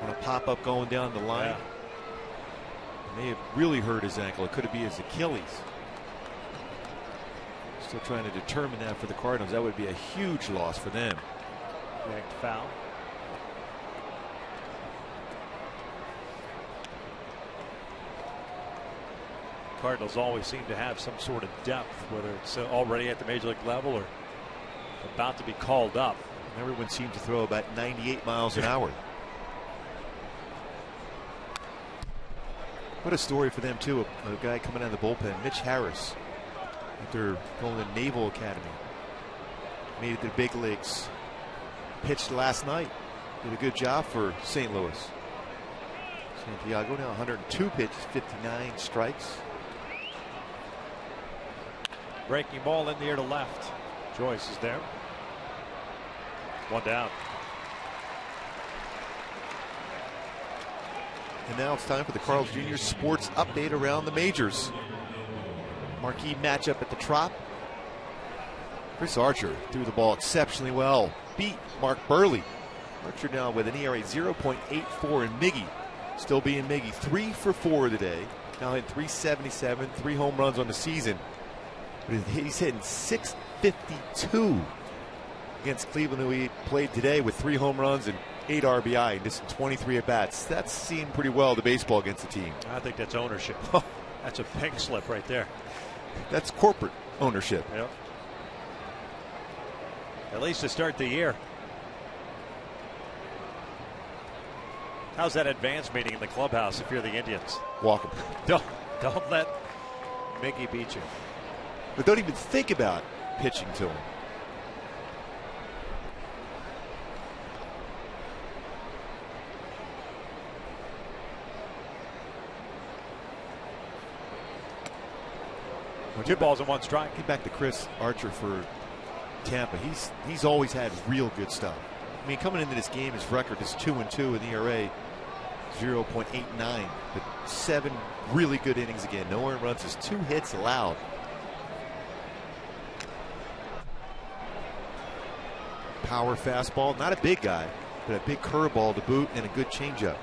On a pop-up going down the line. Yeah. May have really hurt his ankle. It could be his Achilles. Still trying to determine that for the Cardinals. That would be a huge loss for them. Yanked foul. Cardinals always seem to have some sort of depth, whether it's already at the major league level or about to be called up. Everyone seemed to throw about 98 miles an hour. What a story for them too. A guy coming out of the bullpen, Mitch Harris, after going to Naval Academy, made it to the big leagues. Pitched last night. Did a good job for St. Louis. Santiago now 102 pitches, 59 strikes. Breaking ball in the air to left. Joyce is there. One down. And now it's time for the Carl's Jr. Sports Update around the majors. Marquee matchup at the Trop. Chris Archer threw the ball exceptionally well. Beat Mark Burley. Archer now with an ERA 0.84, and Miggy still being Miggy. 3 for 4 today. Now hitting 377, 3 home runs on the season. But he's hitting 652 against Cleveland, who he played today with 3 home runs and 8 RBI, and just 23 at bats. That's seen pretty well the baseball against the team. I think that's ownership. That's a pink slip right there. That's corporate ownership. Yep. At least to start the year. How's that advance meeting in the clubhouse if you're the Indians? Walk him. Don't let Mickey beat you. But don't even think about pitching to him. Two balls and 1 strike. Get back to Chris Archer for Tampa. He's always had real good stuff. I mean, coming into this game, his record is 2-2 in the ERA, 0.89. But 7 really good innings again. No earned runs, just 2 hits allowed. Power fastball, not a big guy, but a big curveball to boot and a good changeup.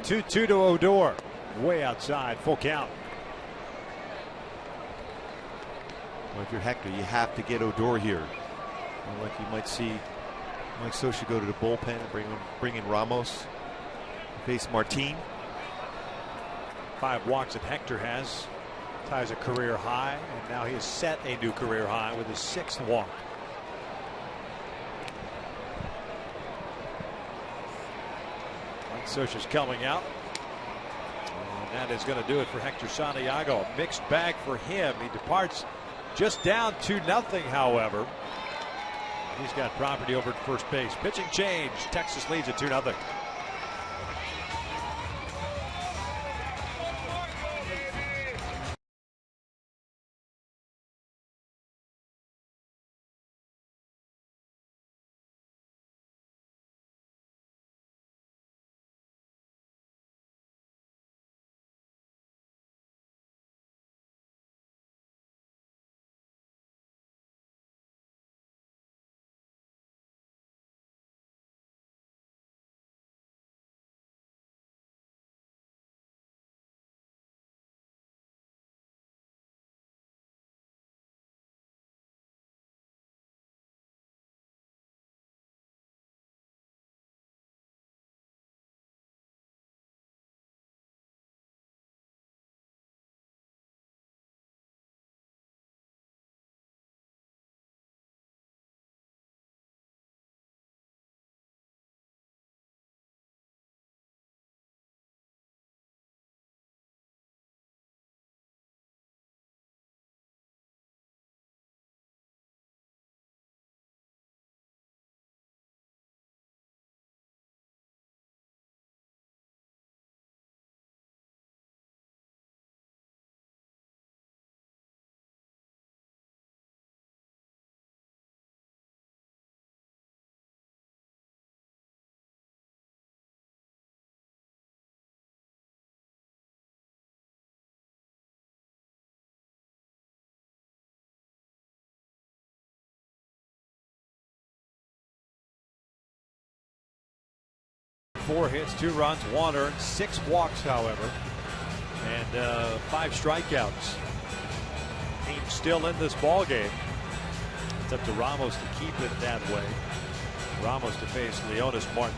Two to Odor. Way outside. Full count. Well, if you're Hector, you have to get Odor here. Like you might see Mike Scioscia go to the bullpen and bring in Ramos. Face Martin. 5 walks that Hector has. Ties a career high, and now he has set a new career high with his 6th walk. Mike Scioscia's coming out. And that is going to do it for Hector Santiago. A mixed bag for him. He departs just down 2-0, however. He's got property over at first base. Pitching change. Texas leads at 2-0. 4 hits, 2 runs, 1 earned, 6 walks, however, and 5 strikeouts. Team still in this ball game. It's up to Ramos to keep it that way. Ramos to face Leonis Martin.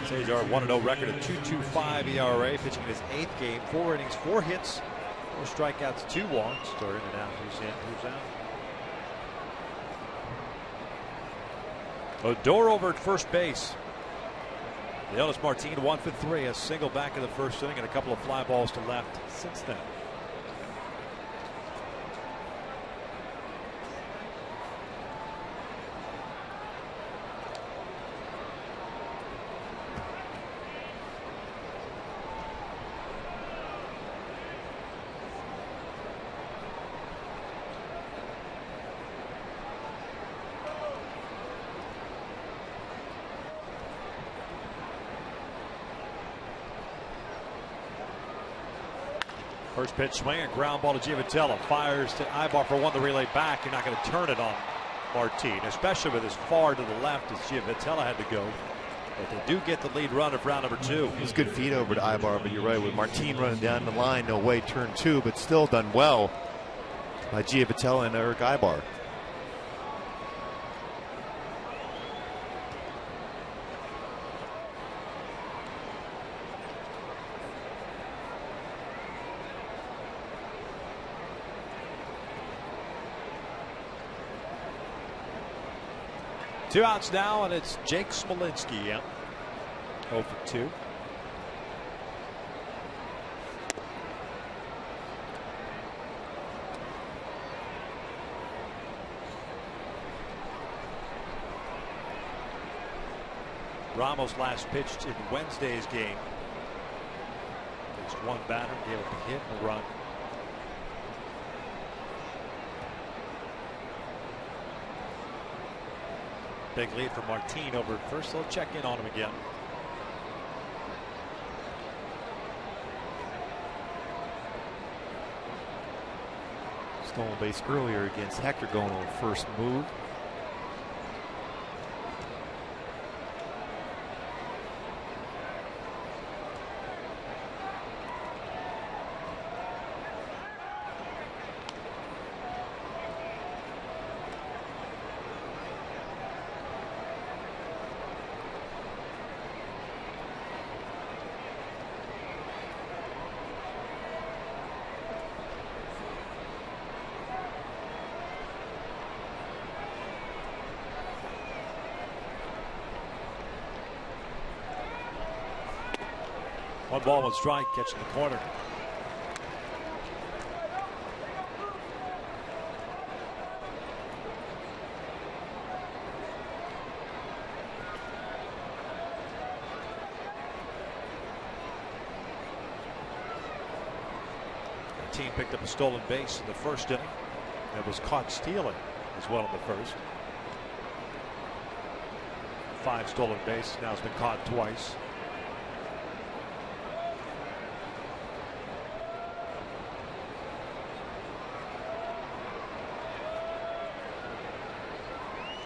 Cesar 1-0 record, a 2.25 ERA, pitching his 8th game, 4 innings, 4 hits, 4 strikeouts, 2 walks. Start in and out. Who's in? Who's out? Odor over at first base. Leonis Martin 1 for 3, a single back in the first inning, and a couple of fly balls to left since then. First pitch swing, a ground ball to Giavotella. Fires to Ibar for 1, the relay back. You're not going to turn it on Martin, especially with as far to the left as Giavotella had to go. But they do get the lead run of round number 2. It was a good feed over to Ibar, but you're right. With Martin running down the line, no way, turn 2, but still done well by Giavotella and Eric Ibar. Two outs now, and it's Jake Smolinski. Yeah, 0 for 2. Ramos last pitched in Wednesday's game. Just 1 batter, gave up a hit and a run. Big lead for Martin over at first. They'll check in on him again. Stolen base earlier against Hector going on first move. One ball, 1 strike, catching the corner. The team picked up a stolen base in the first inning and was caught stealing as well in the first. 5 stolen bases, now has been caught twice.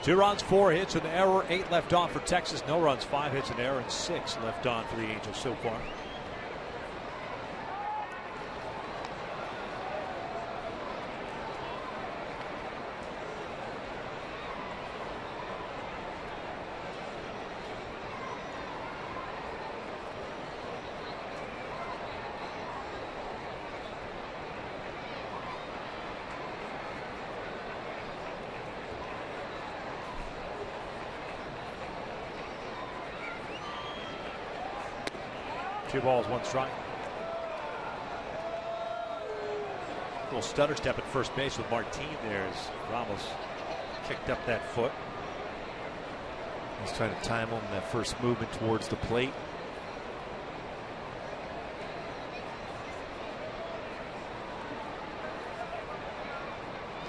Two runs, 4 hits, an error, 8 left on for Texas. No runs, 5 hits, an error, and 6 left on for the Angels so far. Two balls, 1 strike. Little stutter step at first base with Martin there as Ramos kicked up that foot. He's trying to time him that first movement towards the plate.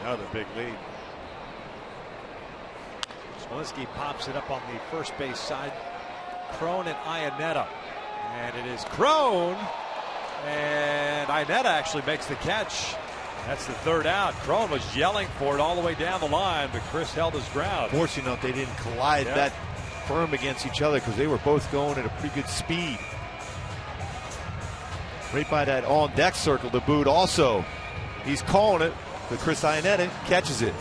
Another big lead. Smolinski pops it up on the first base side. Crone and Iannetta. And it is Crone, and Iannetta actually makes the catch. That's the 3rd out. Crone was yelling for it all the way down the line, but Chris held his ground. Fortunately enough, they didn't collide that firm against each other because they were both going at a pretty good speed. Right by that on-deck circle, the boot also. He's calling it, but Chris Iannetta catches it.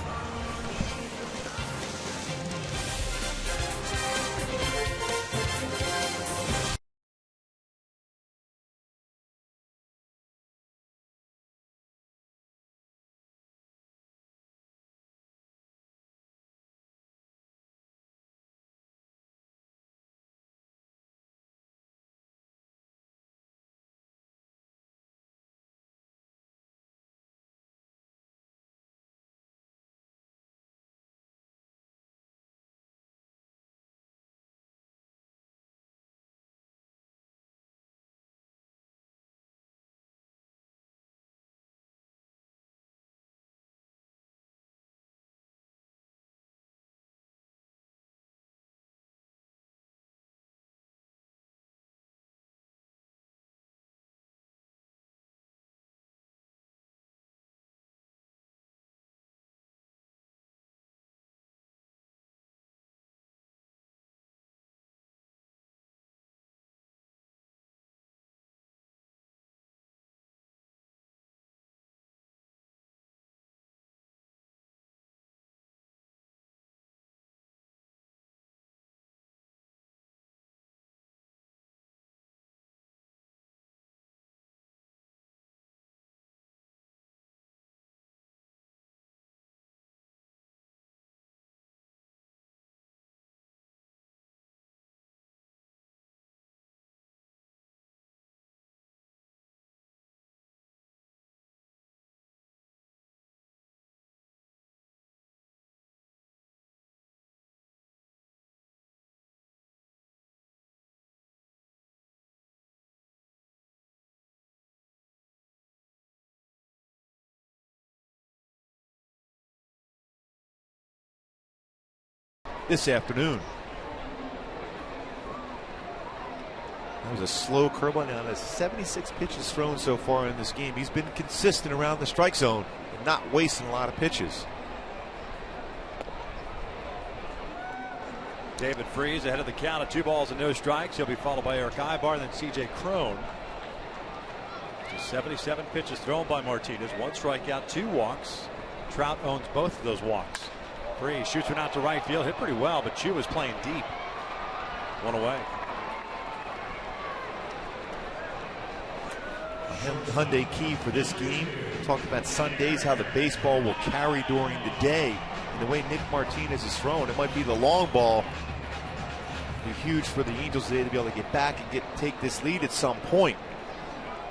This afternoon. That was a slow curveball. Now that's 76 pitches thrown so far in this game. He's been consistent around the strike zone and not wasting a lot of pitches. David Freese ahead of the count of 2 balls and no strikes. He'll be followed by Eric Ibar, then C.J. Cron. Just 77 pitches thrown by Martinez. 1 strikeout, 2 walks. Trout owns both of those walks. Freese shoots one out to right field. Hit pretty well, but Chu was playing deep. 1 away. Hyundai key for this game. We talked about Sundays, how the baseball will carry during the day. And the way Nick Martinez is thrown, it might be the long ball. It'd be huge for the Angels today to be able to get back and take this lead at some point.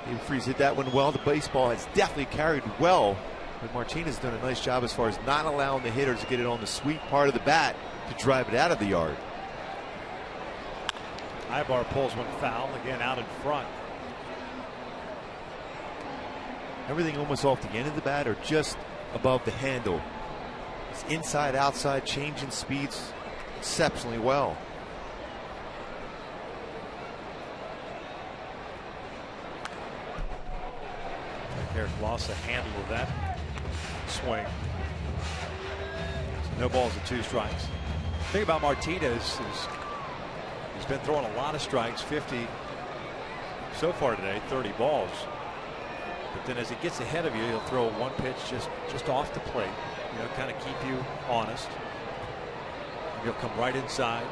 David Freese hit that one well. The baseball has definitely carried well. But Martinez has done a nice job as far as not allowing the hitters to get it on the sweet part of the bat to drive it out of the yard. Ibar pulls one foul, again out in front. Everything almost off the end of the bat or just above the handle. It's inside, outside, changing speeds exceptionally well. Eric lost the handle of that swing. So no balls and 2 strikes. The thing about Martinez is he's been throwing a lot of strikes, 50 so far today, 30 balls. But then as he gets ahead of you, he'll throw 1 pitch just off the plate, kind of keep you honest. And he'll come right inside,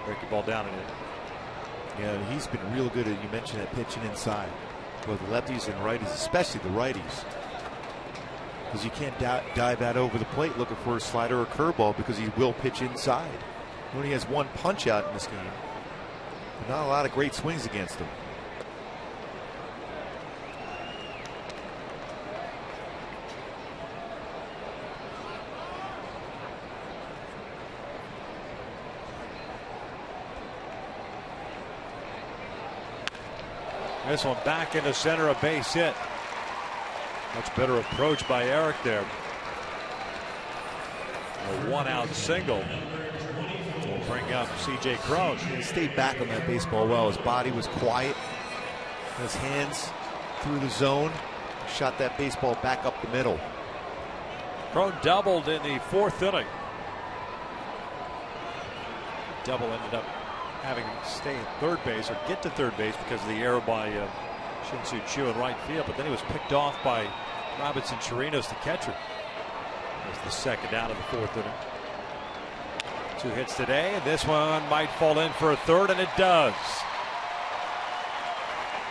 break the ball down and in. Yeah, he's been real good at, you mentioned that, pitching inside. Both lefties and righties, especially the righties. Because you can't dive out over the plate looking for a slider or curveball because he will pitch inside. He only has 1 punch out in this game. But not a lot of great swings against him. This one back into center, a base hit. Much better approach by Eric there. A 1-out single will bring up C.J. Cron. He stayed back on that baseball well. His body was quiet. His hands through the zone. Shot that baseball back up the middle. Cron doubled in the 4th inning. double ended up having to stay at third base or get to third base because of the error by Shin-Soo Choo in right field, but then he was picked off by Robinson Chirinos, the catcher. That was the second out of the fourth inning. 2 hits today, and this one might fall in for a third, and it does.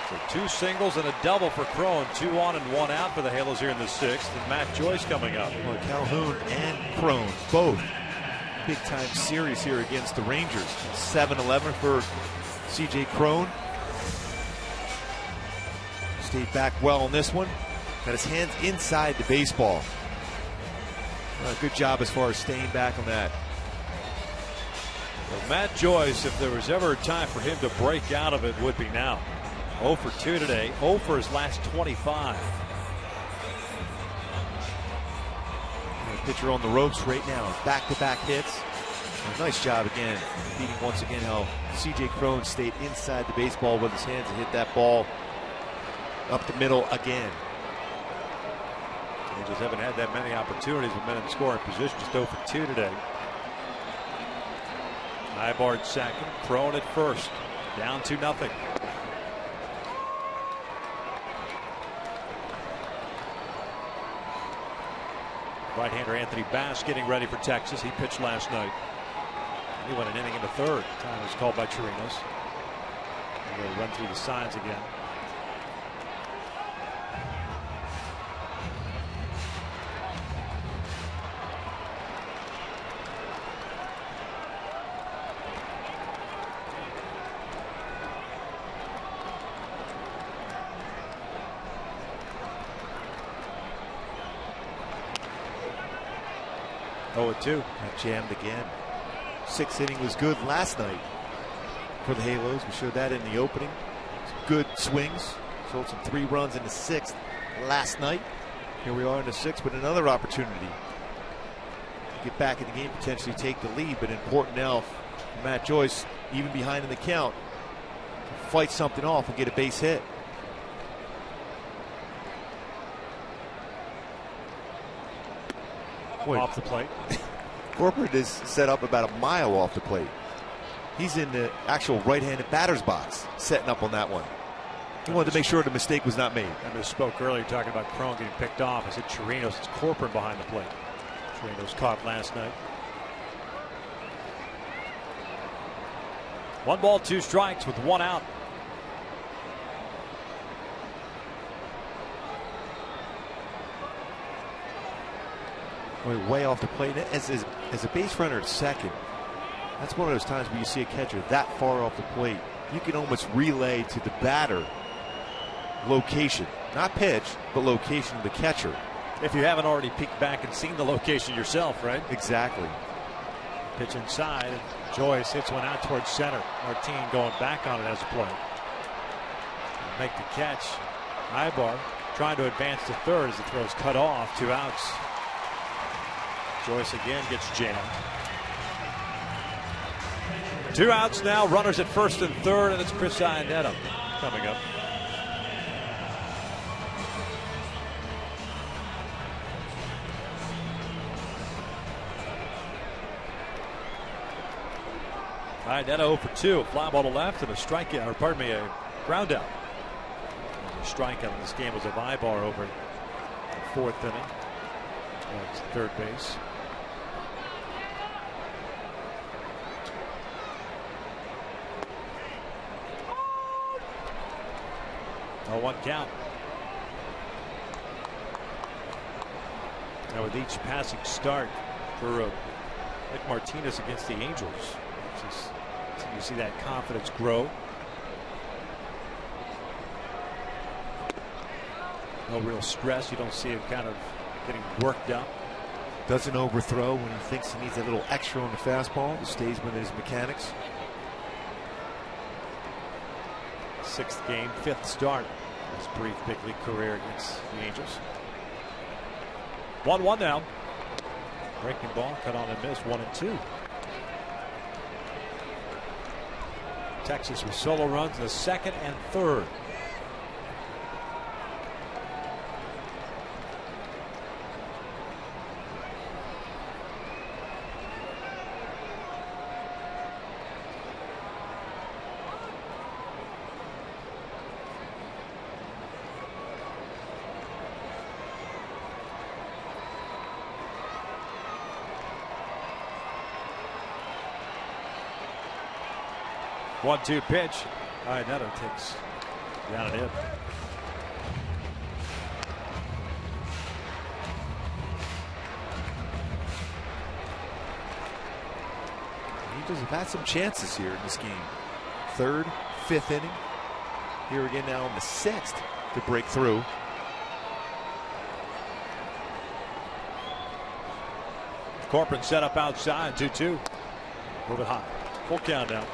So 2 singles and a double for Crone. 2 on and 1 out for the Halos here in the 6th, and Matt Joyce coming up. Well, Calhoun and Crone, both big-time series here against the Rangers. 7-11 for C.J. Crone. Stayed back well on this one. Got his hands inside the baseball. Good job as far as staying back on that. Well, Matt Joyce, if there was ever a time for him to break out of it, would be now. 0 for 2 today, 0 for his last 25. Pitcher on the ropes right now. Back-to-back hits. Nice job again, beating once again how C.J. Crone stayed inside the baseball with his hands and hit that ball up the middle again. They just haven't had that many opportunities with men in scoring position. Just 0 for 2 today. Ibar's second, Crone at first. Down 2-0. Right-hander Anthony Bass getting ready for Texas. He pitched last night. He went an inning in the third. Time was called by Chirinos. They'll run through the signs again. Oh, 2. Got jammed again. 6th inning was good last night for the Halos. We showed that in the opening. Some good swings. Sold some 3 runs in the 6th last night. Here we are in the 6th with another opportunity to get back in the game, potentially take the lead. But important now for Matt Joyce, even behind in the count, to fight something off and get a base hit. Off the plate. Corporate is set up about a mile off the plate. He's in the actual right-handed batter's box, setting up on that one. He wanted to make sure the mistake was not made. I misspoke earlier talking about Crone getting picked off. I said Chirinos. It's Corporate behind the plate. Chirinos caught last night. 1 ball, 2 strikes with 1 out. Way off the plate. As a base runner at second, that's one of those times where you see a catcher that far off the plate. You can almost relay to the batter location, not pitch, but location of the catcher. If you haven't already peeked back and seen the location yourself, right? Exactly. Pitch inside, and Joyce hits one out towards center. Martin going back on it as a play. Make the catch. Ibar trying to advance to third as the throw's cut off. 2 outs. Joyce again gets jammed. 2 outs now, runners at first and third, and it's Chris Iannetta coming up. Iannetta 0 for 2, fly ball to left and a strikeout, or pardon me, a ground out. And the strikeout in this game was of Ibar over the 4th inning. That's third base. Oh, 1 count. Now with each passing start for Nick Martinez against the Angels, you see that confidence grow. No real stress. You don't see him kind of getting worked up. Doesn't overthrow when he thinks he needs a little extra on the fastball. He stays within his mechanics. 6th game, 5th start. His brief big league career against the Angels. 1-1 now. Breaking ball, cut on and miss, 1-2. Texas with solo runs in the 2nd and 3rd. 1-2 pitch. Iannetta takes down and in. Angels have had some chances here in this game. 3rd, 5th inning. Here again now in the 6th to break through. Corcoran set up outside. 2-2. Move it high. Full count now.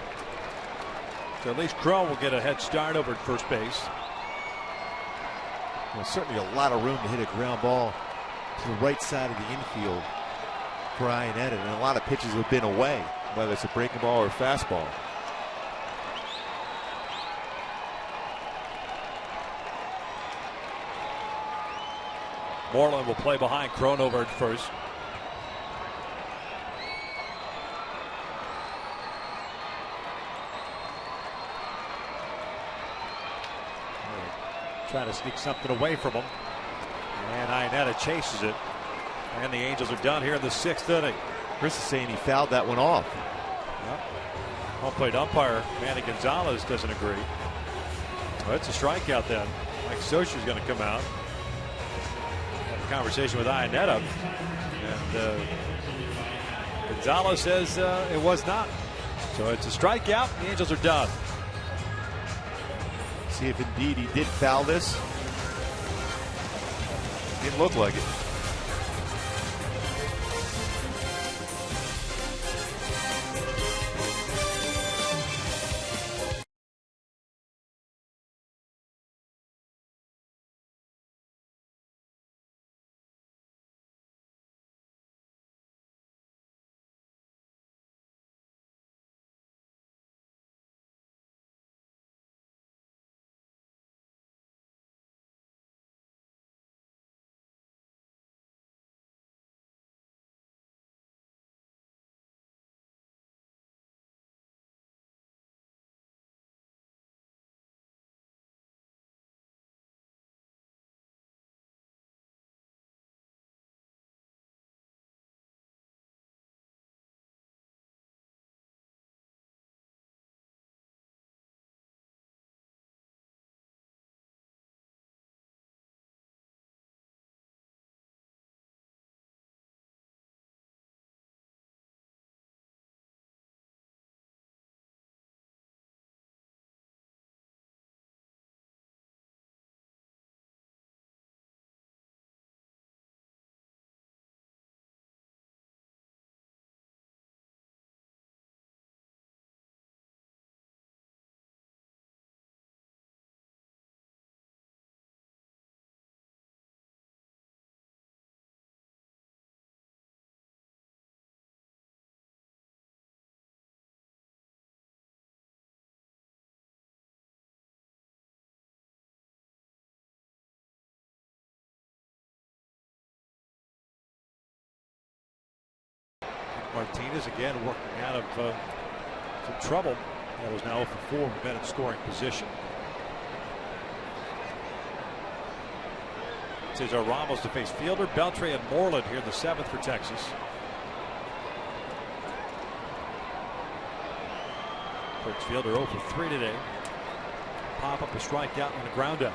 So at least Crow will get a head start over at first base. Well, certainly a lot of room to hit a ground ball to the right side of the infield for Iannetta, and a lot of pitches have been away, whether it's a breaking ball or a fastball. Moreland will play behind Crone over at first. Trying to sneak something away from him. And Iannetta chases it. And the Angels are done here in the 6th inning. Chris is saying he fouled that one off. Yep. Home plate umpire Manny Gonzalez doesn't agree. Well, it's a strikeout then. Mike Scioscia's going to come out. Have a conversation with Iannetta. And Gonzalez says it was not. So it's a strikeout. The Angels are done. See if indeed he did foul this. Didn't look like it. Martinez again working out of some trouble. That was now 0 for 4 with men in scoring position. Cesar Ramos to face fielder Beltre and Moreland here in the 7th for Texas. Brooks fielder 0 for 3 today. Pop up a strikeout and a ground out.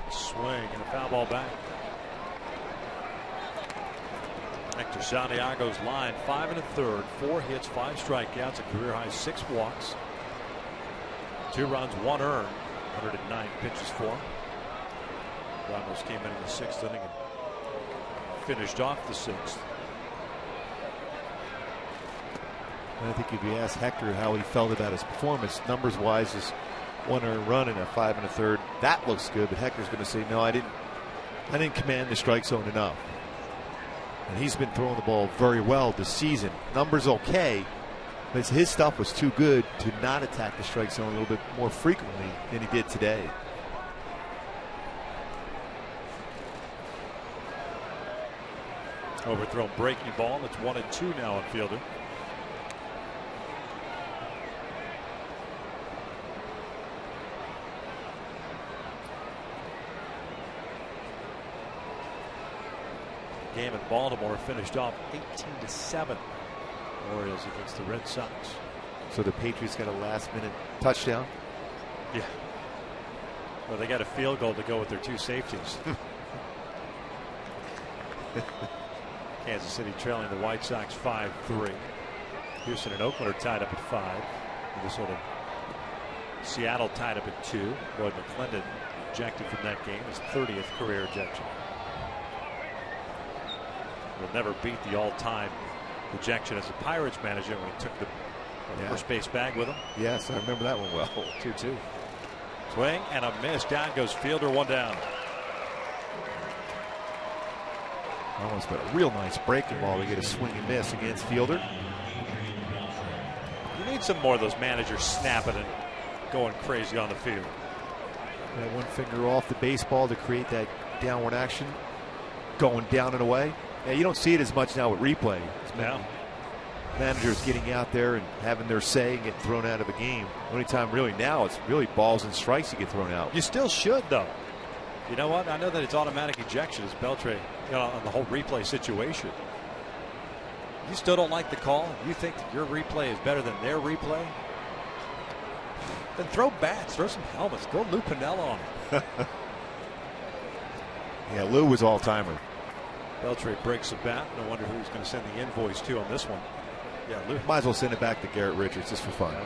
Swing and a foul ball back. Hector Santiago's line 5 1/3, 4 hits, 5 strikeouts, a career high 6 walks, 2 runs, 1 earned, 109 pitches for him. Ramos came in the 6th inning and finished off the 6th. I think if you ask Hector how he felt about his performance, numbers wise, is 1 earned run in a 5 1/3. That looks good, but Hector's going to say, no, I didn't command the strike zone enough. And he's been throwing the ball very well this season. Numbers okay, but his stuff was too good to not attack the strike zone a little bit more frequently than he did today. Overthrown breaking ball. That's 1-2 now on fielder. Baltimore finished off 18-7. Orioles against the Red Sox. So the Patriots got a last-minute touchdown. Yeah. Well, they got a field goal to go with their two safeties. Kansas City trailing the White Sox 5-3. Houston and Oakland are tied up at 5. Minnesota, Seattle tied up at 2. Lloyd McClendon ejected from that game, his 30th career ejection. Will never beat the all-time ejection as a Pirates manager when he took the first base bag with him. Yes, I remember that one well. 2-2. Swing and a miss. Down goes Fielder, one down. Almost got a real nice breaking ball. We get a swing and miss against Fielder. You need some more of those managers snapping and going crazy on the field. That one finger off the baseball to create that downward action, going down and away. Yeah, you don't see it as much now with replay. Now, managers getting out there and having their say and getting thrown out of a game. The only time really now it's really balls and strikes that get thrown out. You still should, though. You know what? I know that it's automatic ejection as Beltre, on the whole replay situation. You still don't like the call? You think that your replay is better than their replay? Then throw bats, throw some helmets, go Lou Piniella on it. Yeah, Lou was all-timer. Beltre breaks the bat. No wonder who he's going to send the invoice to on this one. Yeah, Lou. Might as well send it back to Garrett Richards just for fun. Yeah.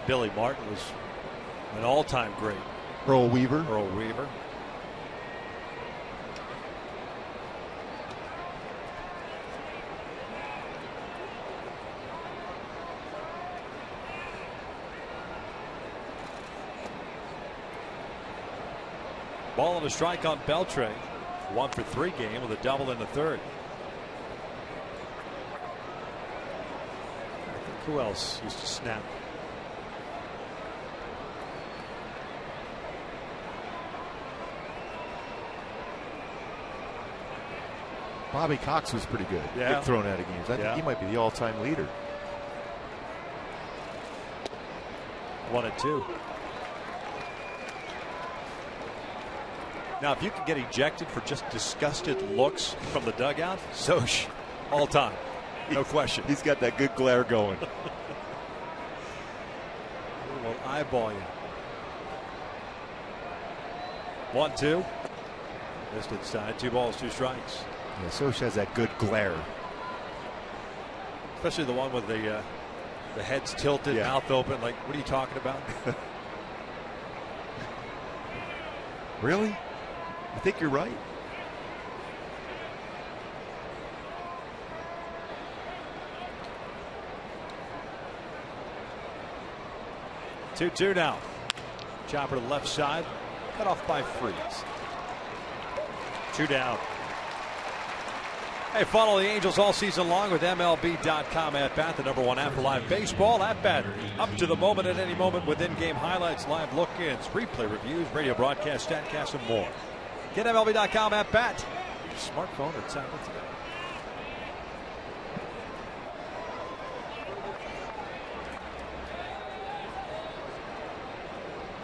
Billy Martin was an all-time great. Earl Weaver. Ball and a strike on Beltre. 1 for 3 game with a double in the third. I think who else used to snap? Bobby Cox was pretty good. Yeah. Get thrown out of games. I think he might be the all-time leader. 1-2. Now, if you can get ejected for just disgusted looks from the dugout, Soch, all time, no question. He's got that good glare going. He will eyeball you. 1-2. Missed inside. 2 balls, 2 strikes. Yeah, Soch has that good glare. Especially the one with the head's tilted, mouth open. Like, what are you talking about? Really? I think you're right. Two now. Chopper to the left side. Cut off by Freeze. 2 down. Hey, follow the Angels all season long with MLB.com at bat, the #1 app for live baseball. At bat, up to the moment at any moment with in-game highlights, live look-ins, replay reviews, radio broadcast, StatCast, and more. Get MLB.com at bat. Your smartphone or tablet today.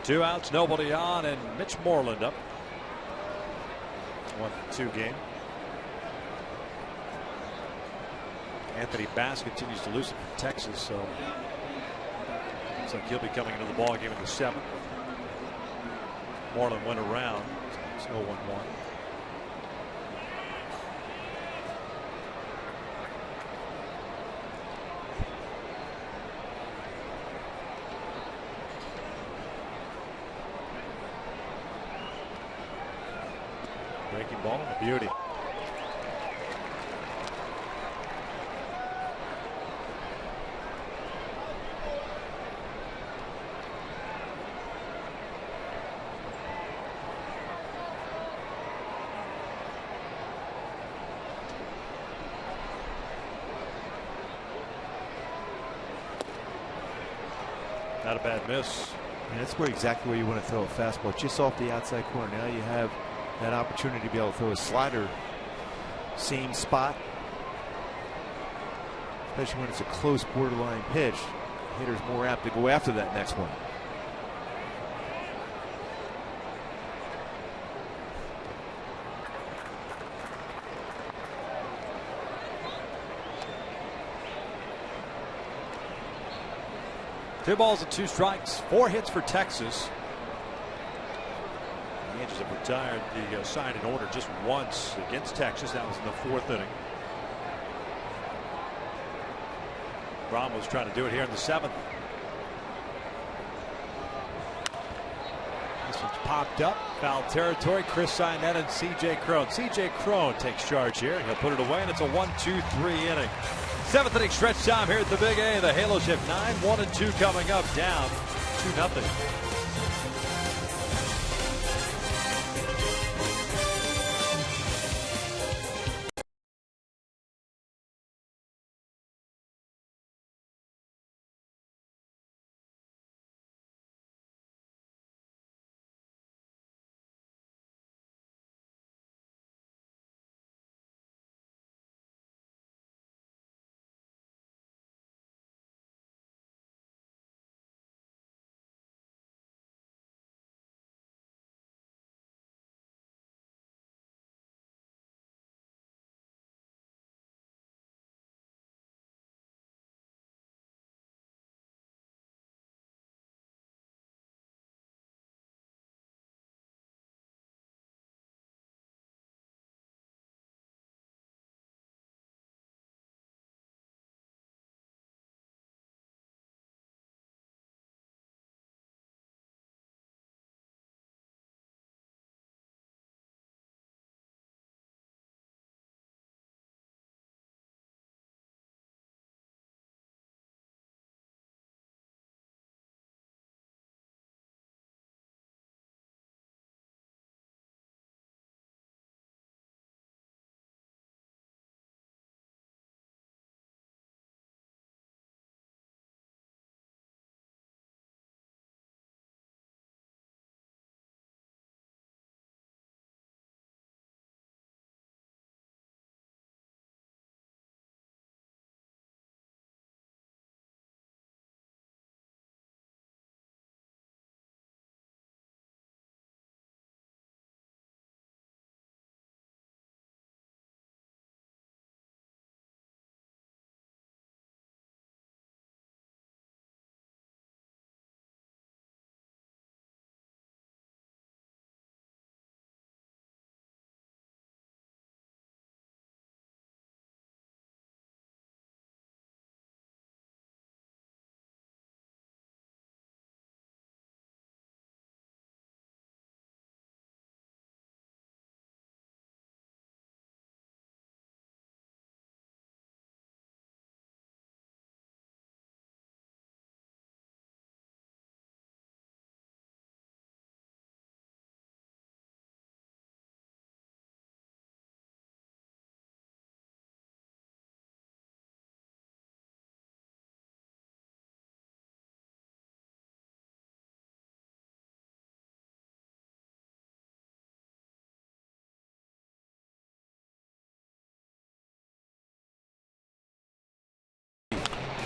Two outs, nobody on, and Mitch Moreland up. 1-2 game. Anthony Bass continues to lose it for Texas, so looks like he'll be coming into the ball game in the 7th. Moreland went around. It's 0-1-1. Breaking ball and a beauty. Not a bad miss. And that's where exactly where you want to throw a fastball, just off the outside corner. Now you have that opportunity to be able to throw a slider, same spot. Especially when it's a close borderline pitch, hitter's more apt to go after that next one. 2 balls and 2 strikes. 4 hits for Texas. The Angels have retired the side in order just once against Texas. That was in the 4th inning. Ramos trying to do it here in the 7th. This one's popped up. Foul territory. Chris Sinet and C.J. Cron. C.J. Cron takes charge here. He'll put it away, and it's a 1-2-3 inning. 7th inning stretch time here at the Big A. The Halos have 9-1-2 coming up, down 2-0.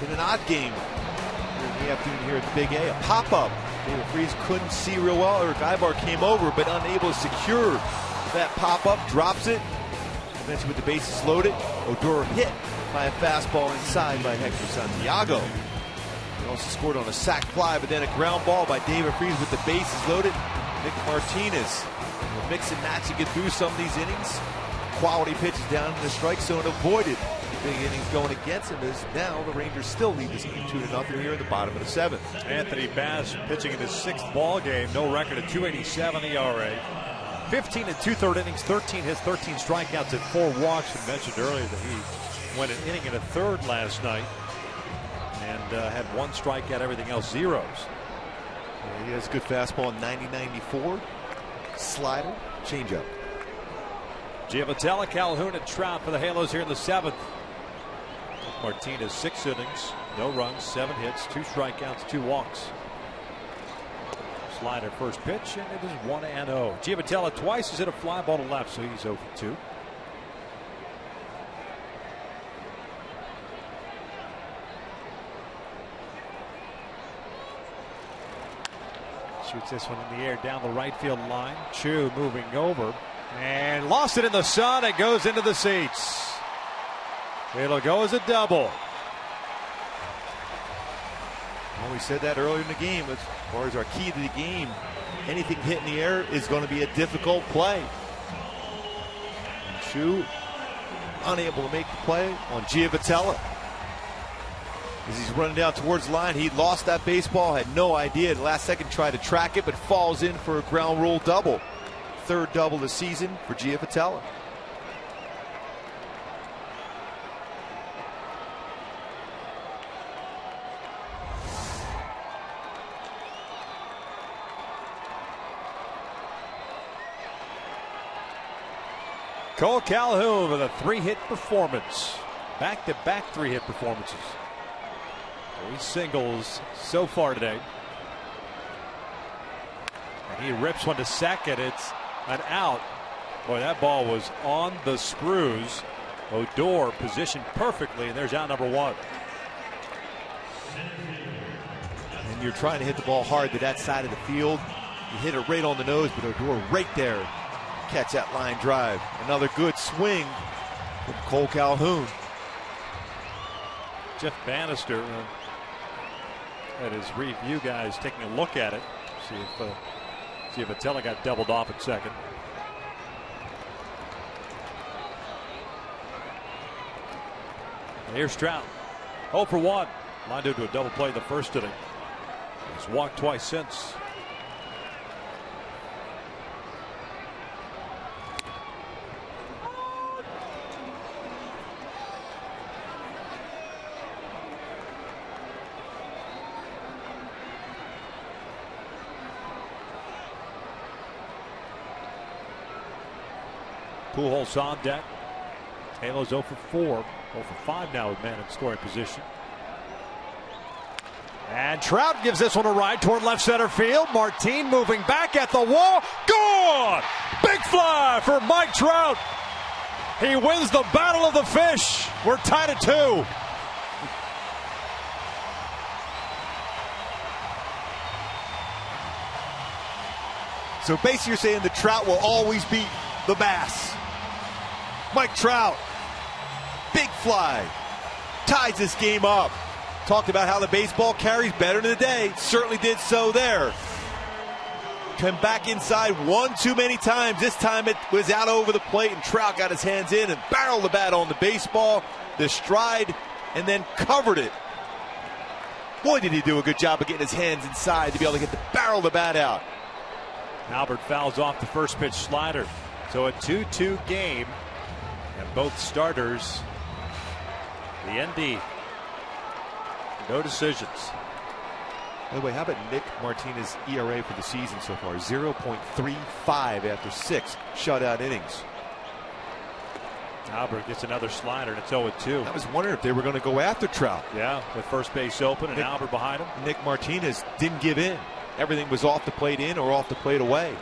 In an odd game in the afternoon here at the Big A, a pop-up. David Freese couldn't see real well. Eric Ibar came over, but unable to secure that pop-up. Drops it. Eventually with the bases loaded, Odor hit by a fastball inside by Hector Santiago. He also scored on a sac fly, but then a ground ball by David Freese with the bases loaded. Nick Martinez will mix and match to get through some of these innings. Quality pitches down in the strike zone avoided. Big innings going against him as now the Rangers still lead this game 2-0 here in the bottom of the 7th. Anthony Bass pitching in his 6th ball game. No record at 2.87 ERA. 15 and 2/3 innings, 13 hits, 13 strikeouts, and 4 walks. We mentioned earlier that he went an inning and a third last night and had 1 strikeout, everything else zeros. Yeah, he has a good fastball, 90-94. Slider, changeup. Giavotella, Calhoun, and Trout for the Halos here in the 7th. Martinez 6 innings, no runs, 7 hits, 2 strikeouts, 2 walks. Slider first pitch, and it is 1-0. Giavotella twice has hit a fly ball to left, so he's 0 for 2. Shoots this one in the air down the right field line. Chu moving over and lost it in the sun. It goes into the seats. It'll go as a double. Well, we said that earlier in the game. As far as our key to the game, anything hit in the air is going to be a difficult play. Chu unable to make the play on Giavotella. As he's running down towards the line, he lost that baseball, had no idea. At the last second tried to track it, but falls in for a ground rule double. Third double this season for Giavotella. Cole Calhoun with a 3-hit performance. Back-to-back 3-hit performances. 3 singles so far today. And he rips one to second. It's an out. Boy, that ball was on the screws. Odor positioned perfectly, and there's out number 1. And you're trying to hit the ball hard to that side of the field. You hit it right on the nose, but Odor right there. Catch that line drive. Another good swing from Cole Calhoun. Jeff Bannister had his review guys taking a look at it. See if Attella got doubled off at second. And here's Trout. 0 for 1. Lined into a double play the first inning. He's walked twice since. Pujols on deck. Taylor's 0 for 4. 0 for 5 now with man in scoring position. And Trout gives this one a ride toward left center field. Martin moving back at the wall. Gone! Big fly for Mike Trout. He wins the battle of the fish. We're tied at 2. So basically you're saying the Trout will always beat the Bass. Mike Trout, big fly, ties this game up. Talked about how the baseball carries better than the day. Certainly did so there. Come back inside one too many times. This time it was out over the plate, and Trout got his hands in and barreled the bat on the baseball, the stride, and then covered it. Boy, did he do a good job of getting his hands inside to be able to get the barrel of the bat out. Albert fouls off the first pitch slider. So a 2-2 game. And both starters, the ND, no decisions. By the way, how about Nick Martinez's ERA for the season so far? 0.35 after 6 shutout innings. Albert gets another slider, and it's 0-2. I was wondering if they were going to go after Trout. Yeah, with first base open and Albert behind him. Nick Martinez didn't give in. Everything was off the plate in or off the plate away.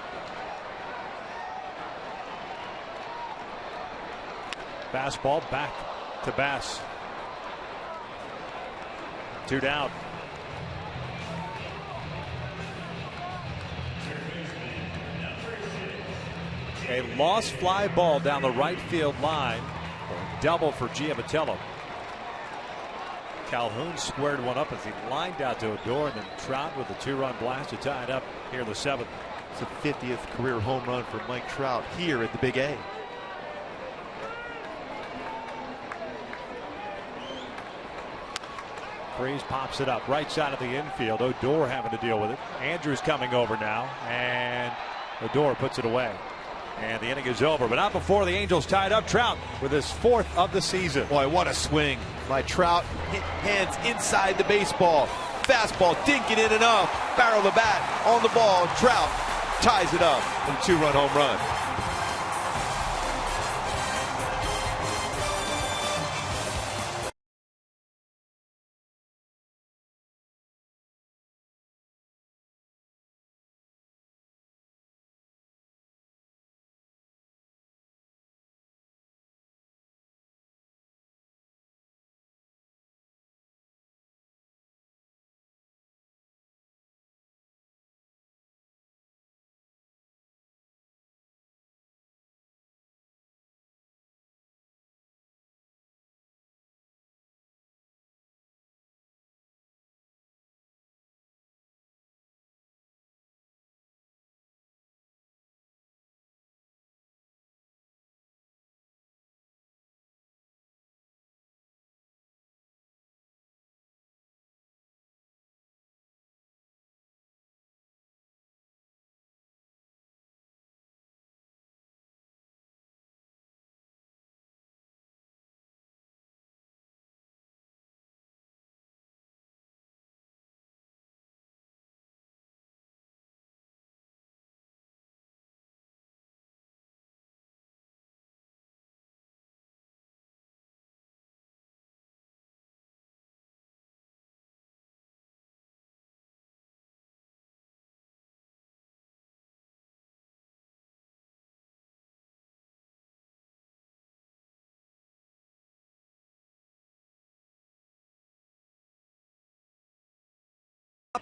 Fastball back to Bass. 2 down. A lost fly ball down the right field line. Double for Giavotella. Calhoun squared one up as he lined out to Odor, and then Trout with a 2-run blast to tie it up here in the 7th. It's the 50th career home run for Mike Trout here at the Big A. Freeze pops it up right side of the infield. Odor having to deal with it. Andrews coming over now, and Odor puts it away. And the inning is over, but not before the Angels tied up. Trout with his 4th of the season. Boy, what a swing by Trout. Hands inside the baseball. Fastball, dink it in and up. Barrel the bat on the ball. Trout ties it up with a 2-run home run.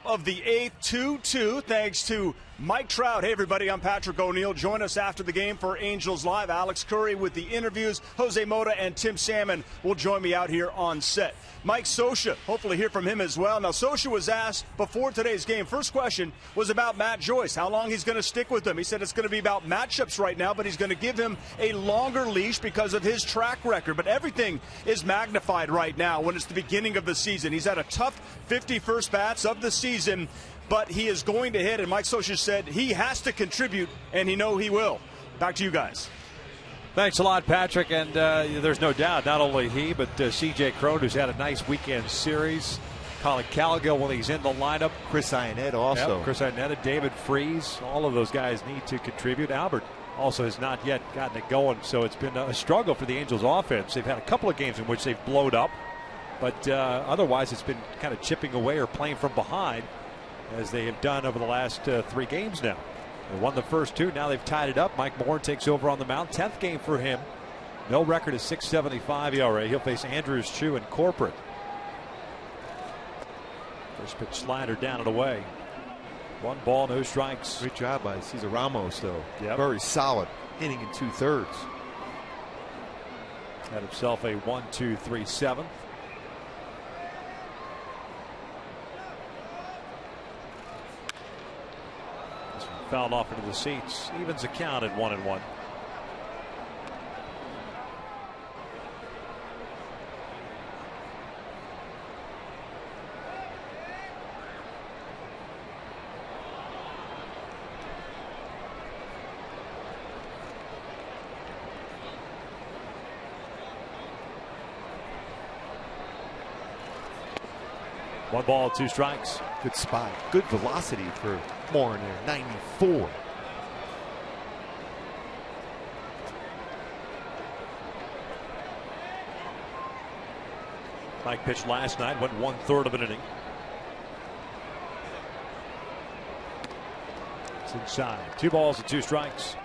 Of the 8th, 2-2, thanks to Mike Trout. Hey, everybody, I'm Patrick O'Neill. Join us after the game for Angels Live. Alex Curry with the interviews. Jose Mota and Tim Salmon will join me out here on set. Mike Scioscia, hopefully hear from him as well. Now, Scioscia was asked before today's game, first question was about Matt Joyce, how long he's going to stick with him. He said it's going to be about matchups right now, but he's going to give him a longer leash because of his track record. But everything is magnified right now when it's the beginning of the season. He's had a tough 51st bats of the season, but he is going to hit, and Mike Scioscia said he has to contribute, and he will. Back to you guys. Thanks a lot, Patrick. And there's no doubt, not only he, but C.J. Cron, who's had a nice weekend series. Colin Caligill, when he's in the lineup. Chris Iannetta also. Yep, Chris Iannetta, David Freese. All of those guys need to contribute. Albert also has not yet gotten it going, so it's been a struggle for the Angels offense. They've had a couple of games in which they've blown up, but otherwise it's been kind of chipping away or playing from behind, as they have done over the last 3 games now. They won the first 2. Now they've tied it up. Mike Moore takes over on the mound. 10th game for him. No record is .675 ERA. He'll face Andrews, Chu, and Corporate. First pitch slider down and away. 1 ball, no strikes. Great job by Cesar Ramos, though. Yep. Very solid inning in 2/3. Had himself a 1-2-3-7. Fouled off into the seats. Evens the count at 1-1. One ball, 2 strikes. Good spot. Good velocity for Moore in there. 94. Mike pitched last night, went 1/3 of an inning. It's inside. 2 balls and 2 strikes.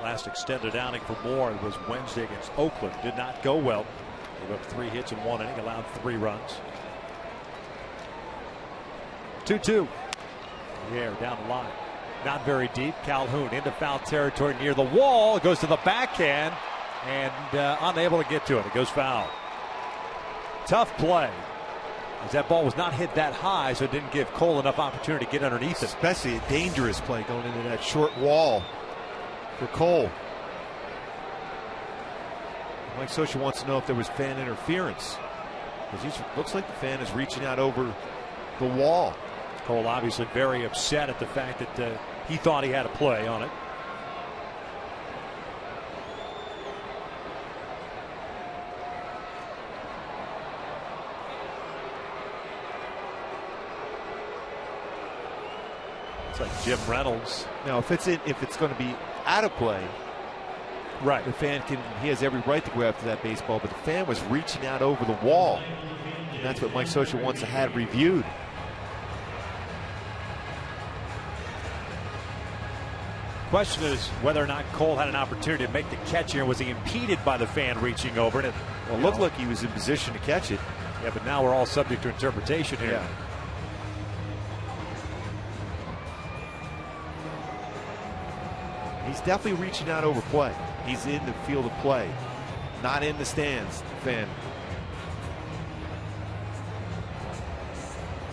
Last extended outing for Moore was Wednesday against Oakland. Did not go well. Gave up 3 hits in 1 inning, allowed 3 runs. 2-2. In the air, down the line. Not very deep. Calhoun into foul territory near the wall. It goes to the backhand and unable to get to it. It goes foul. Tough play, as that ball was not hit that high, so it didn't give Cole enough opportunity to get underneath it. Especially a dangerous play going into that short wall for Cole. Mike Scioscia wants to know if there was fan interference, because he looks like the fan is reaching out over the wall. Cole obviously very upset at the fact that he thought he had a play on it. It's like Jim Reynolds. Now, if it's going to be out of play, right, the fan he has every right to go after that baseball, but the fan was reaching out over the wall, and that's what Mike Scioscia wants to have reviewed. Question is whether or not Cole had an opportunity to make the catch here. Was he impeded by the fan reaching over it? Well, it looked like he was in position to catch it. Yeah, but now we're all subject to interpretation here. Yeah. He's definitely reaching out over play. He's in the field of play, not in the stands. The fan.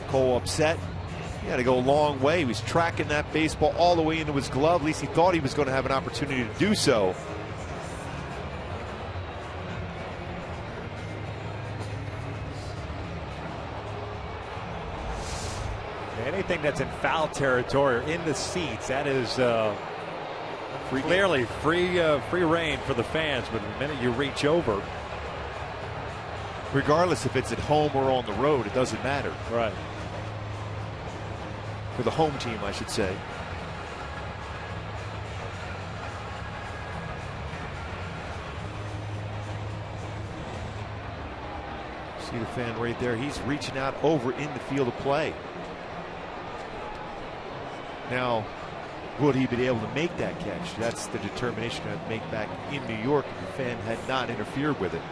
Cole upset. He had to go a long way. He was tracking that baseball all the way into his glove. At least he thought he was going to have an opportunity to do so. Anything that's in foul territory or in the seats, that is clearly free reign for the fans. But the minute you reach over, regardless if it's at home or on the road, it doesn't matter. Right. For the home team, I should say. See the fan right there. He's reaching out over in the field of play. Now, would he be able to make that catch? That's the determination to make back in New York if the fan had not interfered with it.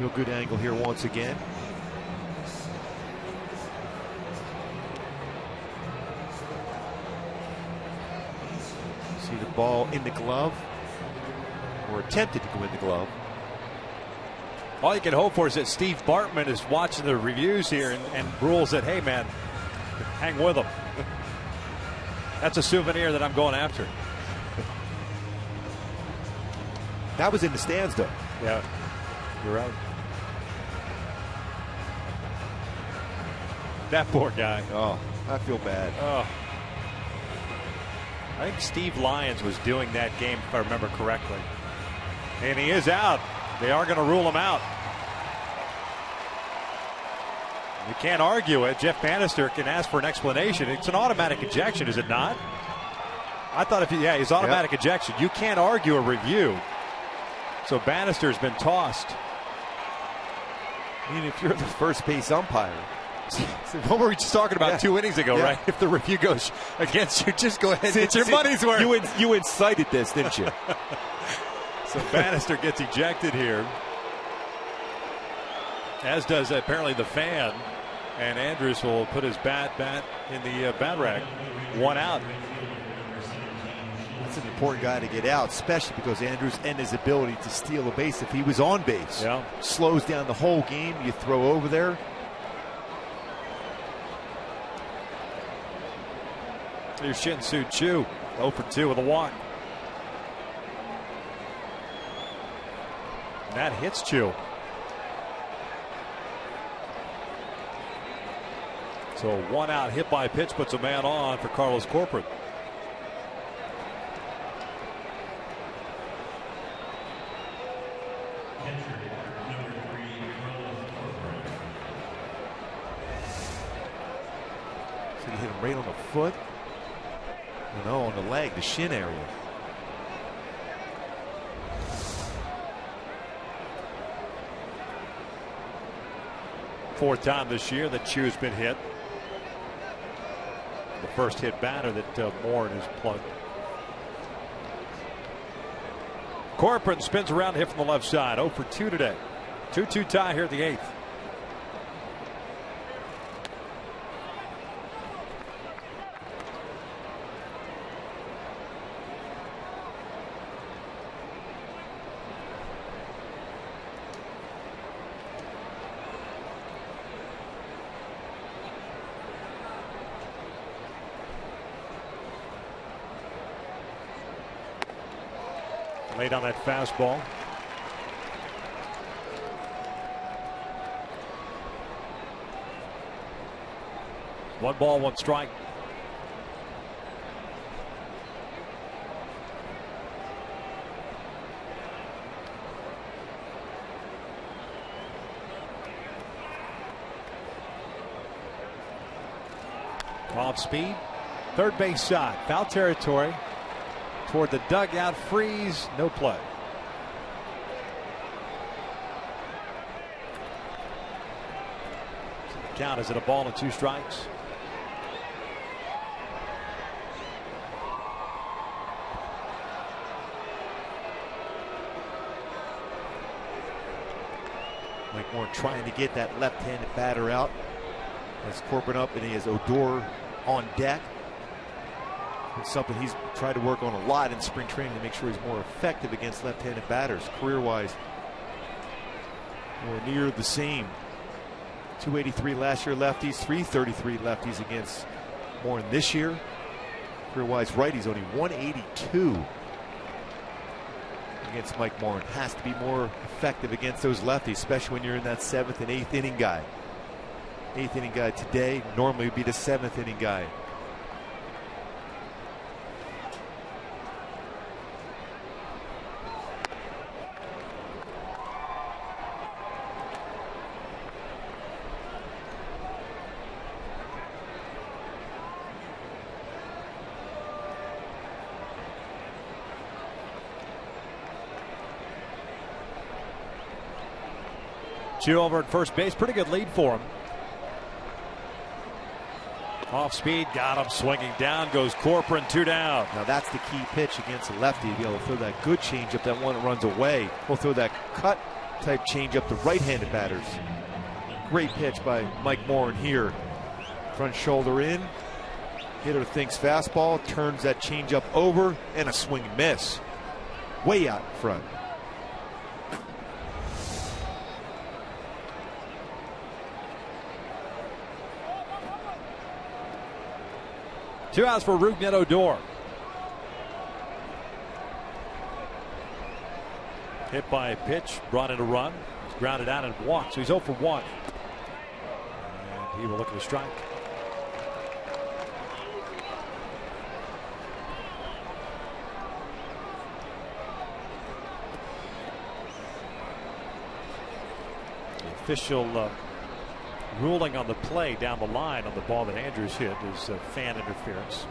Real good angle here once again. See the ball in the glove, or attempted to go in the glove. All you can hope for is that Steve Bartman is watching the reviews here and rules that, hey, man, hang with them. That's a souvenir that I'm going after. That was in the stands, though. Yeah, you're right. That poor guy. Oh, I feel bad. Oh. I think Steve Lyons was doing that game, if I remember correctly. And he is out. They are going to rule him out. You can't argue it. Jeff Bannister can ask for an explanation. It's an automatic ejection, is it not? I thought it's automatic ejection. You can't argue a review. So Bannister's been tossed. I mean, if you're the first base umpire. What were we just talking about 2 innings ago, right? If the review goes against you, just go ahead and get your money's worth. You incited this, didn't you? So Bannister gets ejected here, as does apparently the fan. And Andrews will put his bat in the bat rack. 1 out. That's an important guy to get out, especially because Andrews and his ability to steal a base if he was on base. Yeah. Slows down the whole game. You throw over there. Here's Shin-Soo Choo, 0 for 2 with a walk. And that hits Choo. So a 1 out hit by pitch puts a man on for Carlos Corcoran. So you hit him right on the foot. No, on the leg, the shin area. Fourth time this year that Chew's been hit. The first hit batter that Moore has plugged. Corcoran spins around, hit from the left side. 0 for 2 today. 2-2 tie here at the 8th. Laid on that fastball. One ball, one strike. Off speed. Third base side. Foul territory. Toward the dugout, freeze, no play. So the count is at a ball and 2 strikes. Mike Moore trying to get that left-handed batter out. That's Corcoran up, and he has Odor on deck. It's something he's tried to work on a lot in spring training to make sure he's more effective against left-handed batters. Career-wise, we're near the same. 283 last year lefties, 333 lefties against Moore this year. Career-wise righties only 182 against Mike Moore. Has to be more effective against those lefties, especially when you're in that 7th and 8th inning guy. 8th inning guy today normally would be the 7th inning guy. Chew over at first base. Pretty good lead for him. Off speed, got him swinging down, goes Corcoran, 2 down. Now that's the key pitch against a lefty, to be able to throw that good changeup, that one that runs away. We'll throw that cut type changeup to right-handed batters. Great pitch by Mike Morin here. Front shoulder in. Hitter thinks fastball, turns that changeup over, and a swing and miss. Way out in front. Two outs for Rougned Odor. Hit by a pitch, brought in a run. He's grounded out and walked, so he's 0 for 1. And he will look at a strike. The official ruling on the play down the line on the ball that Andrews hit is fan interference.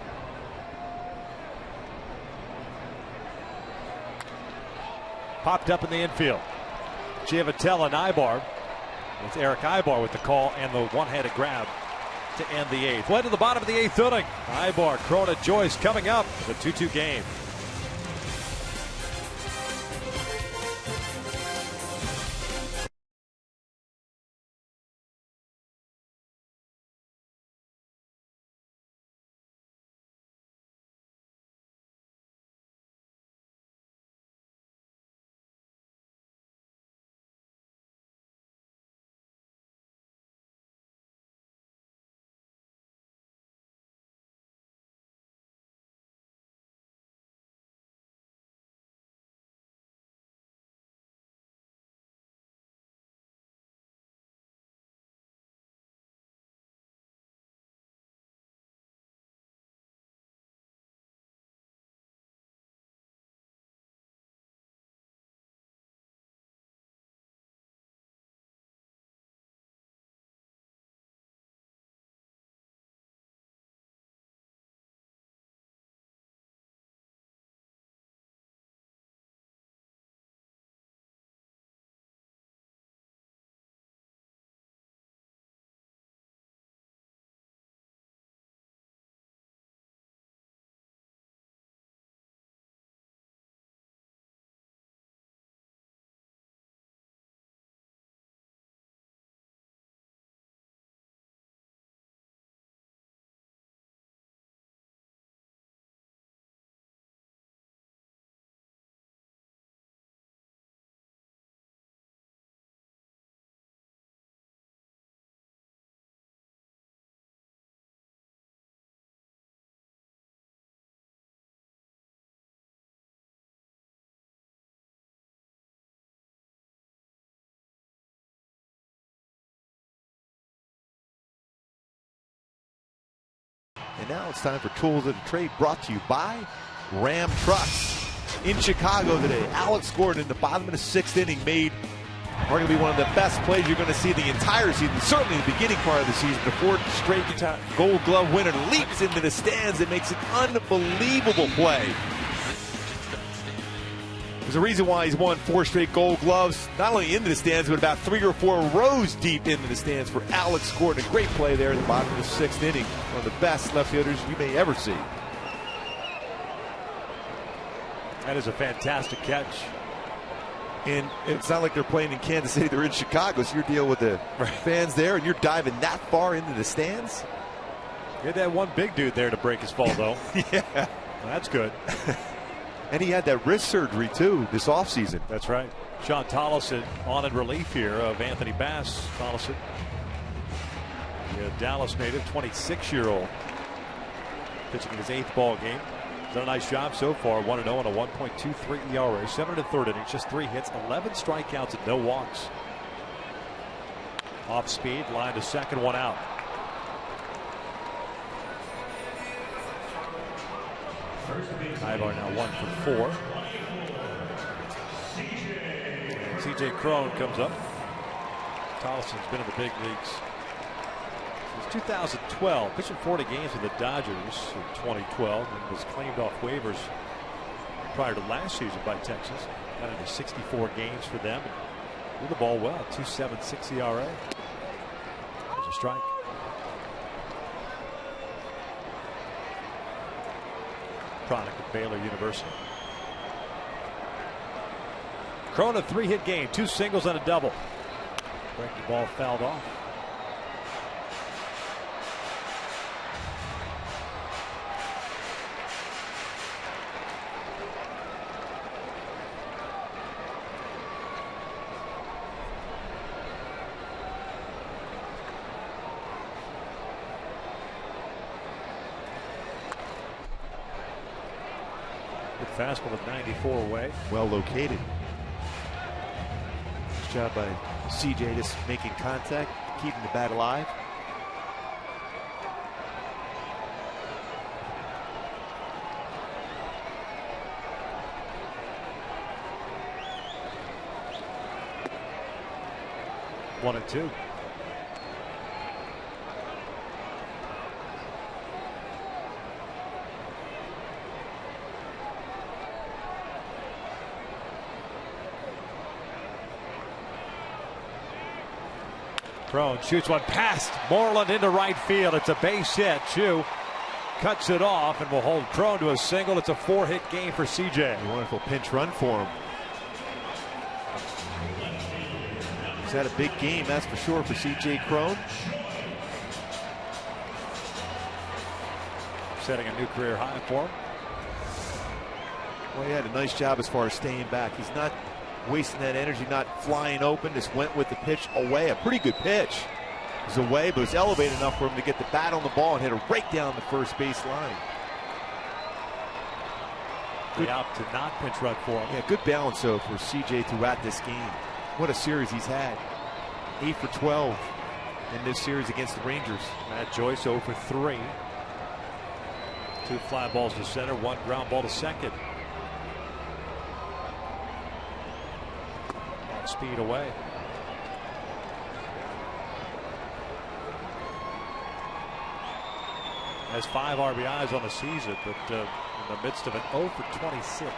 Popped up in the infield. Giavotella and Ibar, with Eric Ibar with the call and the one-handed grab to end the 8th. Way to the bottom of the 8th inning. Ibar, Corona, Joyce coming up with a 2-2 game. And now it's time for Tools of the Trade, brought to you by Ram Trucks. In Chicago today, Alex Gordon in the bottom of the 6th inning made arguably one of the best plays you're going to see the entire season, certainly the beginning part of the season. The 4th straight Gold Glove winner leaps into the stands and makes an unbelievable play. There's a reason why he's won 4 straight Gold Gloves, not only into the stands, but about 3 or 4 rows deep into the stands for Alex Gordon. A great play there in the bottom of the 6th inning. One of the best left fielders you may ever see. That is a fantastic catch. And it's not like they're playing in Kansas City, they're in Chicago, so you're dealing with the fans there, and you're diving that far into the stands. You had that one big dude there to break his fall, though. Yeah. Well, that's good. And he had that wrist surgery, too, this offseason. That's right. Sean Tolleson on in relief here of Anthony Bass. Tolleson, the Dallas native, 26-year-old, pitching in his 8th ball game. He's done a nice job so far, 1-0 on a 1.23 ERA, 7 1/3 innings, just 3 hits, 11 strikeouts, and no walks. Off speed, line to second, 1 out. Ibar now 1 for 4. And C.J. Cron comes up. Tolleson's been in the big leagues since 2012. Pitching 40 games with the Dodgers in 2012 and was claimed off waivers prior to last season by Texas. Got into 64 games for them. And threw the ball well. 2.76 ERA. There's a strike. Product of Baylor University. Cron a 3-hit game, 2 singles and a double. Breaking ball fouled off. Good fastball at 94 away. Well located. Nice job by CJ, just making contact, keeping the bat alive. One and two. Cron shoots one past Moreland into right field. It's a base hit. Chu cuts it off and will hold Cron to a single. It's a 4-hit game for CJ. A wonderful pinch run for him. He's had a big game, that's for sure, for CJ Cron. Setting a new career high for him. Well, he had a nice job as far as staying back. He's not wasting that energy, not flying open. Just went with the pitch away. A pretty good pitch. It was away, but it was elevated enough for him to get the bat on the ball and hit it right down the first base line. Good out to not pinch run for him. Yeah, good balance though for CJ throughout this game. What a series he's had. 8 for 12 in this series against the Rangers. Matt Joyce 0 for 3. 2 fly balls to center, 1 ground ball to second. On speed away. Has 5 RBIs on the season, but in the midst of an 0 for 26.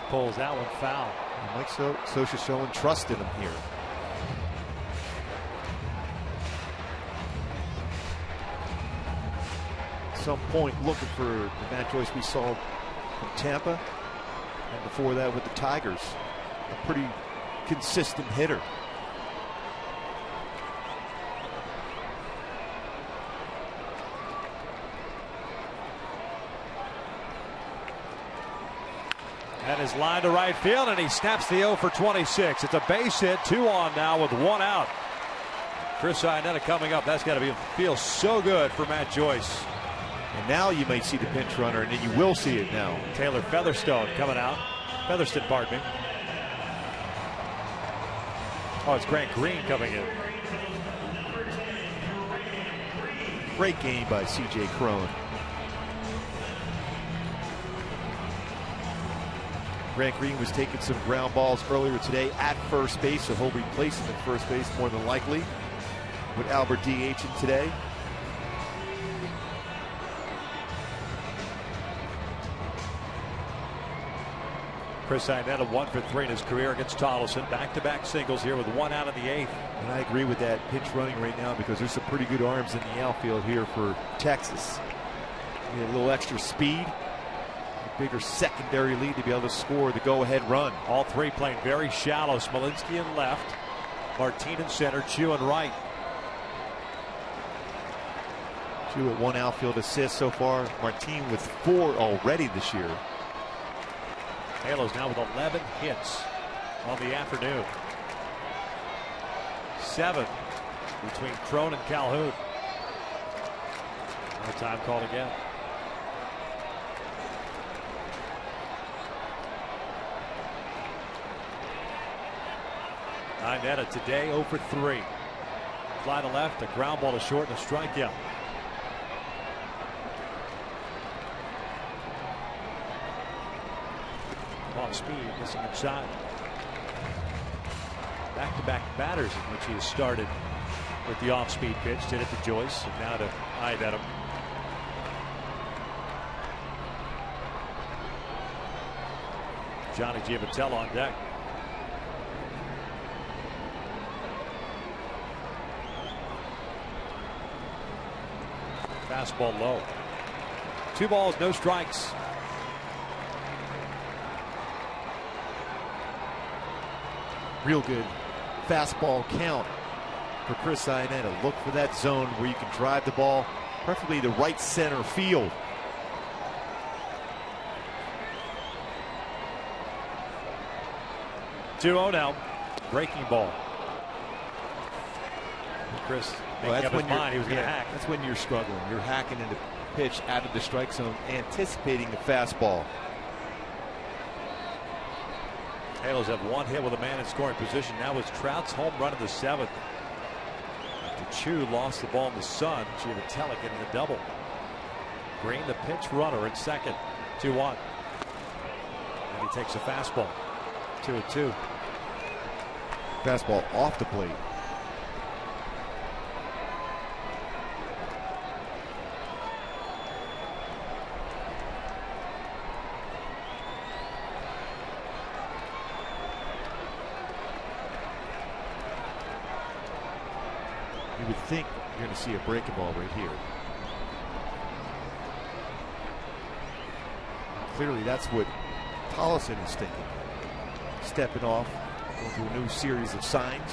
Pulls that one foul. And Mike Scioscia showing trust in him here. At some point looking for the Matt Joyce we saw from Tampa, and before that with the Tigers. A pretty consistent hitter. And his line to right field, and he snaps the 0 for 26. It's a base hit, 2 on now with 1 out. Chris Iannetta coming up. That's got to feel so good for Matt Joyce. And now you may see the pinch runner, and then you will see it now. Taylor Featherstone coming out. Featherston, pardon me. Oh, it's Grant Green coming in. Great game by CJ Cron. Grant Green was taking some ground balls earlier today at first base, so he'll replace him at first base more than likely with Albert DHing today. Chris Iannetta 1 for 3 in his career against Tolleson. Back-to-back singles here with 1 out in the 8th. And I agree with that pinch running right now because there's some pretty good arms in the outfield here for Texas. You get a little extra speed. Bigger secondary lead to be able to score the go-ahead run. All 3 playing very shallow. Smolinski in left, Martin in center, Chu in right. Chu at 1 outfield assist so far. Martin with 4 already this year. Halos now with 11 hits on the afternoon. 7 between Cron and Calhoun. No time called again. Iannetta today 0 for 3. Fly to left, a ground ball to short, and a strikeout. Off speed, missing inside. Back-to-back batters in which he has started with the off-speed pitch. Did it to Joyce, and now to Iannetta. Johnny Giavatello on deck. Fastball low. 2 balls, no strikes. Real good fastball count for Chris Iannetta. Look for that zone where you can drive the ball, preferably the right center field. Two-0 now. Breaking ball. Chris making up his mind he was going to hack. That's when you're struggling. You're hacking into pitch out of the strike zone, anticipating the fastball. Halos have 1 hit with a man in scoring position. Now it's Trout's home run in the 7th. After Chu lost the ball in the sun, Giavatelli getting the double. Green, the pinch runner at second. 2-1. And he takes a fastball. 2-2. Fastball off the plate. You would think you're going to see a breaking ball right here. Clearly, that's what Tollison is thinking. Stepping off, going through a new series of signs.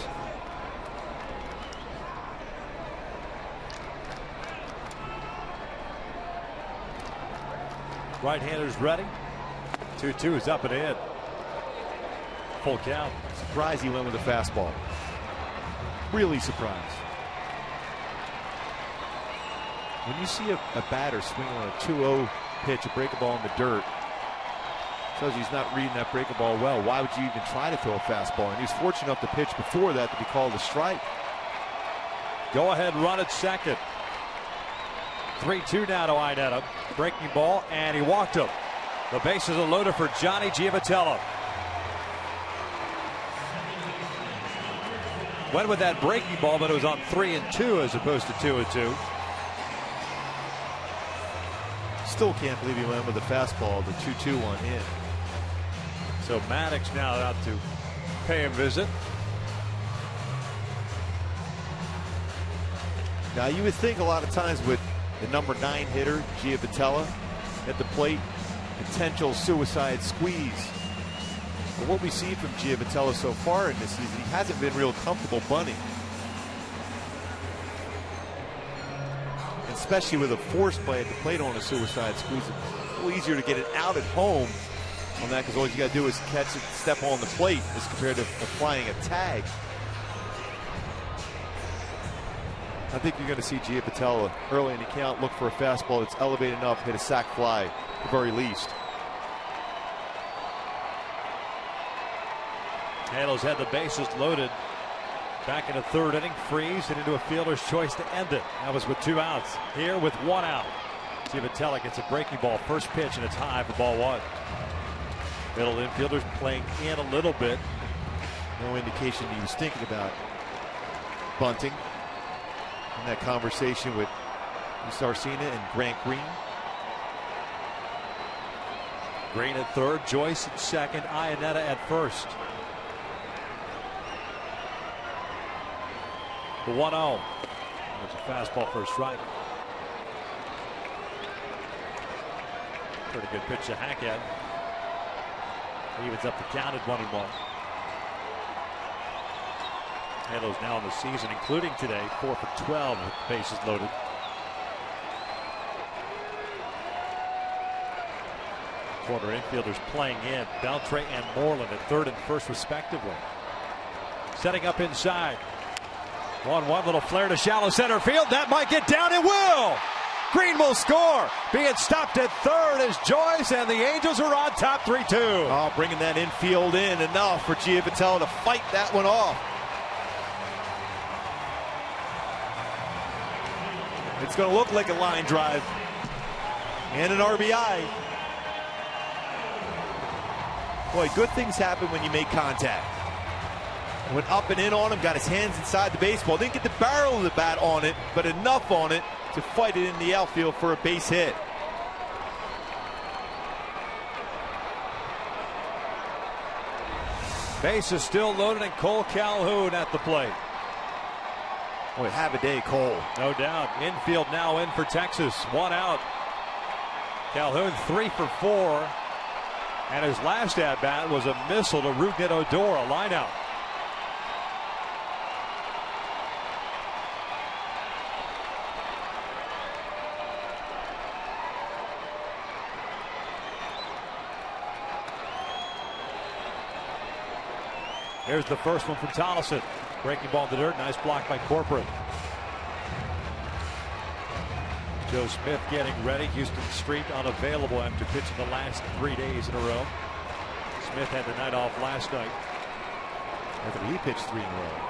Right-hander's ready. 2-2 is up and in. Full count. Surprised he went with a fastball. Really surprised. When you see a batter swing on a 2-0 pitch, a breaking ball in the dirt, tells you he's not reading that breaking ball well. Why would you even try to throw a fastball? And he was fortunate enough to pitch before that to be called a strike. Go ahead run at second. 3-2 now to Iannetta. Breaking ball, and he walked him. The bases are loaded for Johnny Giavatelli. Went with that breaking ball, but it was on 3-2 as opposed to 2-2. Still can't believe he went with the fastball, the 2-2 one in. So Maddox now out to pay him visit. Now you would think a lot of times with the number 9 hitter, Giavatelli, at the plate, potential suicide squeeze. But what we see from Giavatelli so far in this season, he hasn't been real comfortable bunting. Especially with a force play at the plate on a suicide squeeze. It's a little easier to get it out at home on that because all you got to do is catch it, step on the plate as compared to applying a tag. I think you're going to see Giavatelli early in the count look for a fastball that's elevated enough, hit a sac fly at the very least. Halos had the bases loaded. Back in the 3rd inning, freeze and into a fielder's choice to end it. That was with 2 outs. Here with 1 out. Giavatelli gets a breaking ball, first pitch, and it's high for ball 1. Middle infielders playing in a little bit. No indication he was thinking about bunting. In that conversation with Sarcina and Grant Green. Green at 3rd, Joyce at 2nd, Iannetta at 1st. The 1-0. There's a fastball for a strike. Pretty good pitch to Hackett. Evens up the count at 1-1. Halos now in the season, including today, 4 for 12 with bases loaded. Corner infielders playing in. Beltre and Moreland at 3rd and 1st respectively. Setting up inside. 1-1, little flare to shallow center field. That might get down. It will. Green will score. Being stopped at 3rd is Joyce, and the Angels are on top 3-2. Oh, bringing that infield in enough for Giavatelli to fight that one off. It's going to look like a line drive and an RBI. Boy, good things happen when you make contact. Went up and in on him, got his hands inside the baseball. Didn't get the barrel of the bat on it, but enough on it to fight it in the outfield for a base hit. Base is still loaded, and Cole Calhoun at the plate. Boy, have a day, Cole. No doubt. Infield now in for Texas. 1 out. Calhoun 3 for 4. And his last at-bat was a missile to Rougned Odor, a lineout. Here's the first one from Tollefson. Breaking ball in the dirt. Nice block by Corcoran. Joe Smith getting ready. Houston Street unavailable after pitching the last 3 days in a row. Smith had the night off last night. After he pitched 3 in a row.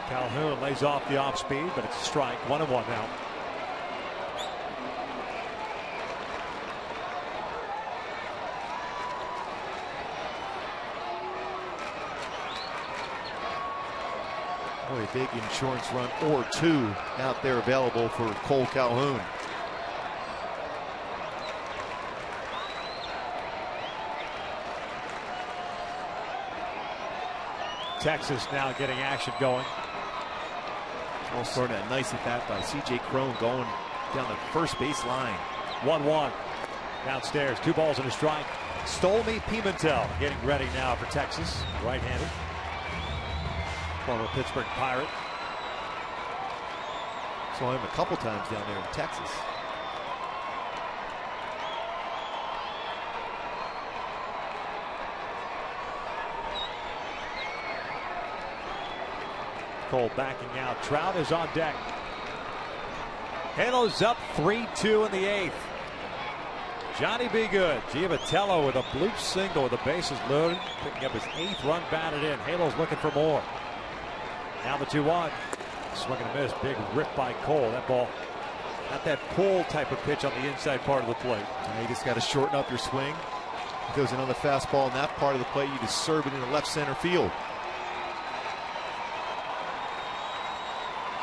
Calhoun lays off the off speed, but it's a strike. 1-1 now. Boy, a big insurance run or 2 out there available for Cole Calhoun. Texas now getting action going. All starting a nice at bat by C.J. Cron going down the first base line. 1-1. Downstairs, 2 balls and a strike. Stolmy Pimentel getting ready now for Texas. Right-handed. Former Pittsburgh Pirate. Saw him a couple times down there in Texas. Cole backing out. Trout is on deck. Halos up 3-2 in the 8th. Johnny B. Good. Giovatello with a bloop single with the bases loaded. Picking up his 8th run batted in. Halos looking for more. Now the 2-1. Swing and a miss. Big rip by Cole. That ball, not that pull type of pitch on the inside part of the plate. You just got to shorten up your swing. If there's another fastball in that part of the plate, you just serve it into left center field.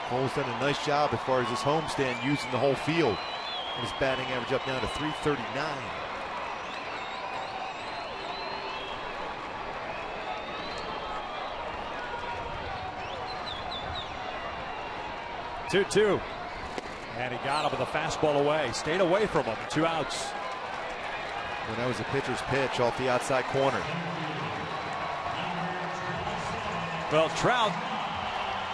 Cole's done a nice job as far as his homestand using the whole field. And his batting average up down to .339. Two. And he got him with a fastball away. Stayed away from him. 2 outs. Well, that was a pitcher's pitch off the outside corner. Well, Trout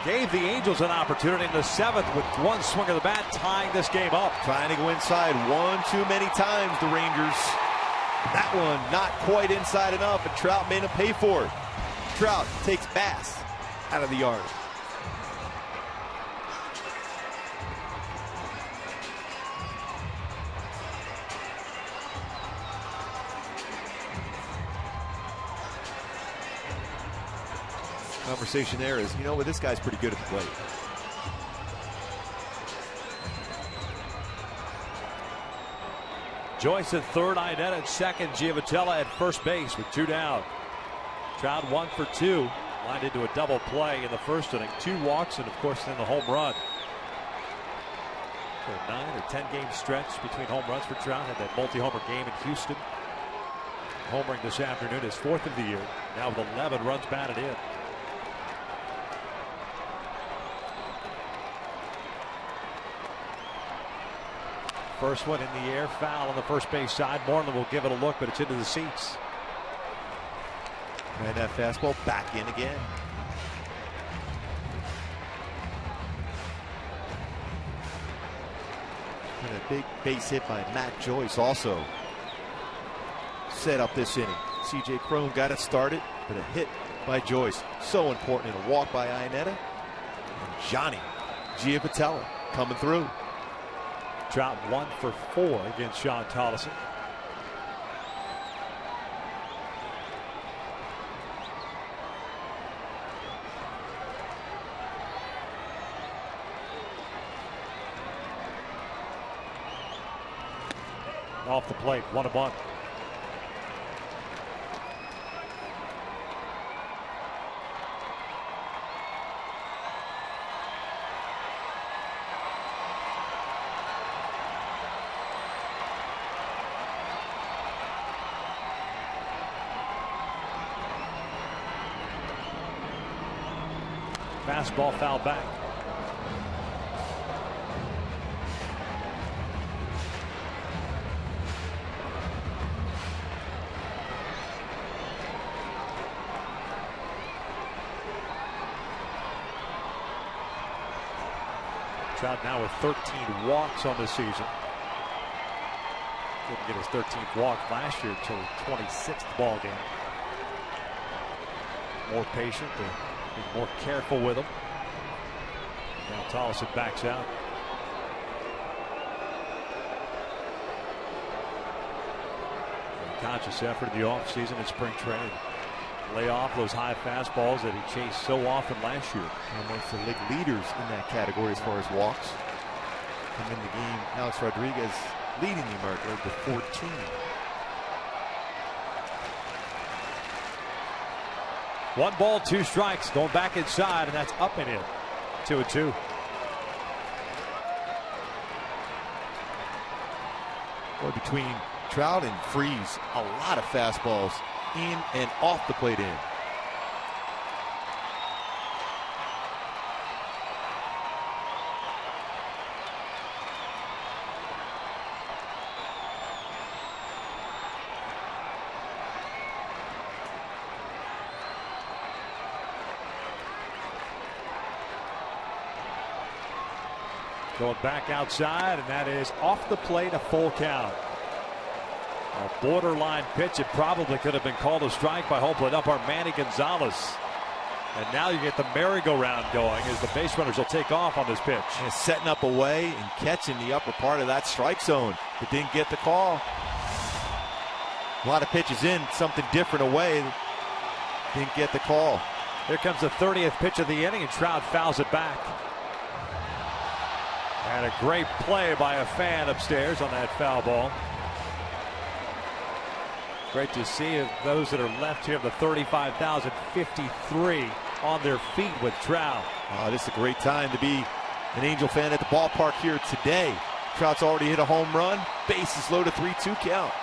gave the Angels an opportunity in the 7th with 1 swing of the bat, tying this game up. Trying to go inside one too many times, the Rangers. That one not quite inside enough, and Trout made him pay for it. Trout takes Bass out of the yard. Conversation there is, you know what, this guy's pretty good at the plate. Joyce at third, Ionetta at second, Giovatello at first base with 2 down. Trout 1 for 2, lined into a double play in the first inning. 2 walks and of course then the home run. So a 9 or 10 game stretch between home runs for Trout. Had that multi-homer game in Houston. Homering this afternoon, his 4th of the year. Now with 11 runs batted in. First one in the air, foul on the first base side. Moreland will give it a look, but it's into the seats. And that fastball back in again. And a big base hit by Matt Joyce also set up this inning. C.J. Cron got it started, but a hit by Joyce. So important, and a walk by Ionetta. And Johnny Giovatello coming through. Trout 1 for 4 against Sean Tollefson. Off the plate, 1-1. fastball fouled back. Trout now with 13 walks on the season. Didn't get his 13th walk last year until the 26th ball game. More patient, be more careful with him. Now Tollison backs out. A conscious effort in the offseason and spring training. Lay off those high fastballs that he chased so often last year. Amongst the league leaders in that category as far as walks. Come in the game, Alex Rodriguez leading the American League with 14. One ball, two strikes, going back inside, and that's up and in. 2-2. Boy, between Trout and Freese, a lot of fastballs in and off the plate in. Going back outside, and that is off the plate, a full count. A borderline pitch. It probably could have been called a strike by home plate umpire Manny Gonzalez. And now you get the merry-go-round going as the base runners will take off on this pitch. And setting up away and catching the upper part of that strike zone, but didn't get the call. A lot of pitches in, something different away. Didn't get the call. Here comes the 30th pitch of the inning, and Trout fouls it back. And a great play by a fan upstairs on that foul ball. Great to see those that are left here, the 35,053 on their feet with Trout. This is a great time to be an Angel fan at the ballpark here today. Trout's already hit a home run. Bases loaded, 3-2 count.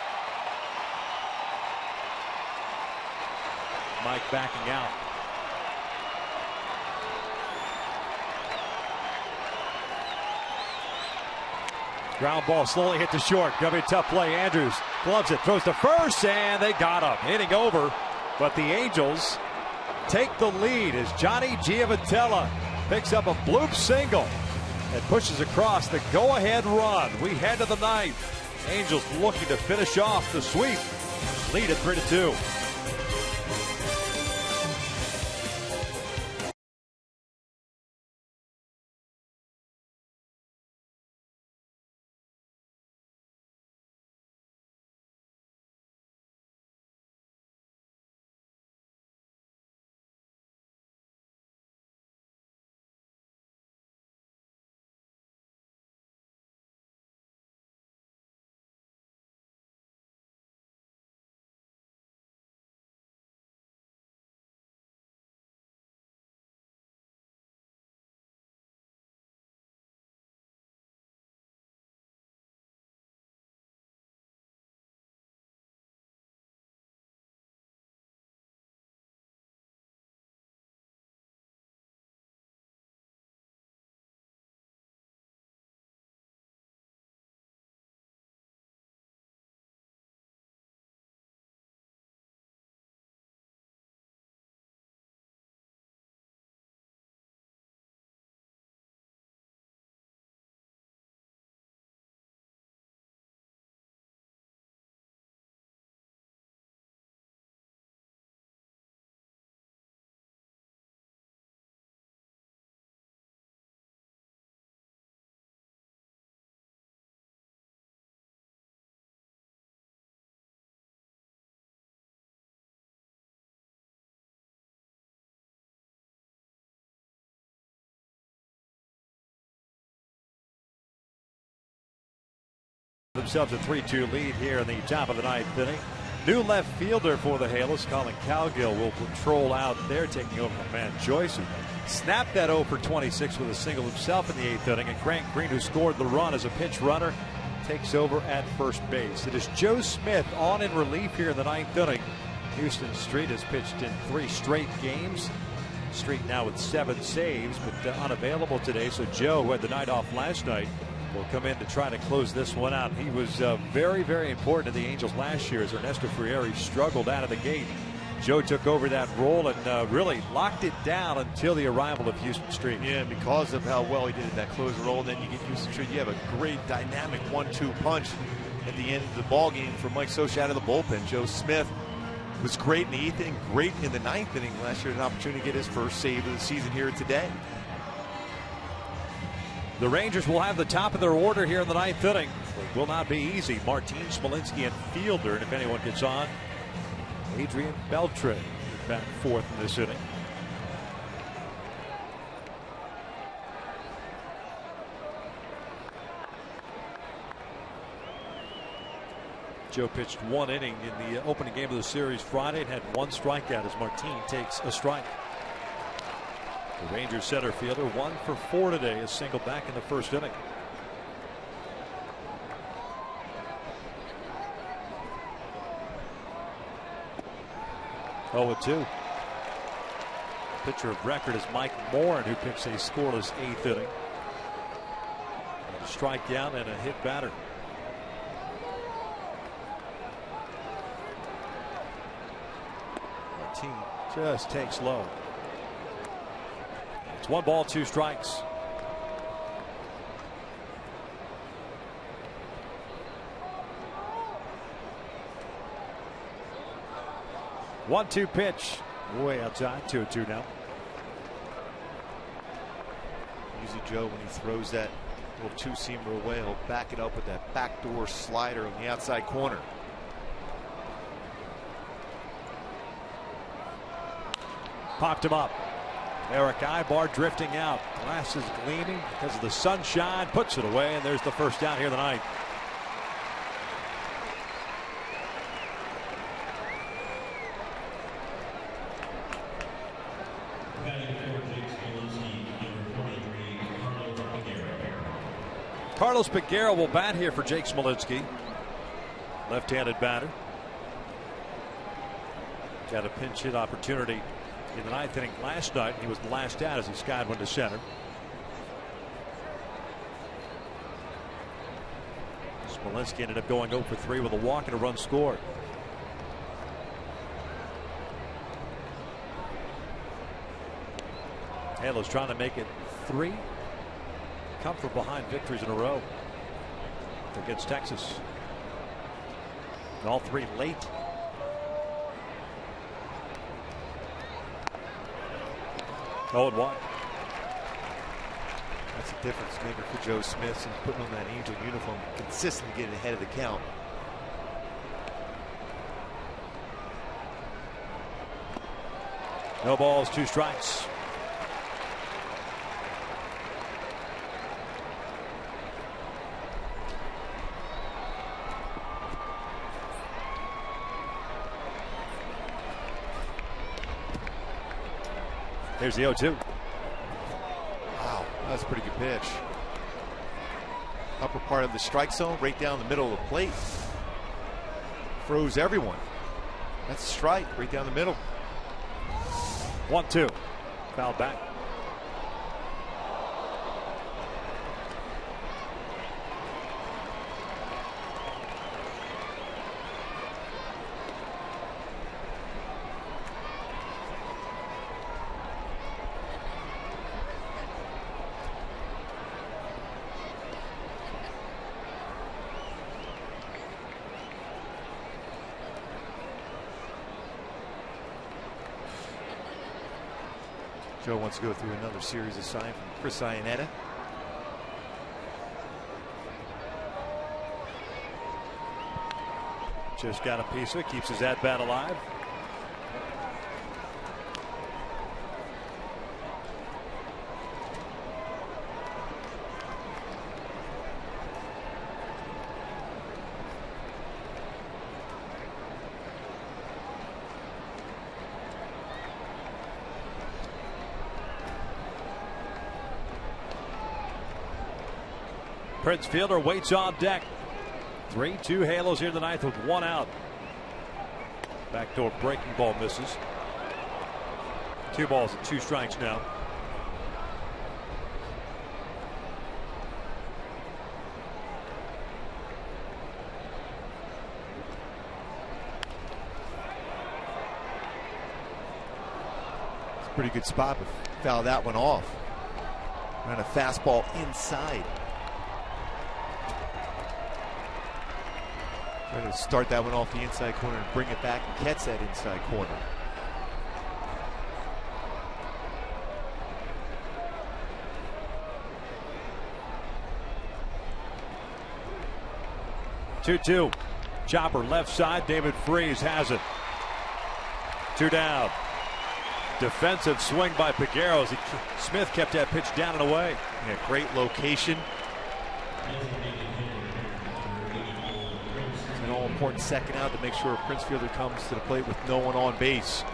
Mike backing out. Ground ball slowly hit to short. Gonna be a tough play. Andrews gloves it, throws to first, and they got him. Hitting over, but the Angels take the lead as Johnny Giavotella picks up a bloop single and pushes across the go-ahead run. We head to the ninth. Angels looking to finish off the sweep. Lead at 3-2. Themselves a 3-2 lead here in the top of the ninth inning. New left fielder for the Halos, Colin Cowgill, will patrol out there, taking over from Matt Joyce, who snapped that 0 for 26 with a single himself in the eighth inning. And Grant Green, who scored the run as a pinch runner, takes over at first base. It is Joe Smith on in relief here in the ninth inning. Houston Street has pitched in 3 straight games. streak now with 7 saves, but unavailable today. So Joe, who had the night off last night, will come in to try to close this one out. He was very, very important to the Angels last year as Ernesto Frieri struggled out of the gate. Joe took over that role and really locked it down until the arrival of Houston Street. Yeah, because of how well he did in that closer role, and then you get Houston Street. You have a great dynamic 1-2 punch at the end of the ball game for Mike Scioscia out of the bullpen. Joe Smith was great in the 8th inning, great in the 9th inning last year. An opportunity to get his first save of the season here today. The Rangers will have the top of their order here in the 9th inning. It will not be easy. Martin, Smolinski, and Fielder, and if anyone gets on, Adrian Beltre back 4th in this inning. Joe pitched 1 inning in the opening game of the series Friday and had 1 strikeout as Martin takes a strike. The Rangers center fielder 1 for 4 today, a single back in the 1st inning. Oh, 2. Pitcher of record is Mike Morin, who picks a scoreless 8th inning. A strikeout and a hit batter. Martin just takes low. It's 1 ball, 2 strikes. One-two pitch, way outside. 2-2 now. Usually Joe, when he throws that little 2-seamer away, he'll back it up with that backdoor slider on the outside corner. Popped him up. Eric Ibar drifting out. Glasses gleaming because of the sunshine. Puts it away, and there's the first down here tonight. Carlos Peguero will bat here for Jake Smolinski. Left-handed batter. Got a pinch hit opportunity in the 9th inning last night. He was the last out as he skied one to center. Smolinski ended up going 0 for 3 with a walk and a run scored. Halo's trying to make it 3 come from behind victories in a row against Texas. And all 3 late. Oh, and 1. That's a difference maker for Joe Smith since putting on that Angel uniform, consistently getting ahead of the count. No balls, 2 strikes. Here's the 0-2. Wow, that's a pretty good pitch. Upper part of the strike zone, right down the middle of the plate. Froze everyone. That's a strike right down the middle. 1-2. Foul back. Joe wants to go through another series of sign from Chris Iannetta. Just got a piece of it, keeps his at-bat alive. Prince Fielder waits on deck. 3-2 Halos here in the 9th with 1 out. Backdoor breaking ball misses. 2 balls and 2 strikes now. It's a pretty good spot, but foul that one off. Ran a fastball inside. Trying to start that one off the inside corner and bring it back and catch that inside corner. Two. Chopper left side. David Freese has it. 2 down. Defensive swing by Pegueros. Smith kept that pitch down and away. Yeah, great location. It's an all-important second out to make sure Prince Fielder comes to the plate with no one on base.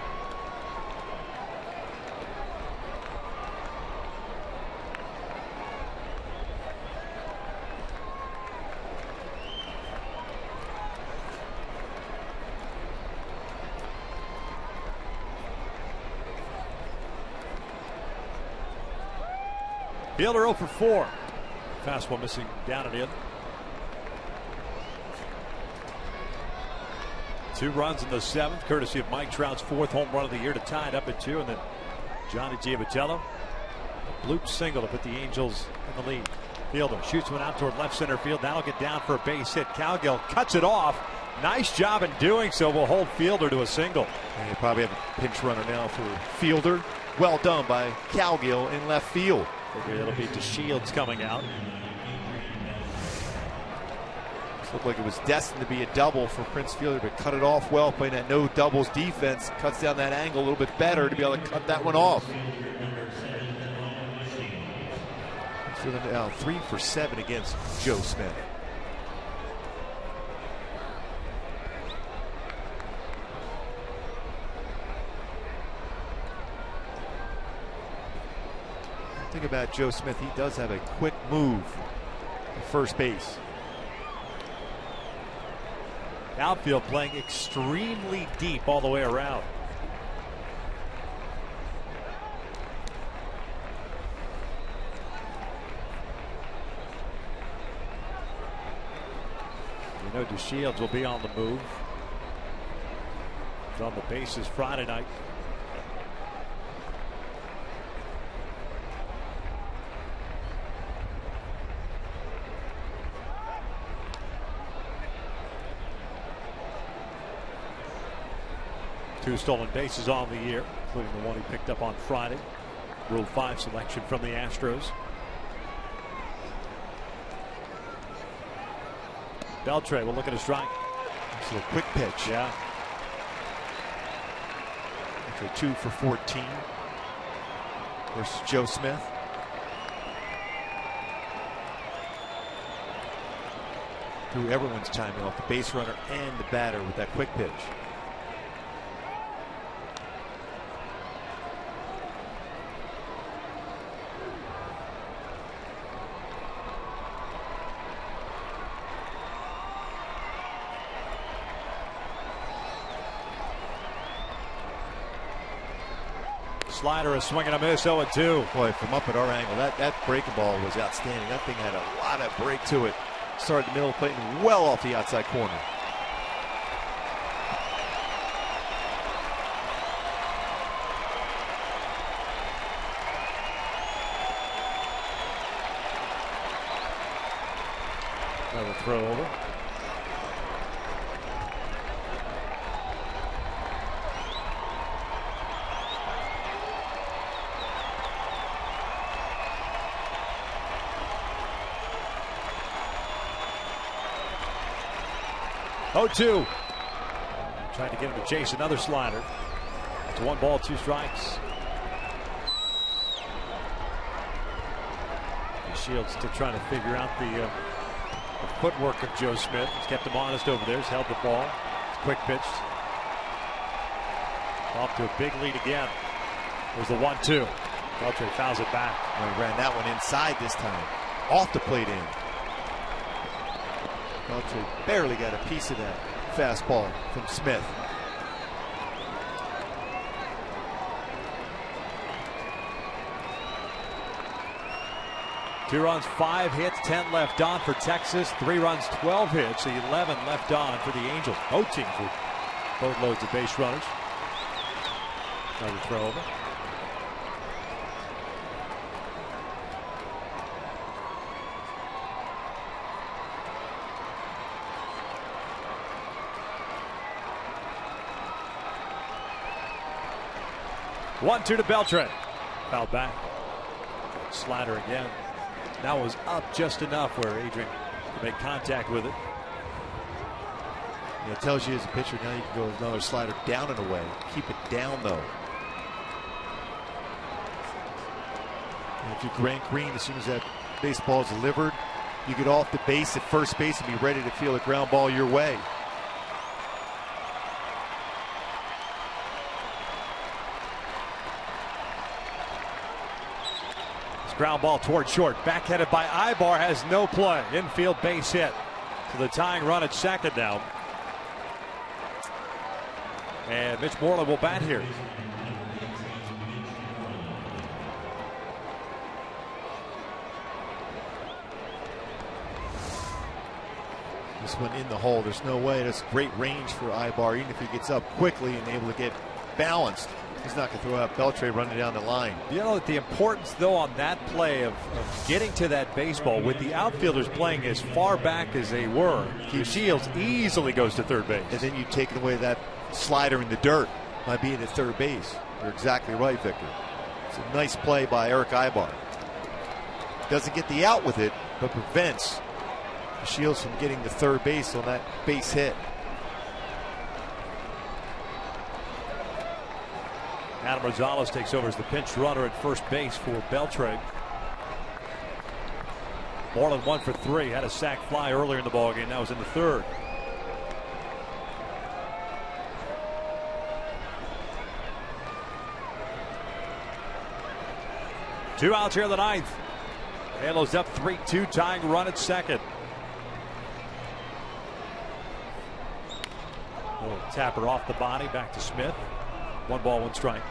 Fielder 0 for 4. Fastball missing down and in. 2 runs in the 7th, courtesy of Mike Trout's 4th home run of the year to tie it up at 2, and then Johnny Giavitello, a bloop single to put the Angels in the lead. Fielder shoots one out toward left center field. That'll get down for a base hit. Cowgill cuts it off. Nice job in doing so. Will hold Fielder to a single. And you probably have a pinch runner now for Fielder. Well done by Cowgill in left field. It'll be DeShields coming out. This looked like it was destined to be a double for Prince Fielder, but cut it off well, playing that no doubles defense. Cuts down that angle a little bit better to be able to cut that one off. Fielder now 3 for 7 against Joe Smith. Think about Joe Smith, he does have a quick move to first base. Outfield playing extremely deep all the way around. You know DeShields will be on the move. He's on the bases Friday night. Two stolen bases on the year, including the one he picked up on Friday. Rule 5 selection from the Astros. Beltre will look at a strike. It's a little quick pitch. Yeah. After 2 for 14 versus Joe Smith. Threw everyone's timing off, the base runner and the batter with that quick pitch. Slider is swinging a miss, 0-2. Boy, from up at our angle, that breaking ball was outstanding. That thing had a lot of break to it. Started the middle of the plate and well off the outside corner. Another throw over. Oh, 2. Trying to get him to chase another slider. It's 1 ball, 2 strikes. Shields still trying to figure out the footwork of Joe Smith. He's kept him honest over there. He's held the ball. It's quick pitched. Off to a big lead again. There's the 1-2. Beltre fouls it back. Well, he ran that one inside this time. Off the plate in. Beltre barely got a piece of that fastball from Smith. 2 runs, 5 hits, 10 left on for Texas. 3 runs, 12 hits, 11 left on for the Angels. Both teams with boatloads of base runners. Another throw over. One-two to Beltran. Foul back. Slider again. That was up just enough where Adrian could make contact with it. It tells you as a pitcher now you can go with another slider down and away. Keep it down though. And if you're Grant Green, as soon as that baseball is delivered, you get off the base at first base and be ready to feel a ground ball your way. Ground ball toward short. Backheaded by Ibar, has no play. Infield base hit. So the tying run at second now. And Mitch Moreland will bat here. This one in the hole. There's no way. That's great range for Ibar, even if he gets up quickly and able to get balanced. He's not going to throw out Beltran running down the line. You know, the importance, though, on that play of getting to that baseball with the outfielders playing as far back as they were, Shields easily goes to third base. And then you take away that slider in the dirt by being at third base. You're exactly right, Victor. It's a nice play by Eric Ibar. Doesn't get the out with it, but prevents Shields from getting to third base on that base hit. Adam Rosales takes over as the pinch runner at first base for Beltran. Moreland 1 for 3. Had a sac fly earlier in the ballgame. That was in the third. Two outs here in the ninth. Halos up 3-2, tying run at second. Tapper off the body, back to Smith. 1 ball, 1 strike.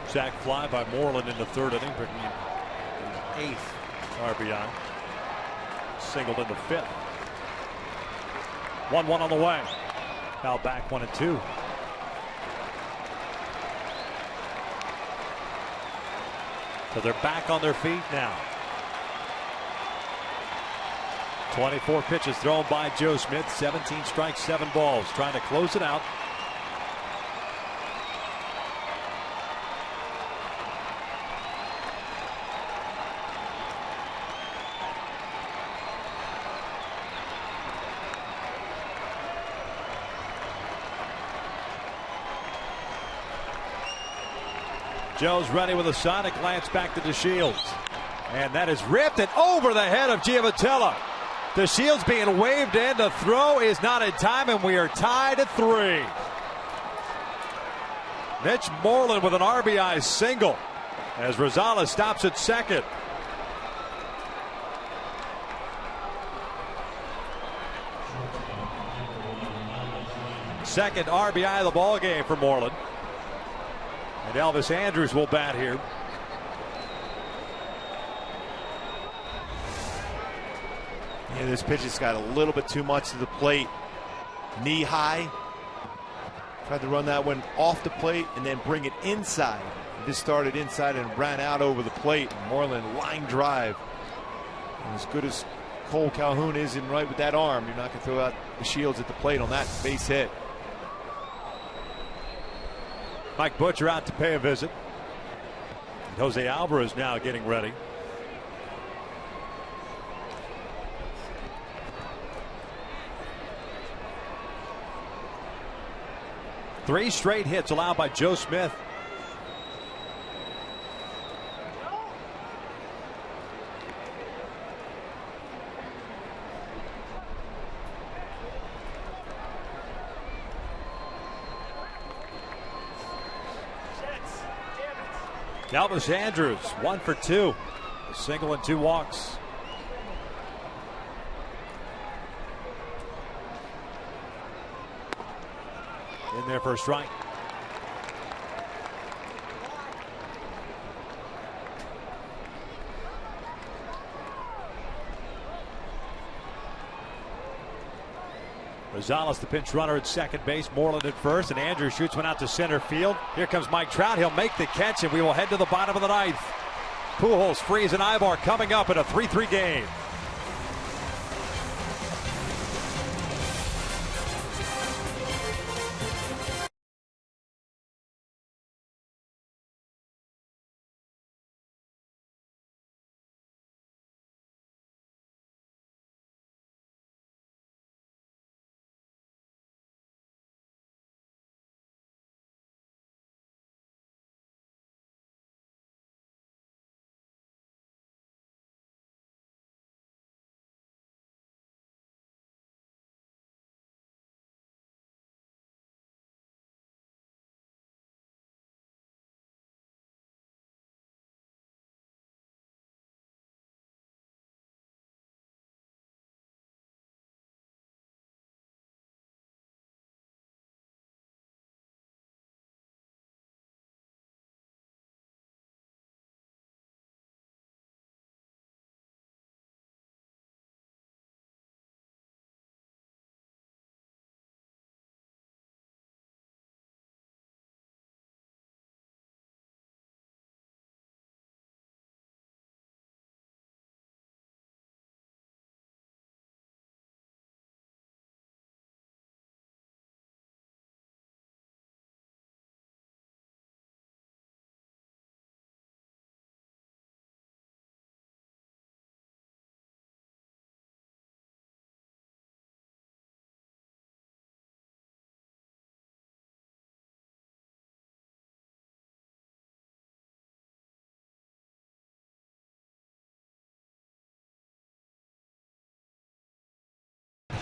Sac fly by Moreland in the third inning, bringing his 8th RBI. Singled in the 5th. 1-1 on the way. Foul back 1-2. So they're back on their feet now. 24 pitches thrown by Joe Smith. 17 strikes, 7 balls. Trying to close it out. Joe's ready with a sonic glance back to DeShields. And that is ripped and over the head of Giavotella. DeShields being waved in. The throw is not in time, and we are tied at 3. Mitch Moreland with an RBI single as Rosales stops at second. Second RBI of the ball game for Moreland. And Elvis Andrus will bat here. Yeah, this pitch has got a little bit too much to the plate. Knee high. Tried to run that one off the plate and then bring it inside. This started inside and ran out over the plate. Moreland line drive. And as good as Cole Calhoun is in right with that arm, you're not going to throw out the Shields at the plate on that base hit. Mike Butcher out to pay a visit. And Jose Alvarez now getting ready. 3 straight hits allowed by Joe Smith. Elvis Andrus 1 for 2. A single and 2 walks. In there for a strike. Rosales, the pinch runner at second base. Moreland at first, and Andrews shoots one out to center field. Here comes Mike Trout. He'll make the catch, and we will head to the bottom of the ninth. Pujols, Freese, and Ibar coming up in a 3-3 game.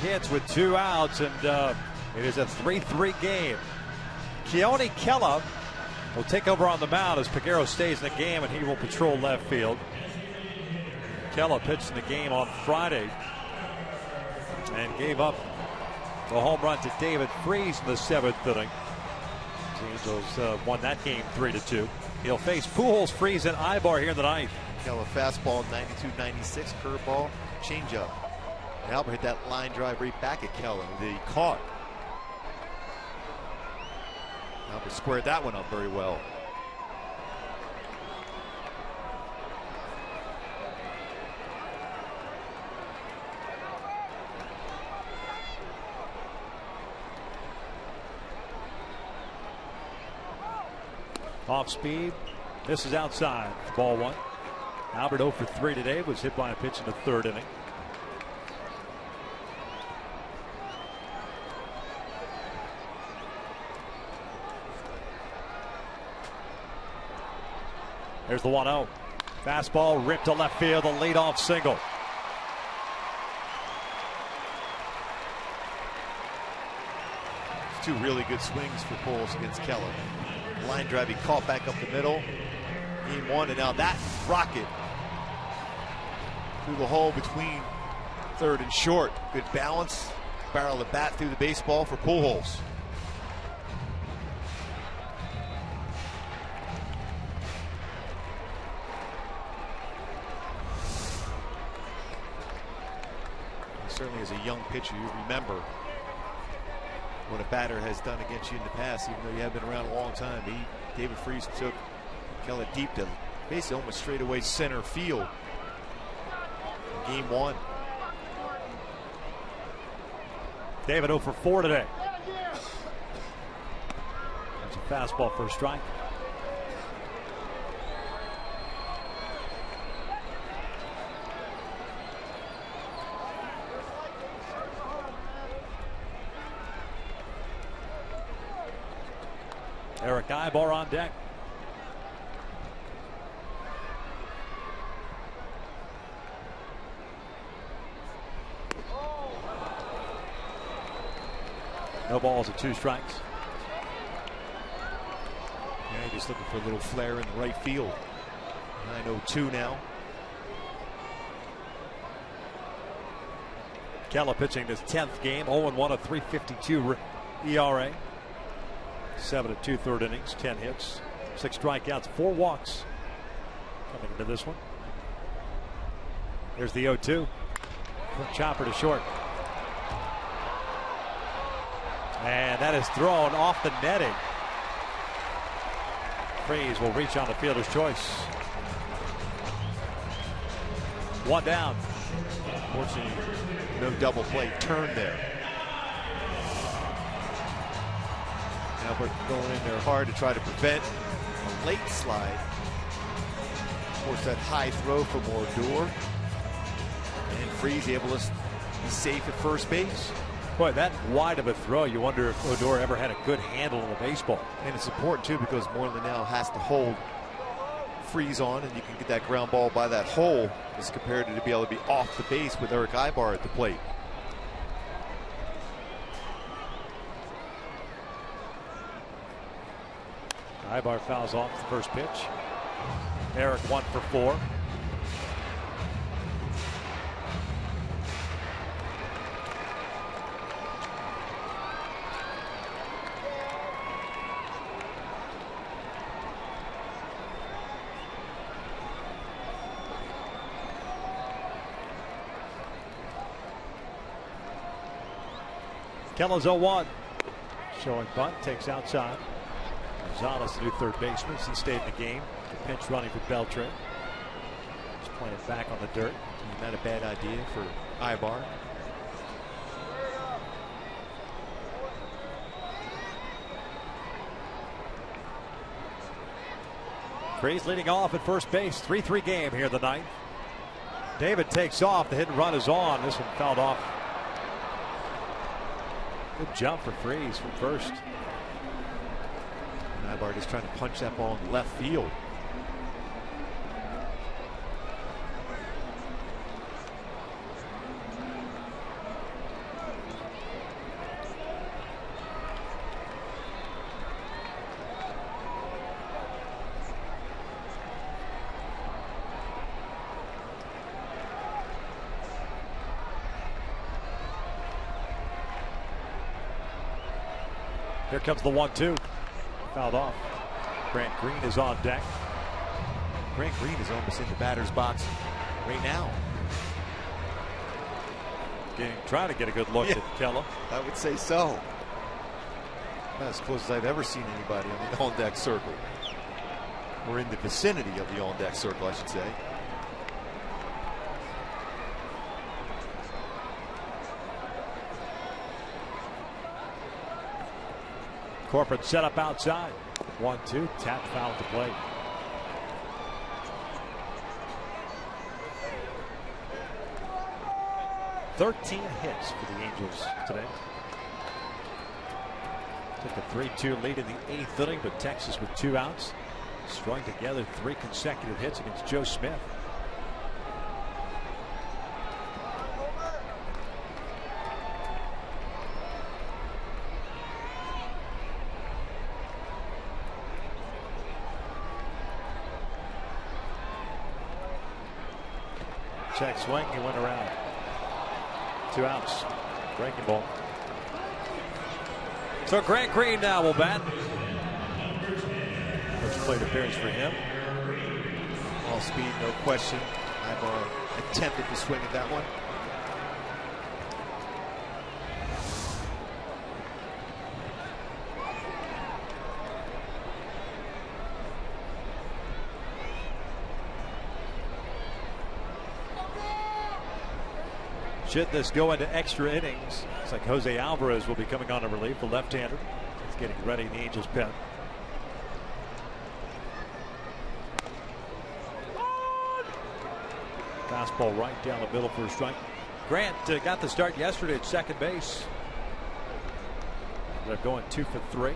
Hits with 2 outs, and it is a 3-3 game. Keone Kela will take over on the mound as Peguero stays in the game, and he will patrol left field. Kela pitched in the game on Friday and gave up the home run to David Freese in the 7th inning. The Angels won that game 3-2. He'll face Pujols, Freese, and Ibar here in the 9th. Kela fastball 92-96, curveball, changeup. And Albert hit that line drive right back at Kela that he caught. Albert squared that one up very well. Off speed. This is outside. Ball 1. Albert 0 for 3 today. Was hit by a pitch in the 3rd inning. There's the 1-0. Fastball ripped to left field, a leadoff single. Two really good swings for Pujols against Kela. Line drive, he caught back up the middle. Game 1, and now that rocket through the hole between 3rd and short. Good balance. Barrel the bat through the baseball for Pujols. Certainly as a young pitcher, you remember what a batter has done against you in the past, even though you have been around a long time. David Freese took Kela deep to basically almost straightaway center field in game 1. David 0 for 4 today. That's a fastball for a strike. Eric Ibar on deck. No balls and 2 strikes. Yeah, just looking for a little flare in the right field. 9-0-2 now. Keller pitching his 10th game, 0-1, a 3.52 ERA. 7 2/3 innings, 10 hits, 6 strikeouts, 4 walks coming into this one. Here's the 0-2. Quick chopper to short. And that is thrown off the netting. Freeze will reach on the fielder's choice. 1 down. Fortunately, no double play turn there. Albert going in there hard to try to prevent a late slide. Of course, that high throw from Odor. And Freeze able to be safe at first base. Boy, that wide of a throw, you wonder if Odor ever had a good handle on the baseball. And it's important, too, because Moreland now has to hold Freeze on, and you can get that ground ball by that hole as compared to be able to be off the base with Eric Ibar at the plate. Ibar fouls off the first pitch. Eric 1 for 4. Keller's 0-1. Showing bunt, takes outside. Gonzalez, the new third baseman, he stayed in the game. The pinch running for Beltran. Just playing it back on the dirt. Not a bad idea for Ibar. Freeze leading off at first base. 3-3 game here in the 9th. David takes off. The hit and run is on. This one fouled off. Good jump for Freeze from first. Ibar just trying to punch that ball in left field. Here comes the 1-2. Fouled off. Grant Green is on deck. Grant Green is almost in the batter's box right now. Trying to get a good look at Keller. I would say so. That's as close as I've ever seen anybody on the on-deck circle. Or in the vicinity of the on-deck circle, I should say. Corporate set up outside. 1-2, tap foul to play. "13 hits for the Angels today. Took a 3-2 lead in the 8th inning, but Texas with 2 outs. Strung together 3 consecutive hits against Joe Smith. Check swing, he went around. 2 outs. Breaking ball. So Grant Green now will bat. First plate appearance for him. All speed, no question. Ibar attempted to swing at that one. Should this go into extra innings, it's like Jose Alvarez will be coming on to relief, the left-hander. He's getting ready in the Angels' pen. Fastball right down the middle for a strike. Grant got the start yesterday at second base. They're going 2 for 3.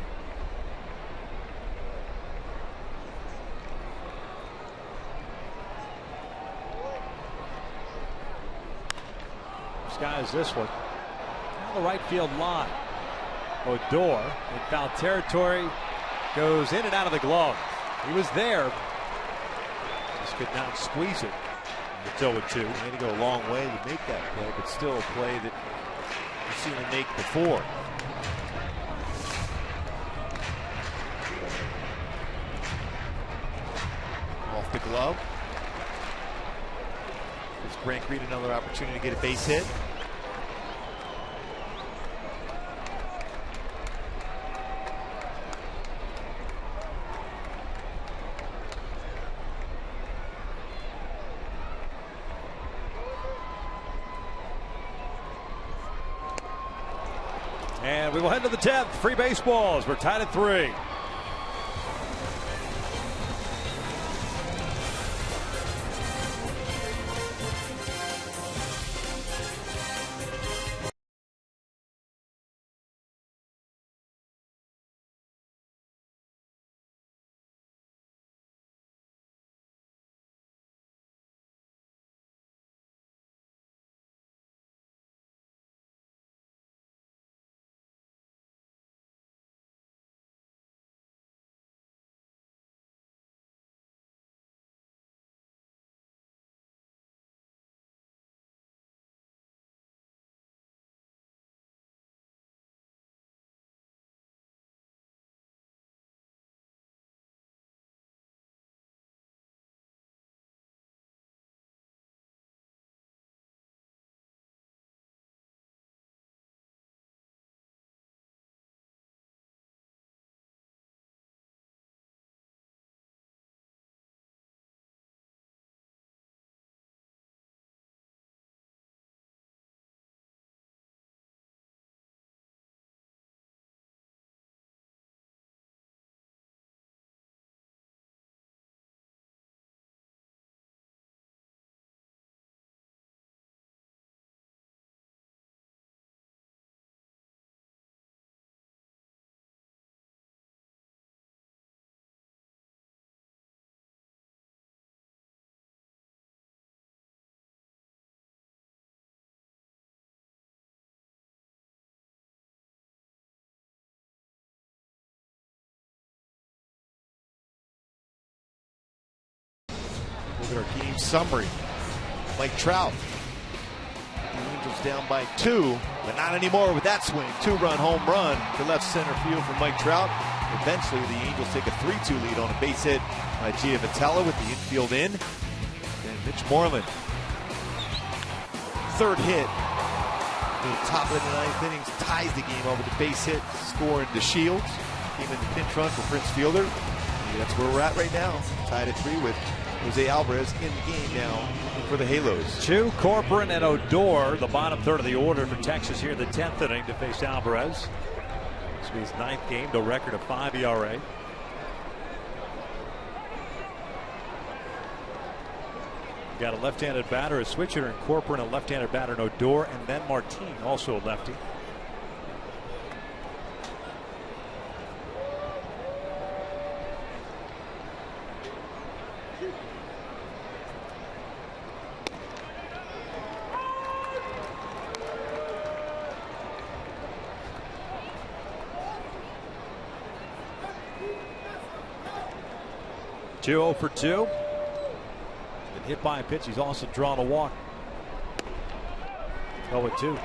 skies this one. Down the right field line. Odor in foul territory goes in and out of the glove. He was there. Just could not squeeze it. It's 0-2. Had to go a long way to make that play, but still a play that you've seen him make before. Off the glove. Gives Grant Green another opportunity to get a base hit. And we will head to the 10th. Free baseballs. We're tied at 3. Look at our game summary. Mike Trout. The Angels down by 2, but not anymore with that swing. 2-run home run to left center field from Mike Trout. Eventually, the Angels take a 3-2 lead on a base hit by Giavotella with the infield in. And Mitch Moreland, third hit. The top of the 9th innings ties the game over the base hit, scoring DeShields. Came in the pinch run for Prince Fielder. And that's where we're at right now. Tied at 3 with Jose Alvarez in the game now for the Halos. Chu, Corcoran, and Odor, the bottom third of the order for Texas here in the 10th inning to face Alvarez. This will be his 9th game, to a record of 5 ERA. Got a left-handed batter, a switcher in Corcoran, a left-handed batter in Odor, and then Martin, also a lefty. Two 0 for 2. Been hit by a pitch. He's also drawn a walk. 0-2.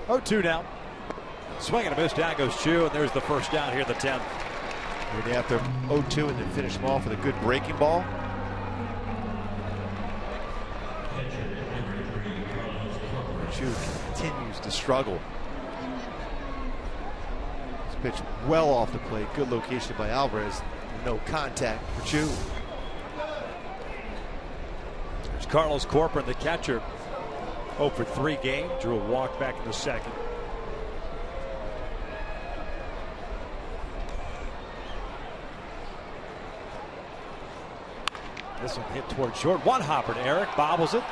Oh-2 now. Swing and a miss. Down goes Chu, and there's the first down here in the 10th. Maybe after 0-2 and then finish them off with a good breaking ball. Chu continues to struggle. This pitch well off the plate. Good location by Alvarez. No contact for Chu. There's Carlos Corcoran, the catcher. 0 for 3 game. Drew a walk back in the second. This one hit toward short. One hopper to Eric. Bobbles it.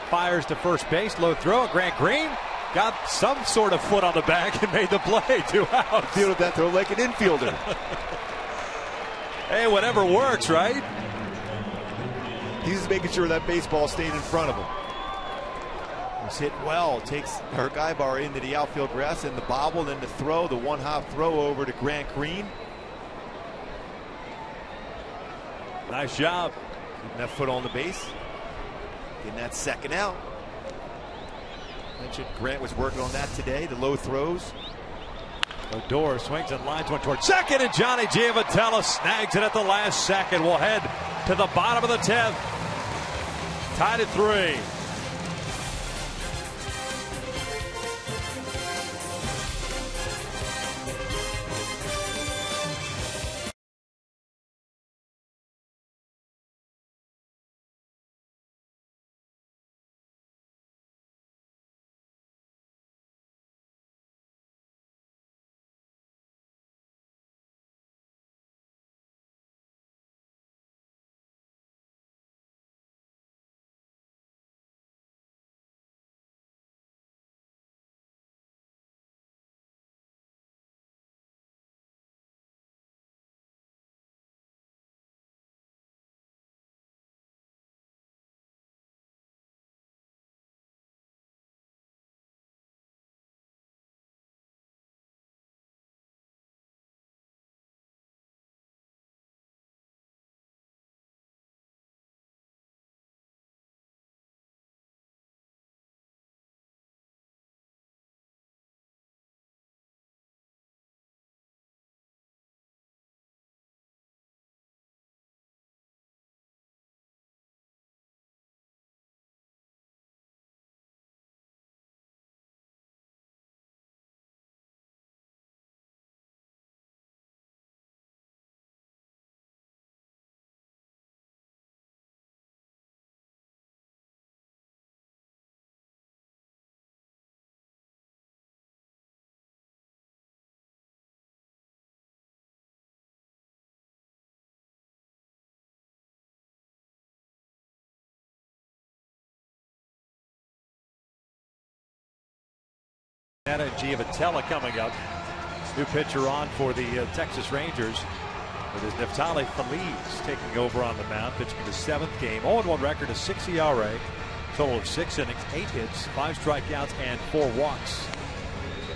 fires to first base. Low throw. Grant Green got some sort of foot on the back and made the play. 2 outs. Fielded that throw like an infielder. Hey, whatever works, right? He's just making sure that baseball stayed in front of him. Was hit well. Takes her guy bar into the outfield grass, and the bobble, then the throw, the one-hop throw over to Grant Green. Nice job. Keeping that foot on the base. Getting that second out. Mentioned Grant was working on that today, the low throws. Odor swings and lines one towards second, and Johnny Giavotella snags it at the last second. We'll head to the bottom of the 10th. Tied at 3. And Giavotella coming up. New pitcher on for the Texas Rangers. It is Neftali Feliz taking over on the mound, pitching his 7th game. 0-1 record, a 6 ERA. Total of 6 innings, 8 hits, 5 strikeouts, and 4 walks.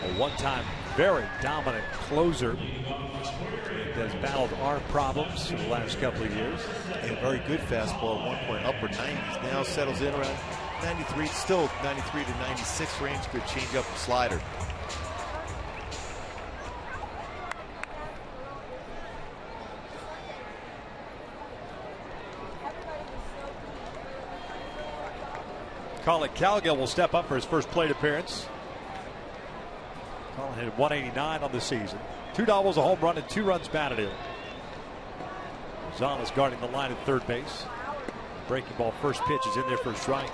A one-time very dominant closer that has battled arm problems for the last couple of years. And a very good fastball at one point, upper 90s. Now settles in around 93, still 93 to 96 range. Good changeup and slider. Colin Cowgill will step up for his first plate appearance. Colin hit 189 on the season. 2 doubles, a home run, and 2 runs batted in. Gonzalez guarding the line at third base. Breaking ball first pitch is in there for a strike.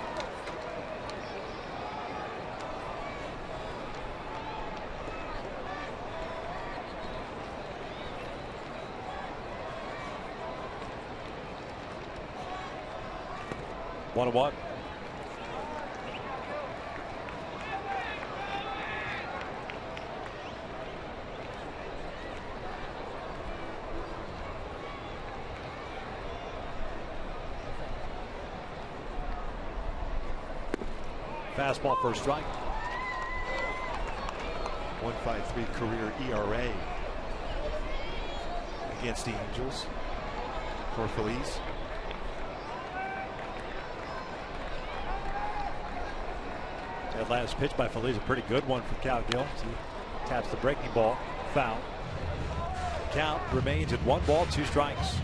One and one. Fastball for a strike. 1.53 career ERA against the Angels for Phillies. That last pitch by Feliz, a pretty good one for Cowgill. He taps the breaking ball, foul. Count remains at 1 ball, 2 strikes.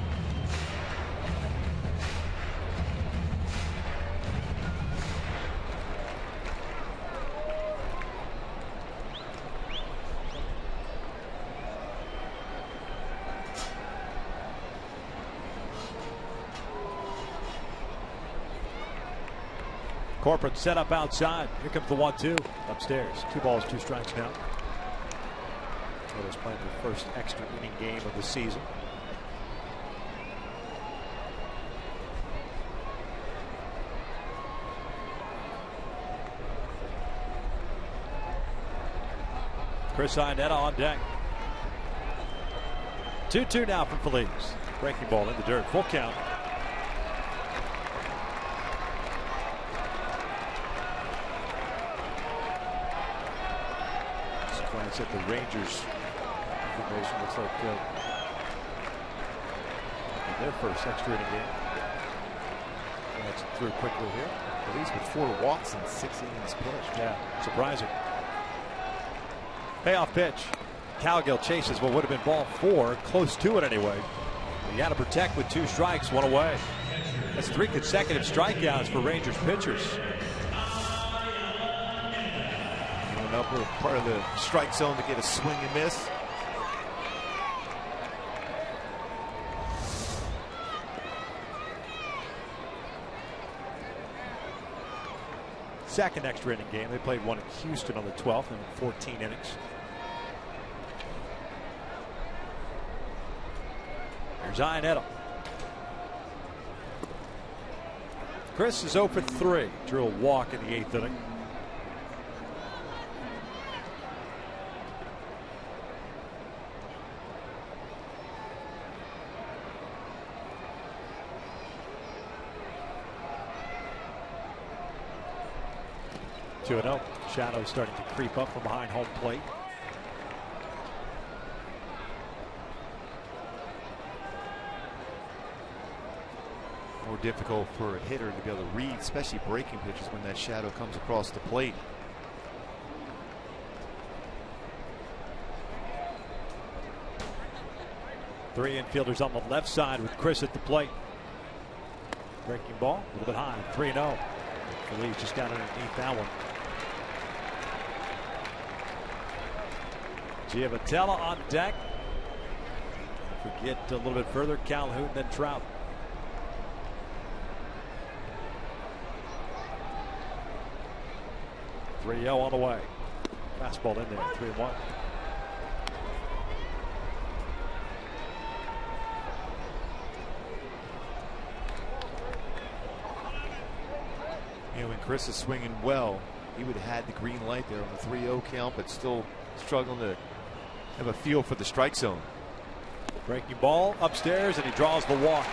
Corporate set up outside. Here comes the 1-2 upstairs. 2 balls, 2 strikes now. Oilers playing their first extra inning game of the season. Chris Iannetta on deck. 2-2 now from Phillies. Breaking ball in the dirt. Full count. Just glance at the Rangers information. Looks like their first extra inning game. That's through quickly here. Phillies with 4 walks and 6 innings pitched. Yeah, surprising. Payoff pitch. Cowgill chases what would have been ball 4, close to it anyway. You got to protect with 2 strikes, 1 away. That's 3 consecutive strikeouts for Rangers pitchers. Going up with part of the strike zone to get a swing and miss. Second extra inning game. They played one in Houston on the 12th in 14 innings. Here's Iannetta. Chris is 0 for 3. Drew a walk in the 8th inning. Two and 0. Shadow starting to creep up from behind home plate. More difficult for a hitter to be able to read, especially breaking pitches, when that shadow comes across the plate. Three infielders on the left side with Chris at the plate. Breaking ball, a little bit high, 3-0. Phillies just got underneath that one. Giavotella on deck. If we get a little bit further, Calhoun, then Trout. Three-0 on the way. Fastball in there, 3-1. You know, when Chris is swinging well, he would have had the green light there on the 3-0 count, but still struggling to have a feel for the strike zone. Breaking ball upstairs, and he draws the walk.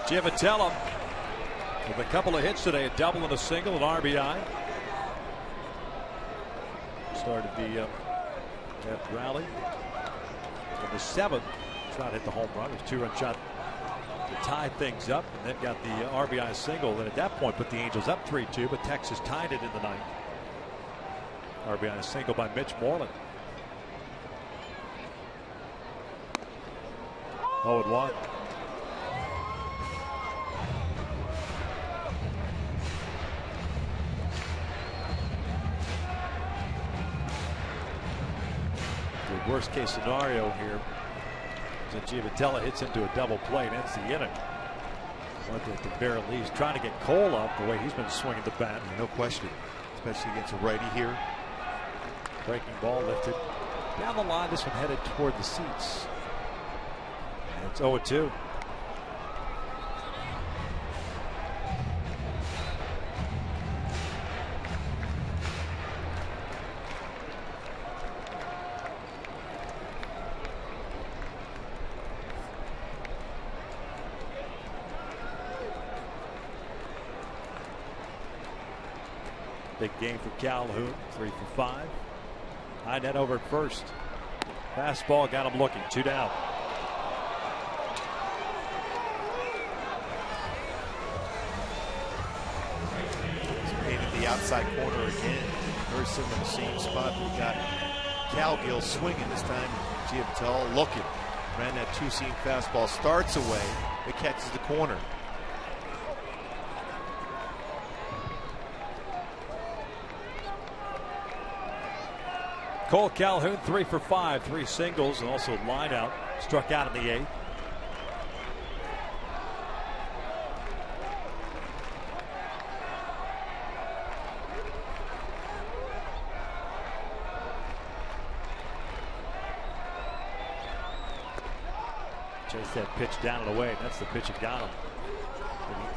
Giavotella with a couple of hits today, a double and a single, an RBI. Started that rally in the 7th. Trout hit the home run. It was a 2-run shot to tie things up, and then got the RBI single. Then at that point put the Angels up 3-2, but Texas tied it in the 9th. RBI single by Mitch Moreland. 0-1. The worst case scenario here is that Giavotella hits into a double play and ends the inning. But at the very least, trying to get Cole up the way he's been swinging the bat. No question, especially against a righty here. Breaking ball lifted down the line. This one headed toward the seats. And it's 0-2. Big game for Calhoun, 3 for 5. Iannetta over at first. Fastball got him looking, 2 down. He's painted the outside corner again. Very similar to the same spot. We got Cowgill swinging this time. Giavotella looking. Ran that 2-seam fastball, starts away. It catches the corner. Cole Calhoun 3 for 5, 3 singles, and also line out. Struck out in the 8th. Chased that pitch down and away. That's the pitch that got him.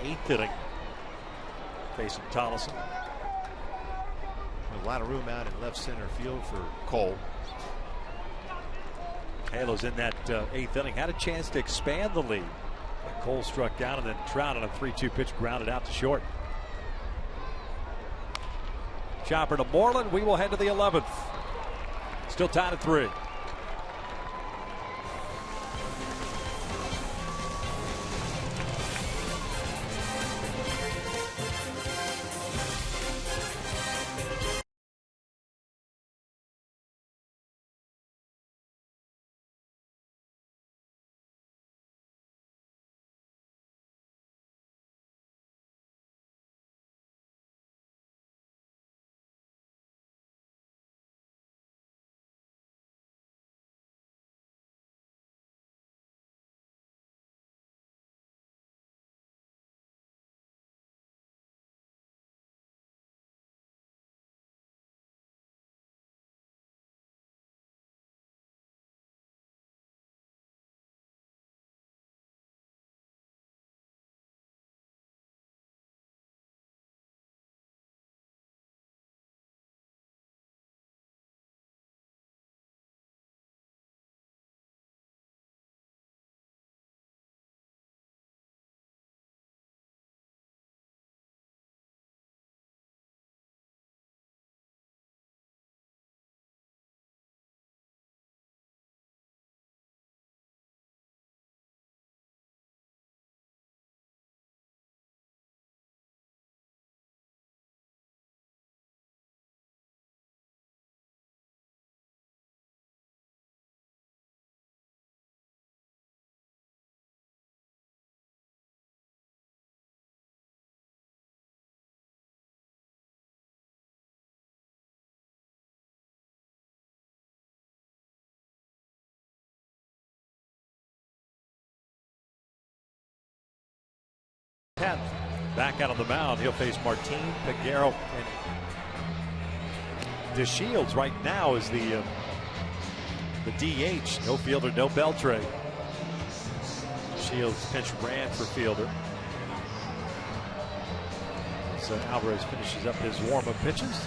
In the 8th inning, facing Tollison. A lot of room out in left center field for Cole. Halo's in that 8th inning. Had a chance to expand the lead. But Cole struck down, and then Trout on a 3-2 pitch grounded out to short. Chopper to Moreland. We will head to the 11th. Still tied at 3. Back out on the mound, he'll face Martin, Peguero, and DeShields right now is the DH. No fielder, no Beltre. Shields pitch ran for fielder. So Alvarez finishes up his warm-up pitches.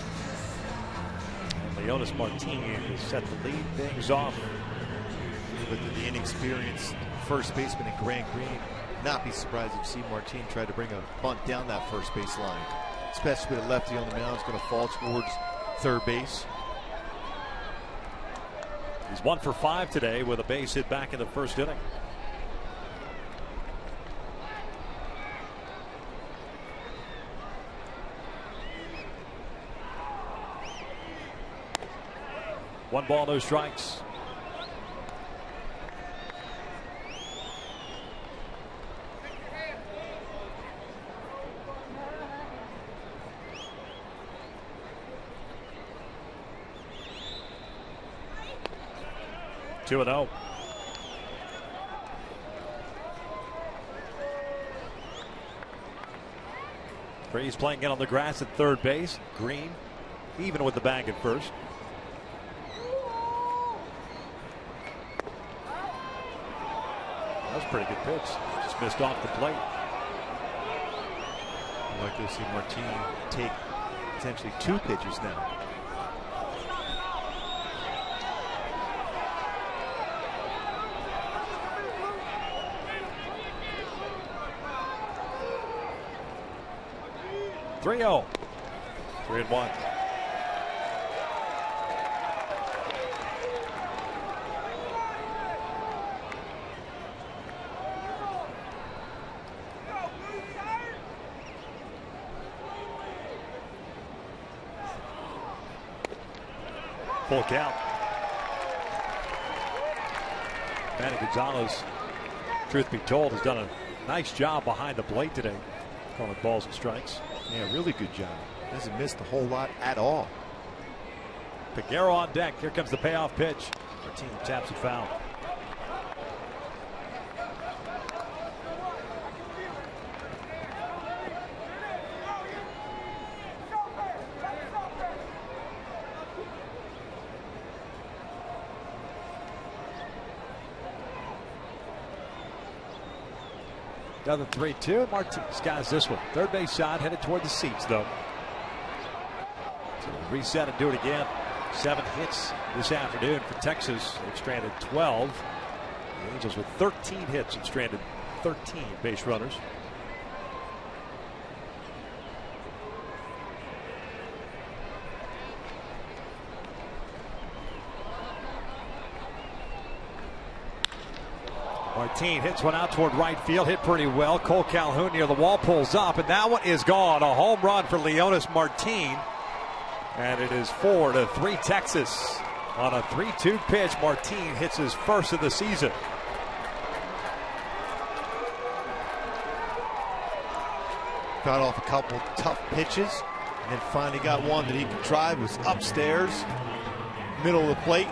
And Leonis Martin is set to lead things off. With the inexperienced first baseman in Grant Green, not be surprised if you see Martin try to bring a bunt down that first base line, especially with a lefty on the mound. It's going to fall towards third base. He's 1 for 5 today with a base hit back in the first inning. One ball, no strikes. Two and 0. Freeze playing in on the grass at third base. Green even with the bag at first. That was a pretty good pitch. Just missed off the plate. I'd like to see Martin take potentially 2 pitches now. (3-0). 3-1. Full count. Manny Gonzalez, truth be told, has done a nice job behind the plate today, calling balls and strikes. Yeah, really good job. Hasn't missed a whole lot at all. Peguero on deck. Here comes the payoff pitch. Martin taps it foul. Another 3-2. Martinez skies this one. Third base side, headed toward the seats, though. So reset and do it again. 7 hits this afternoon for Texas. They've stranded 12. The Angels with 13 hits and stranded 13 base runners. Martin hits one out toward right field, hit pretty well. Cole Calhoun near the wall, pulls up, and that one is gone. A home run for Leonys Martin. And it is 4-3 Texas. On a 3-2 pitch, Martin hits his first of the season. Got off a couple tough pitches, and then finally got one that he could drive. It was upstairs, middle of the plate.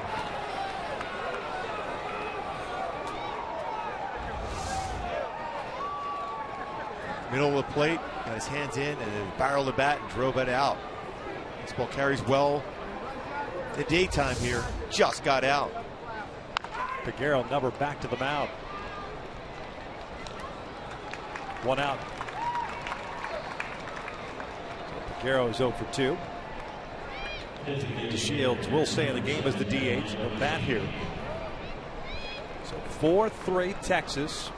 Middle of the plate, got his hands in, and then barreled the bat and drove it out. This ball carries well. The daytime here just got out. Figueroa never back to the mound. 1 out. Figueroa is 0 for 2. DeShields will stay in the game as the DH. No bat here. So 4-3 Texas.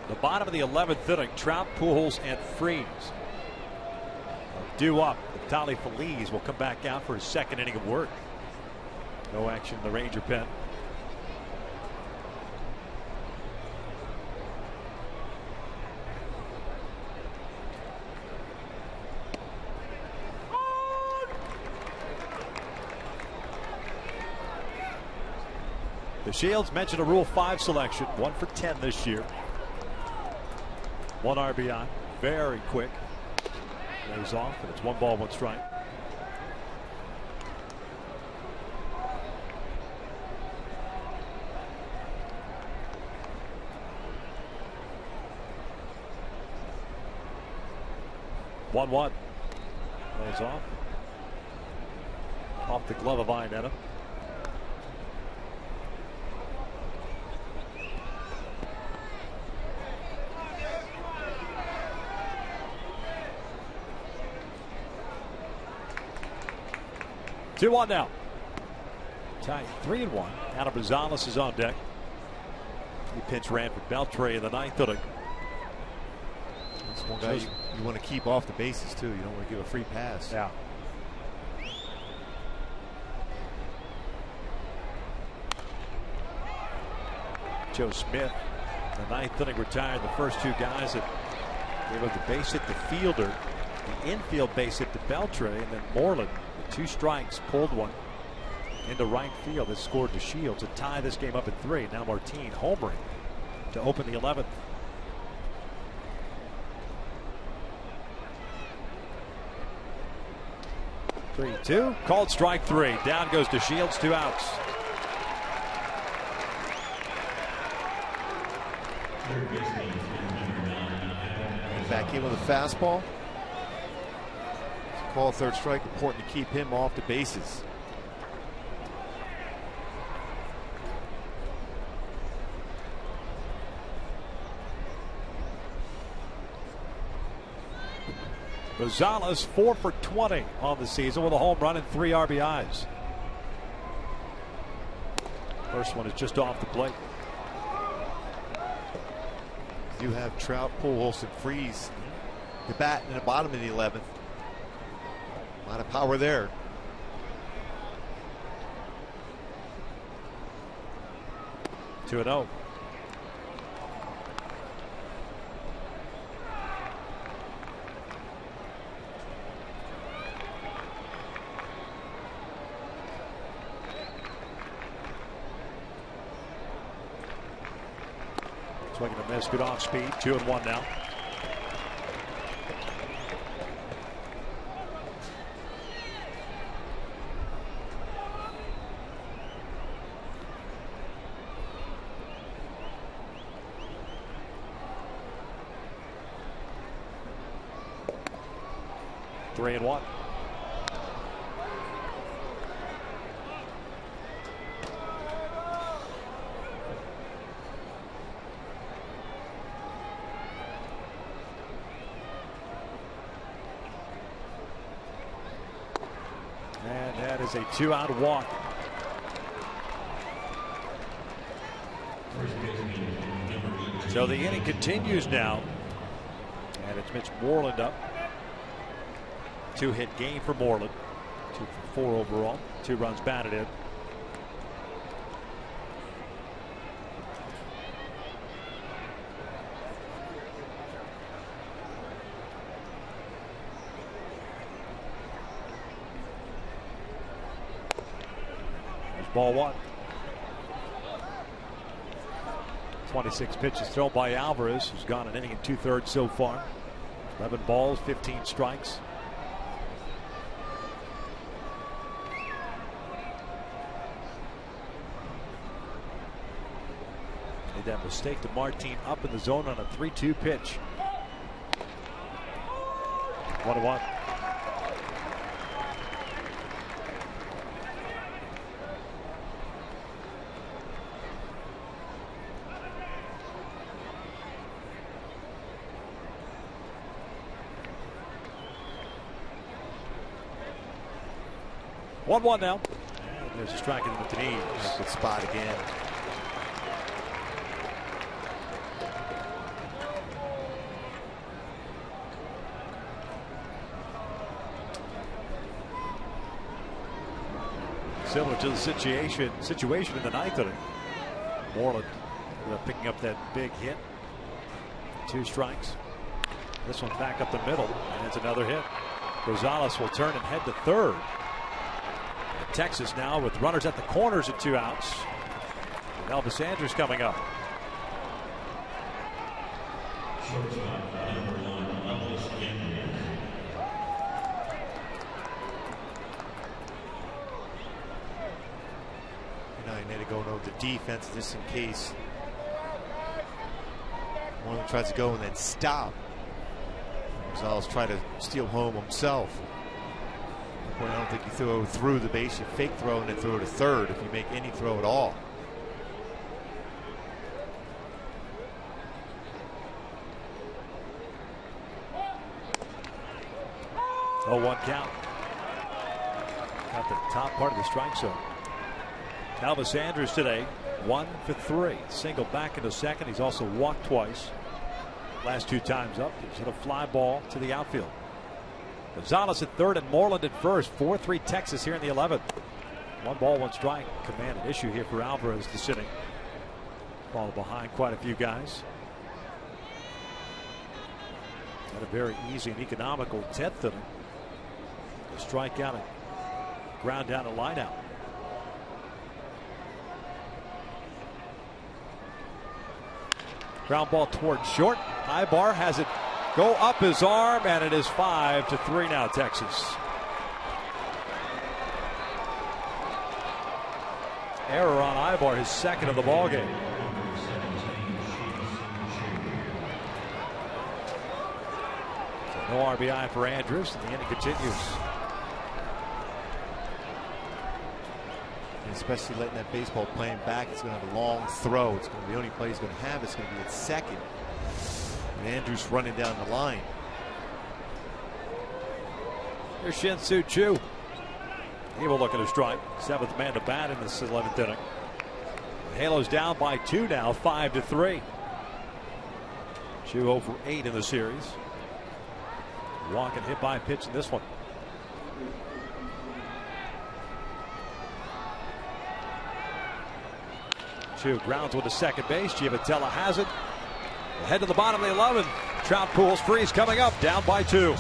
The bottom of the 11th inning, Trout, Pujols, and Freese. Due up. Tolly Feliz will come back out for his second inning of work. No action in the Ranger pen. DeShields mentioned a Rule 5 selection. 1 for 10 this year. 1 RBI. Very quick. Lays off, and it's 1 ball, 1 strike. One. Lays off. Off the glove of Iannetta. Two one now. Tied 3-1. Adam Rosales is on deck. He pinch ran for Beltre in the 9th inning. That's one guy you want to keep off the bases too. You don't want to give a free pass. Yeah. Joe Smith, the 9th inning, retired the first 2 guys that gave up the base hit to Fielder, the infield base hit to Beltre, and then Moreland. 2 strikes, pulled one into right field. That scored DeShields to tie this game up at 3. Now Martin homering to open the 11th. Three, 2. Called strike 3. Down goes DeShields. 2 outs. Back in with a fastball. Call 3rd strike. Important to keep him off the bases. Rosales 4 for 20 on the season with a home run and 3 RBIs. First one is just off the plate. You have Trout, Pujols, and Freese. The bat in the bottom of the 11th. A lot of power there. 2-0. Swinging a miss, good off speed. 2-1 now. Three and one. And that is a 2-out walk. So the inning continues now. And it's Mitch Moreland up. 2-hit game for Moreland. 2 for 4 overall. 2 runs batted in. There's ball 1. 26 pitches thrown by Alvarez, who's gone an inning and 2/3 so far. 11 balls, 15 strikes. Made that mistake to Martin up in the zone on a 3-2 pitch. 1-1. One now. And there's a strike in the knees. Good spot again. Similar to the situation in the ninth inning. Moreland picking up that big hit. 2 strikes. This one back up the middle, and it's another hit. Rosales will turn and head to third. Texas now with runners at the corners at 2 outs. And Elvis Andrus coming up. You need to go over the defense just in case one of them tries to go and then stop. Rosales try to steal home himself. I don't think you throw through the base. You fake throw and then throw to third if you make any throw at all. Oh, 1 count. Got the top part of the strike zone. Elvis Andrus today, 1 for 3. Single back into second. He's also walked twice. Last 2 times up, he's hit a fly ball to the outfield. Gonzalez at third and Moreland at first. 4-3 Texas here in the 11th. 1 ball, 1 strike. Command an issue here for Alvarez this inning. Fall behind quite a few guys. Had a very easy and economical 10th inning. A strikeout and ground down a line out. Ground ball toward short. Ibar has it go up his arm, and it is 5-3 now, Texas. Error on Ibar, his second of the ball game. So no RBI for Andrus, and the inning continues. Especially letting that baseball playing back. It's going to have a long throw. It's going to be the only play he's going to have. It's going to be at second. And Andrus running down the line. Here's Shin-Soo Choo. He will look at a strike. 7th man to bat in this 11th inning. The Halos down by 2 now, 5-3. Choo over 8 in the series. Walk and hit by pitch in this one. Choo grounds with the second base. Giavotella has it. Head to the bottom of the 11th. Trout pools freeze coming up, down by 2.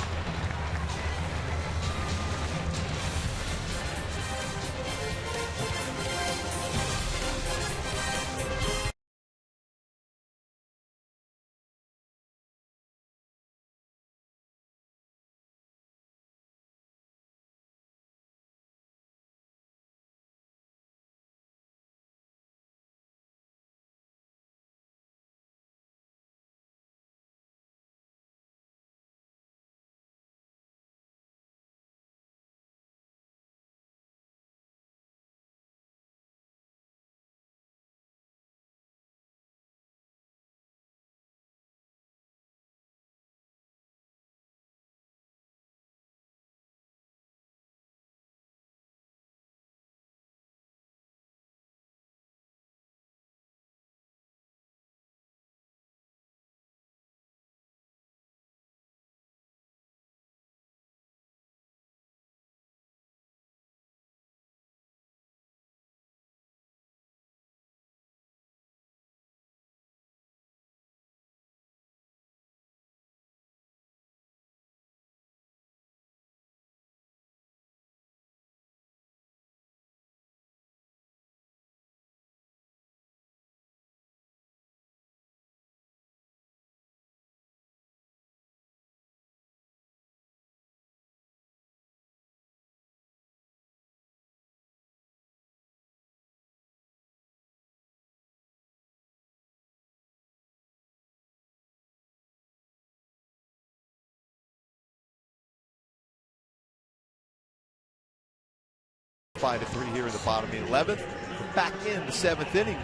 5-3 here in the bottom of the 11th. Back in the 7th inning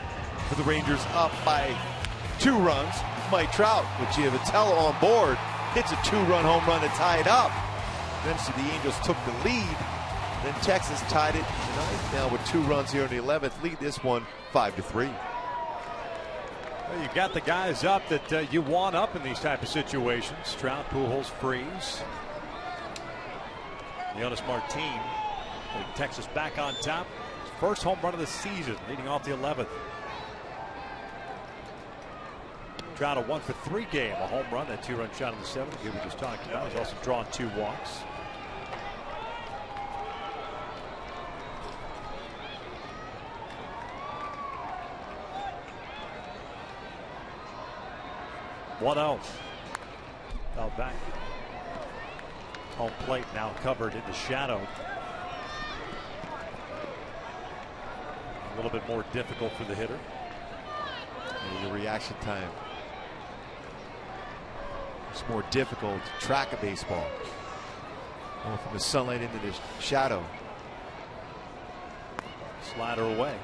for the Rangers, up by 2 runs. Mike Trout with Giavatello on board hits a 2-run home run to tie it up. Eventually the Angels took the lead. Then Texas tied it tonight now with 2 runs here in the 11th. Lead this one 5-3. Well, you got the guys up that you want up in these type of situations. Trout, Pujols, Freeze. Leonis Martin putting Texas back on top. His first home run of the season, leading off the 11th. Trout a 1-for-3 game, a home run, that 2-run shot in the 7th. Here we just talked about. He's also drawn 2 walks. One out. Fell back. Home plate now covered in the shadow. A little bit more difficult for the hitter. And the reaction time. It's more difficult to track a baseball. Going from the sunlight into the shadow. Slider away.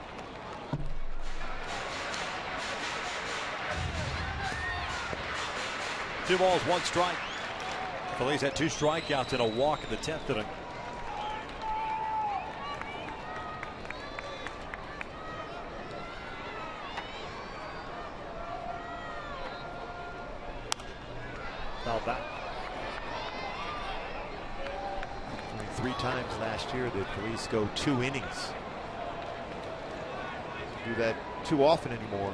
Two balls, 1 strike. Phillies had 2 strikeouts and a walk in the 10th inning. Foul back. 3 times last year the Phillies go 2 innings. Do that too often anymore.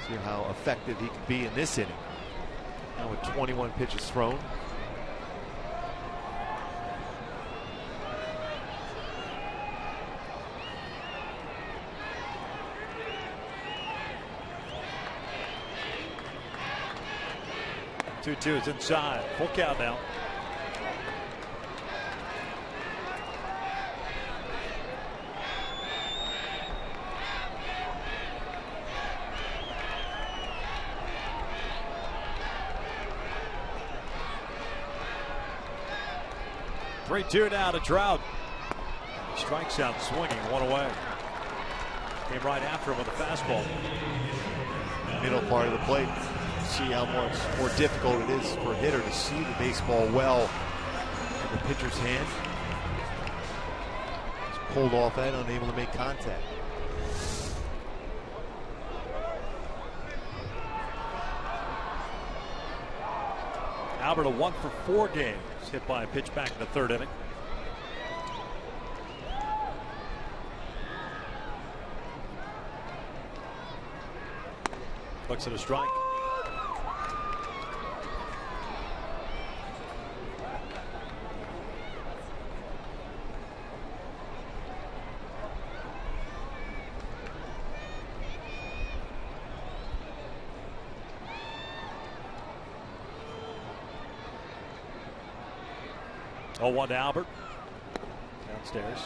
See how effective he can be in this inning. Now with 21 pitches thrown. Two is inside. Full count now. Three-two now to Trout. He strikes out swinging, 1 away. Came right after him with a fastball. Middle part of the plate. See how much more difficult it is for a hitter to see the baseball well in the pitcher's hand. Just pulled off that, unable to make contact. Albert a 1-for-4 game. Hit by a pitch back in the 3rd inning. Looks at a strike. Oh, 1 to Albert. Downstairs.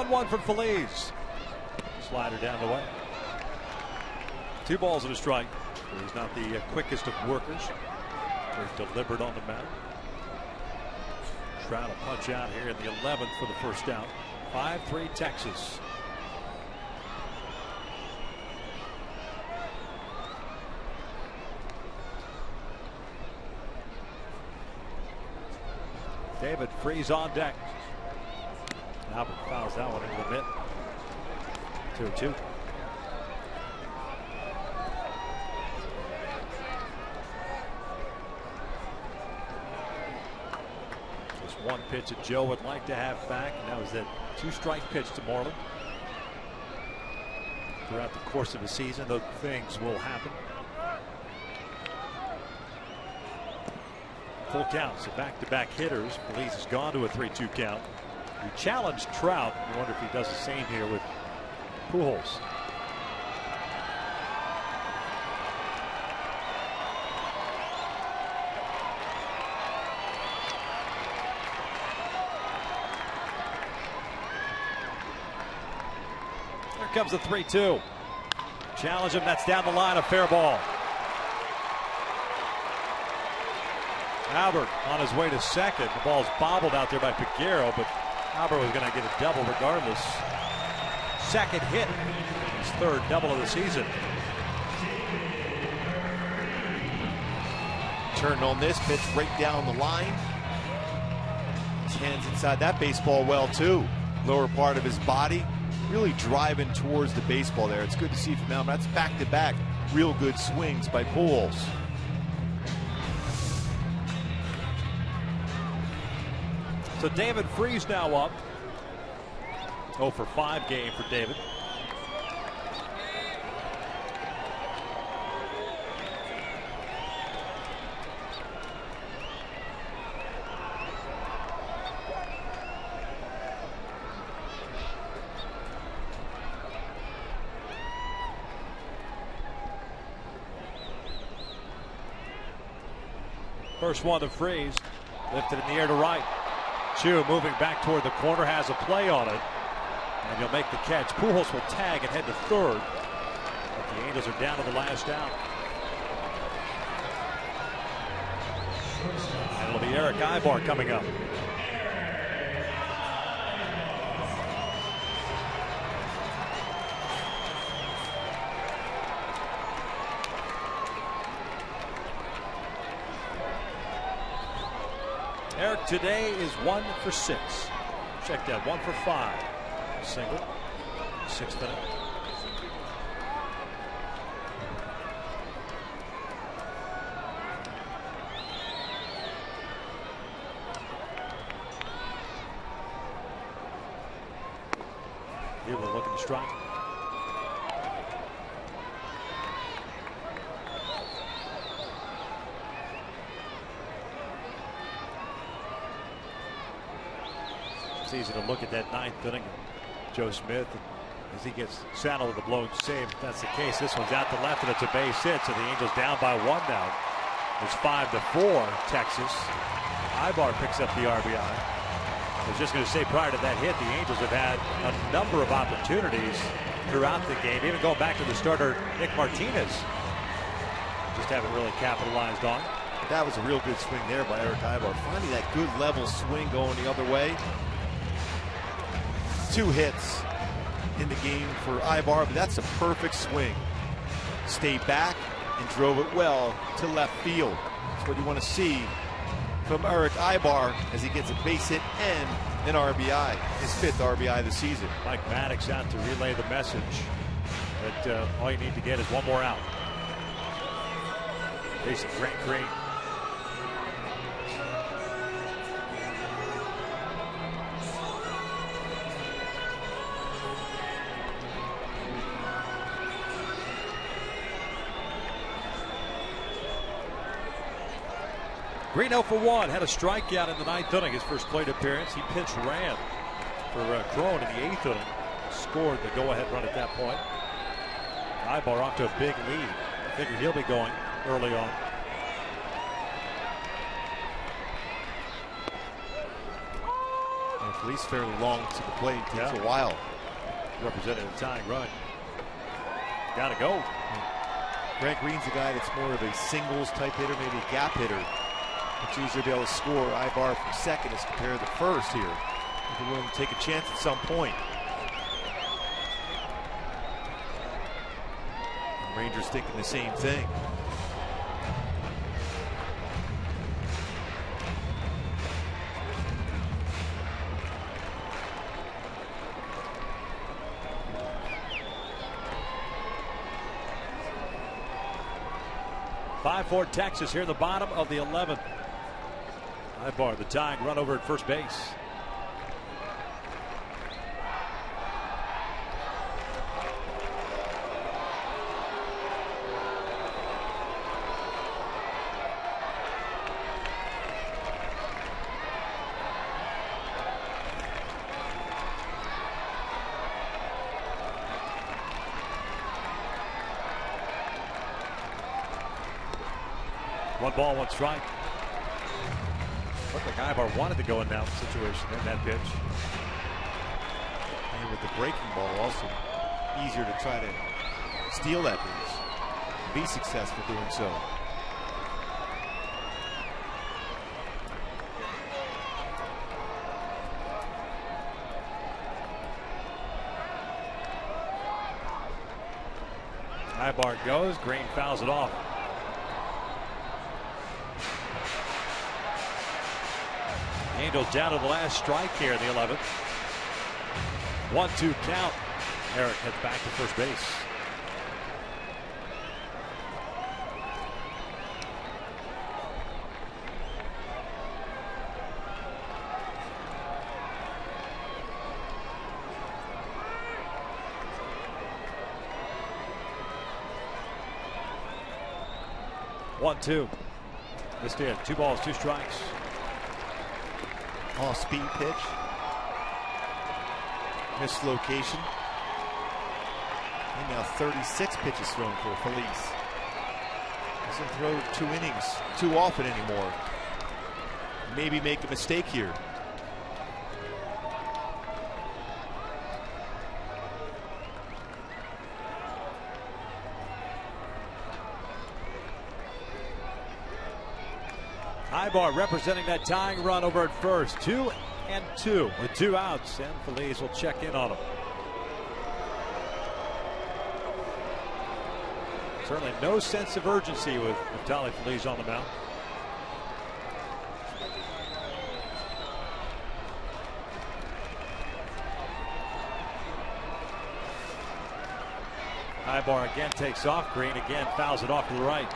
One for Phillies. Slider down the way. 2 balls and a strike. He's not the quickest of workers. Very deliberate on the mound. Trout will punch out here in the 11th for the first out. 5-3 Texas. David Freeze on deck. Albert fouls that one into the mitt. 2-2. One pitch that Joe would like to have back, and that was that 2-strike pitch to Marlin. Throughout the course of the season, those things will happen. Full count, so back-to-back hitters. Phillies has gone to a 3-2 count. He challenged Trout. I wonder if he does the same here with Pujols. comes the 3-2. Challenge him. That's down the line. A fair ball. Albert on his way to second. The ball's bobbled out there by Figueroa, but Albert was going to get a double regardless. Second hit. His third double of the season. Turn on this pitch right down the line. His hands inside that baseball well too. Lower part of his body really driving towards the baseball there. It's good to see from him. That's back-to-back real good swings by Pujols. So David Freese now up. 0 for 5 game for David. First one to Freese. Lifted in the air to right. Chu moving back toward the corner, has a play on it, and he'll make the catch. Pujols will tag and head to third. But the Angels are down to the last out. And it'll be Eric Ibar coming up. Eric today is 1 for 6. Check that, 1 for 5. Single, 6th inning. Buehler looking to strike. It's easy to look at that 9th inning. Joe Smith, as he gets saddled with a blown save. If that's the case, this one's out to left, and it's a base hit. So the Angels down by 1 now. It's 5-4 Texas. Ibar picks up the RBI. I was just going to say, prior to that hit, the Angels have had a number of opportunities throughout the game, even going back to the starter Nick Martinez. Just haven't really capitalized on. That was a real good swing there by Eric Ibar. Finding that good level swing going the other way. 2 hits in the game for Ibar, but that's a perfect swing. Stayed back and drove it well to left field. That's what you want to see from Eric Ibar as he gets a base hit and an RBI, his 5th RBI of the season. Mike Maddox out to relay the message that all you need to get is 1 more out. Facing Grant Green. Green 0 for 1, had a strikeout in the 9th inning, his first plate appearance. He pinch ran for Crone in the 8th inning. Scored the go-ahead run at that point. Ibar off to a big lead. I figure he'll be going early on. At least fairly long to the plate. Takes a while. Represented a tying run. Gotta go. Grant Green's a guy that's more of a singles type hitter, maybe a gap hitter. It's easier to be able to score Ibar from second as compared to first here. If you're willing to take a chance at some point. And Rangers thinking the same thing. For Texas here, the bottom of the 11th. Ibar, the tying run over at first base. One ball, 1 strike. Looked like Ibar wanted to go in that situation in that pitch. And with the breaking ball also. easier to try to steal that base. Be successful doing so. High bar goes. Green fouls it off. Angels down to the last strike here in the 11th. 1-2 count. Eric heads back to first base. One-two. This did 2 balls, 2 strikes. Off speed pitch. Mislocation. And now 36 pitches thrown for Phillies. Doesn't throw 2 innings too often anymore. Maybe make a mistake here. Ibar representing that tying run over at first. 2-2 with 2 outs, and Phillies will check in on him. Certainly no sense of urgency with Neftali Feliz on the mound. Ibar again takes off. Green again fouls it off to the right.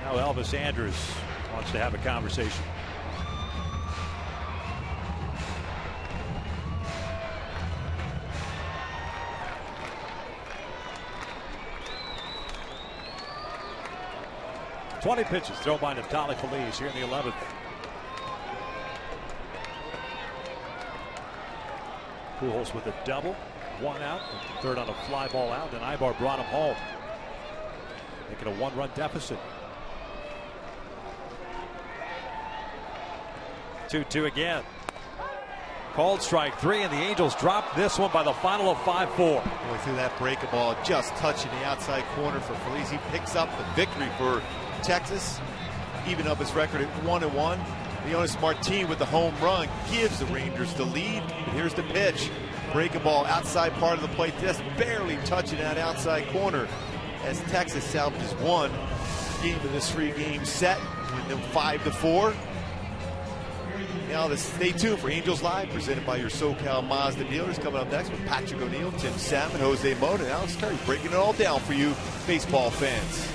Now Elvis Andrus wants to have a conversation. $20 pitches thrown by Neftali Feliz here in the 11th. Pujols with a double, 1 out, third on a fly ball out, and Ibar brought him home, making a 1-run deficit. 2-2 again. Called strike 3, and the Angels drop this one by the final of 5-4. Going through that breaking ball, just touching the outside corner for Feliz. He picks up the victory for Texas, even up his record at 1-1. Leonis Martin with the home run gives the Rangers the lead. But here's the pitch. Breaking ball outside part of the plate, just barely touching that outside corner as Texas salvages 1 game of this 3-game set, with them 5-4. Now, stay tuned for Angels Live, presented by your SoCal Mazda dealers. Coming up next with Patrick O'Neill, Tim Salmon, Jose Mota, and Alex Curry, breaking it all down for you baseball fans.